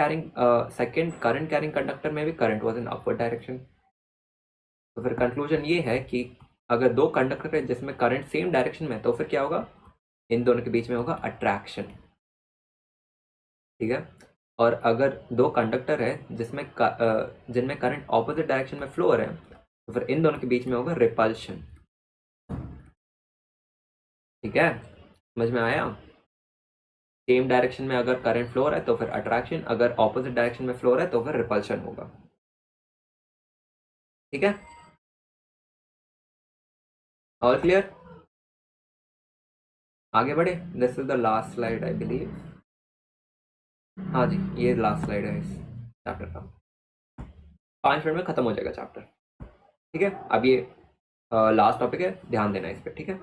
करंट कैरिंग कंडक्टर में भी current was in upward direction. तो फिर कंक्लूजन ये है कि अगर दो कंडक्टर है जिसमें करंट सेम डायरेक्शन में है, तो फिर क्या होगा? इन दोनों के बीच में होगा अट्रैक्शन। ठीक है, और अगर दो कंडक्टर है जिनमें करंट ऑपोजिट डायरेक्शन में फ्लो हो रहे हैं, तो फिर इन दोनों के बीच में होगा रिपल्शन। ठीक है, समझ में आया? सेम डायरेक्शन में अगर करंट फ्लो हो रहा है तो फिर अट्रैक्शन, अगर ऑपोजिट डायरेक्शन में फ्लो हो रहा है तो फिर रिपल्शन होगा। ठीक है, और क्लियर? आगे बढ़े। This is the last slide I believe. हाँ जी, ये लास्ट स्लाइड है इस चैप्टर का। 5 मिनट में खत्म हो जाएगा चैप्टर। ठीक है, अब ये लास्ट टॉपिक है, ध्यान देना इस पर। ठीक है,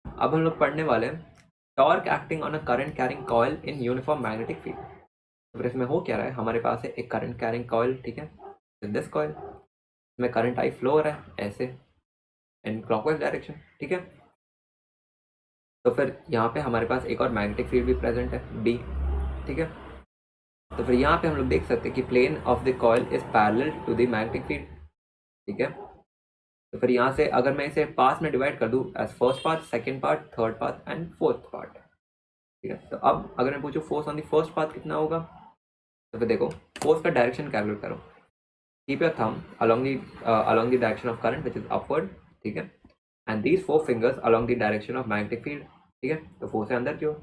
अब हम लोग पढ़ने वाले हैं torque acting on a current carrying coil in uniform magnetic field. तो इसमें हो क्या रहा है? हमारे पास है एक करंट कैरिंग कॉइल। ठीक है, दिस कॉइल, इसमें करंट आई फ्लो हो रहा है ऐसे इन क्लॉकवाइज डायरेक्शन। ठीक है, तो फिर यहाँ पे हमारे पास एक और मैग्नेटिक फील्ड भी प्रेजेंट है डी। ठीक है, तो फिर यहाँ पे हम लोग देख सकते हैं कि plane of the coil is parallel to the magnetic field. ठीक है, तो फिर यहाँ से अगर मैं इसे पार्ट्स में डिवाइड कर दूँ as first part, second part, third part and fourth part. ठीक है, तो अब अगर मैं पूछूँ force on the first part कितना होगा, तो फिर देखो फोर्स का डायरेक्शन कैलकुलेट करो। Keep your thumb along the direction of current which is upward। ठीक है, and these 4 fingers along the direction of magnetic field। ठीक है, तो फोर्स है अंदर की ओर,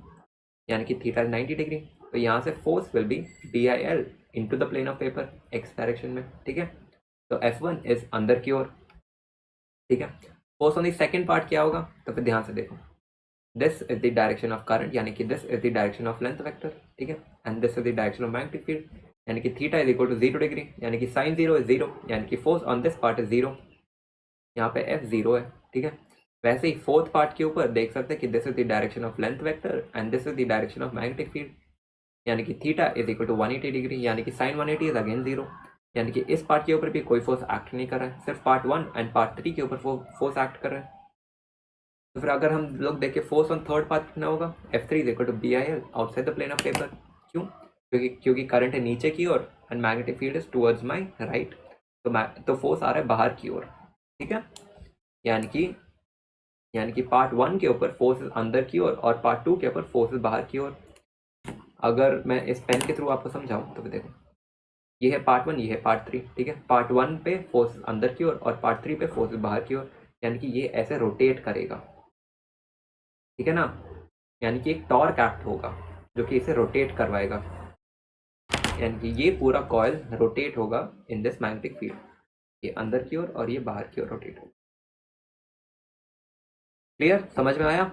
यानी कि थीटा 90 डिग्री। तो यहाँ से force will be DIL into the plane of paper x direction में। ठीक है, तो F1 इज अंदर की ओर। ठीक है, force on the second part क्या होगा? तो फिर ध्यान से देखो, this is the direction of current, यानी कि this is the direction of length vector. ठीक है, and this is the direction of magnetic field, यानी कि theta is equal to 0 degree, यानी कि साइन 0 इज 0, यानी कि force on this part is 0। यहाँ पे F 0 है। ठीक है, वैसे ही फोर्थ पार्ट के ऊपर देख सकते हैं कि this is the direction of length vector and this is the direction of magnetic field, यानी कि theta is equal to 180 degree, यानी कि साइन 180 इज अगेन 0, यानी कि इस पार्ट के ऊपर भी कोई फोर्स एक्ट नहीं कर रहा है, सिर्फ पार्ट 1 एंड पार्ट 3 के ऊपर फोर्स एक्ट कर रहा है। तो फिर अगर हम लोग देखें फोर्स ऑन थर्ड पार्ट कितना होगा? F3 is equal to BIL outside the plane of paper. क्यों? क्योंकि करंट है नीचे की ओर and magnetic field is towards my right, तो फोर्स आ रहा है बाहर की ओर। ठीक है, यानी कि पार्ट 1 के ऊपर फोर्स अंदर की ओर और पार्ट 2 के ऊपर फोर्स बाहर की ओर। अगर मैं इस पेन के थ्रू आपको समझाऊं तो देखो, ये है पार्ट 1, ये है पार्ट 3। ठीक है, पार्ट 1 पे फोर्स अंदर की ओर और पार्ट 3 पे फोर्स बाहर की ओर, यानी कि ये ऐसे रोटेट करेगा। ठीक है ना, यानी कि एक टॉर्क एक्ट होगा जो कि इसे रोटेट करवाएगा, यानी कि ये पूरा कॉइल रोटेट होगा इन दिस मैग्नेटिक फील्ड, ये अंदर की ओर और ये बाहर की ओर रोटेट होगा। क्लियर? समझ में आया?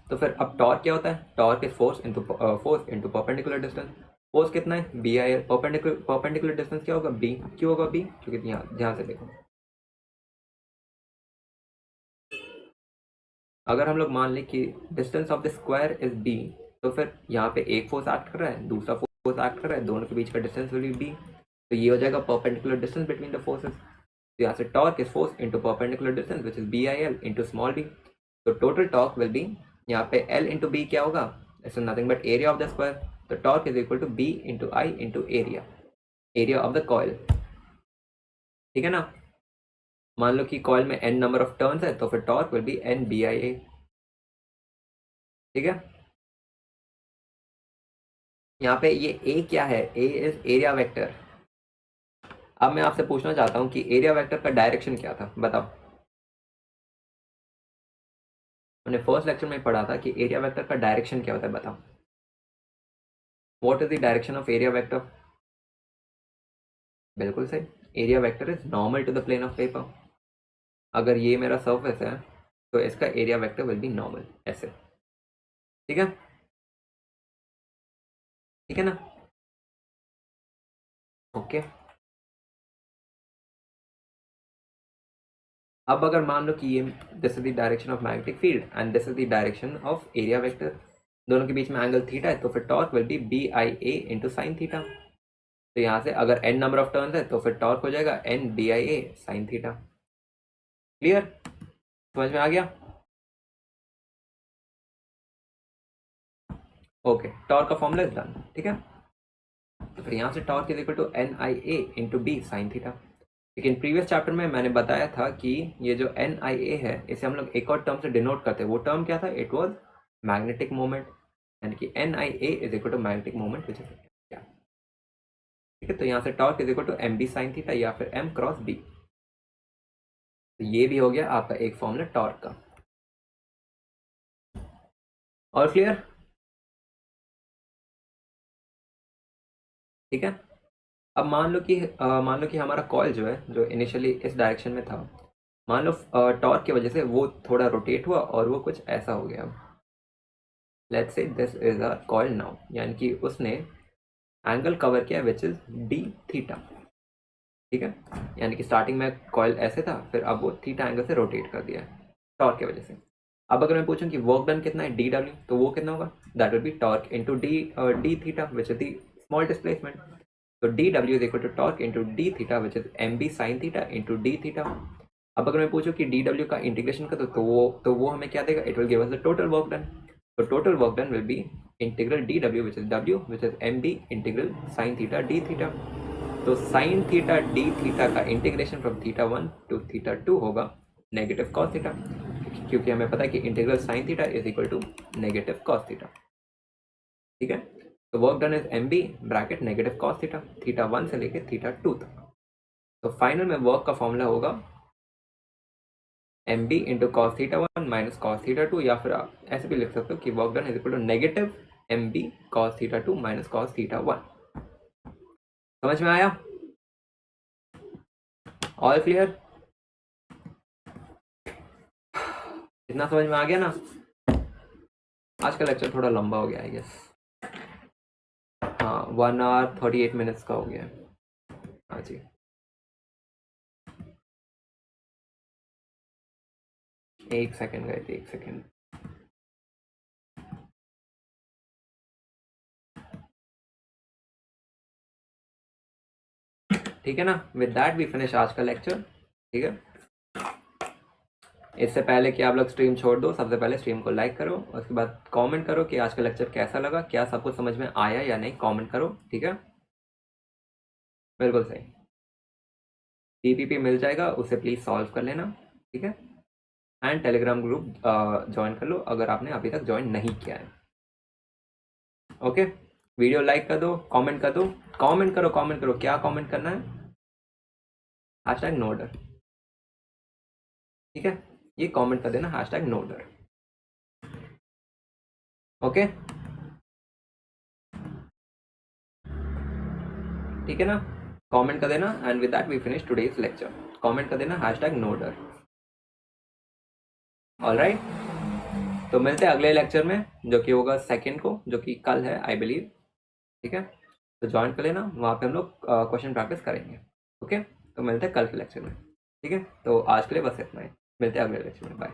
तो फिर अब टॉर्क क्या होता है? Torque is force into perpendicular distance. Force कितना है? BIL। परपेंडिकुलर डिस्टेंस क्या होगा? B। क्यों होगा B? क्योंकि यहाँ ध्यान से देखो, अगर हम लोग मान लें कि distance of the square is B, तो फिर यहाँ पे एक फोर्स एक्ट कर रहा है, दूसरा फोर्स एक्ट कर रहा है, दोनों के बीच का डिस्टेंस विल बी B। तो ये हो जाएगा perpendicular distance between the forces. तो यहाँ से torque is force into perpendicular distance which is BIL into small b। तो टोटल टॉर्क विल बी, यहाँ पे L इंटू B क्या होगा? It's nothing but area of the square. तो torque is equal to B into I into area of the coil. ठीक है ना, मान लो कि कॉइल में n नंबर ऑफ टर्न्स है, तो फिर टॉर्क विल बी NBIA। ठीक है, यहाँ पे ये ए क्या है, ए इज एरिया वेक्टर। अब मैं आपसे पूछना चाहता हूँ कि एरिया वेक्टर का डायरेक्शन क्या था, बताओ। मैंने फर्स्ट लेक्चर में पढ़ा था कि एरिया वेक्टर का डायरेक्शन क्या होता है, बताओ। What is the direction of area vector? बिल्कुल सही, area vector is normal to the plane of paper. अगर ये मेरा सरफेस है तो इसका area vector will be normal, ऐसे। ठीक है, ठीक है ना? ओके। अब अगर मान लो कि ये this is the direction of magnetic field and this is the direction of area vector, दोनों के बीच में एंगल थीटा है, तो फिर torque will be B I A into sine theta. तो यहाँ से अगर n नंबर ऑफ टर्न्स है तो फिर टॉर्क हो जाएगा n B I A sine theta. Clear, समझ में आ गया? ओके, टॉर्क का फॉर्मूला इज डन। ठीक है, तो फिर यहाँ से torque is equal to N I A into B sine theta. लेकिन प्रीवियस चैप्टर में मैंने बताया था कि ये जो एन आई ए है इसे हम लोग एक और टर्म से डिनोट करते हैं। वो टर्म क्या था? इट वॉज मैग्नेटिक मोमेंट, यानी कि N I A is equal to magnetic moment which is क्या। ठीक है, तो यहाँ से torque is equal to M B sine theta या फिर एम क्रॉस बी। तो ये भी हो गया आपका एक फॉर्मूला टॉर्क का। और क्लियर? ठीक है, अब मान लो कि हमारा कॉइल जो है, जो इनिशियली इस डायरेक्शन में था, मान लो टॉर्क की वजह से वो थोड़ा रोटेट हुआ और वो कुछ ऐसा हो गया। Let's say this is a coil now, यानी कि उसने एंगल कवर किया विच इज डी थीटा। ठीक है, यानी कि स्टार्टिंग में कॉइल ऐसे था, फिर अब वो थीटा एंगल से रोटेट कर दिया टॉर्क की वजह से। अब अगर मैं पूछूं कि वर्क डन कितना है, डी डब्ल्यू, तो वो कितना होगा? That will be torque into d theta which is the small displacement. तो d W is equal to torque into d theta which is M B sine theta into d theta. अब अगर मैं पूछूं कि डी डब्ल्यू का integration कर दो तो वो हमें क्या देगा? It will give us the total work done. तो total work done will be integral d W which is M B integral sine theta d theta. तो साइन थीटा डी थीटा का integration from theta 1 to theta 2 होगा negative cos theta, क्योंकि हमें पता है कि integral sine theta is equal to negative cos theta. ठीक है, तो work done is M B bracket negative cos theta, theta 1 से लेके थीटा 2 तक। तो फाइनल में वर्क का फॉर्मूला होगा M B into cos theta 1 minus cos theta 2, या फिर आप ऐसे भी लिख सकते हो कि work done is equal to negative M B cos theta 2 minus cos theta 1। समझ में आया? All clear? इतना समझ में आ गया ना? आज का लेक्चर थोड़ा लंबा हो गया आई गेस। हाँ, 1 hour 38 minutes का हो गया। हाँ जी, एक सेकेंड गए थे, एक सेकेंड। ठीक है ना? विद दैट वी फिनिश आज का लेक्चर। ठीक है, इससे पहले कि आप लोग स्ट्रीम छोड़ दो, सबसे पहले स्ट्रीम को लाइक करो, उसके बाद कमेंट करो कि आज का लेक्चर कैसा लगा, क्या सबको समझ में आया या नहीं, कमेंट करो। ठीक है, बिल्कुल सही। पीपीपी मिल जाएगा, उसे प्लीज़ सॉल्व कर लेना। ठीक है, एंड टेलीग्राम ग्रुप ज्वाइन कर लो अगर आपने अभी तक ज्वाइन नहीं किया है। ओके, वीडियो लाइक कर दो, कमेंट कर दो, कमेंट करो। क्या कमेंट करना है? हैशटैग नोडर। ठीक है, ये कमेंट कर देना हैशटैग नोडर। ओके, ठीक है ना? कमेंट कर देना and with that we finish today's lecture. Comment कर देना हैशटैग नोडर। ऑलराइट, तो मिलते हैं अगले लेक्चर में, जो कि होगा सेकंड को, जो कि कल है आई बिलीव। ठीक है, तो ज्वाइन कर लेना, वहाँ पे हम लोग क्वेश्चन प्रैक्टिस करेंगे। ओके, तो मिलते हैं कल के लेक्चर में। ठीक है, तो आज के लिए बस इतना ही, मिलते हैं अगले लेक्चर में। बाय।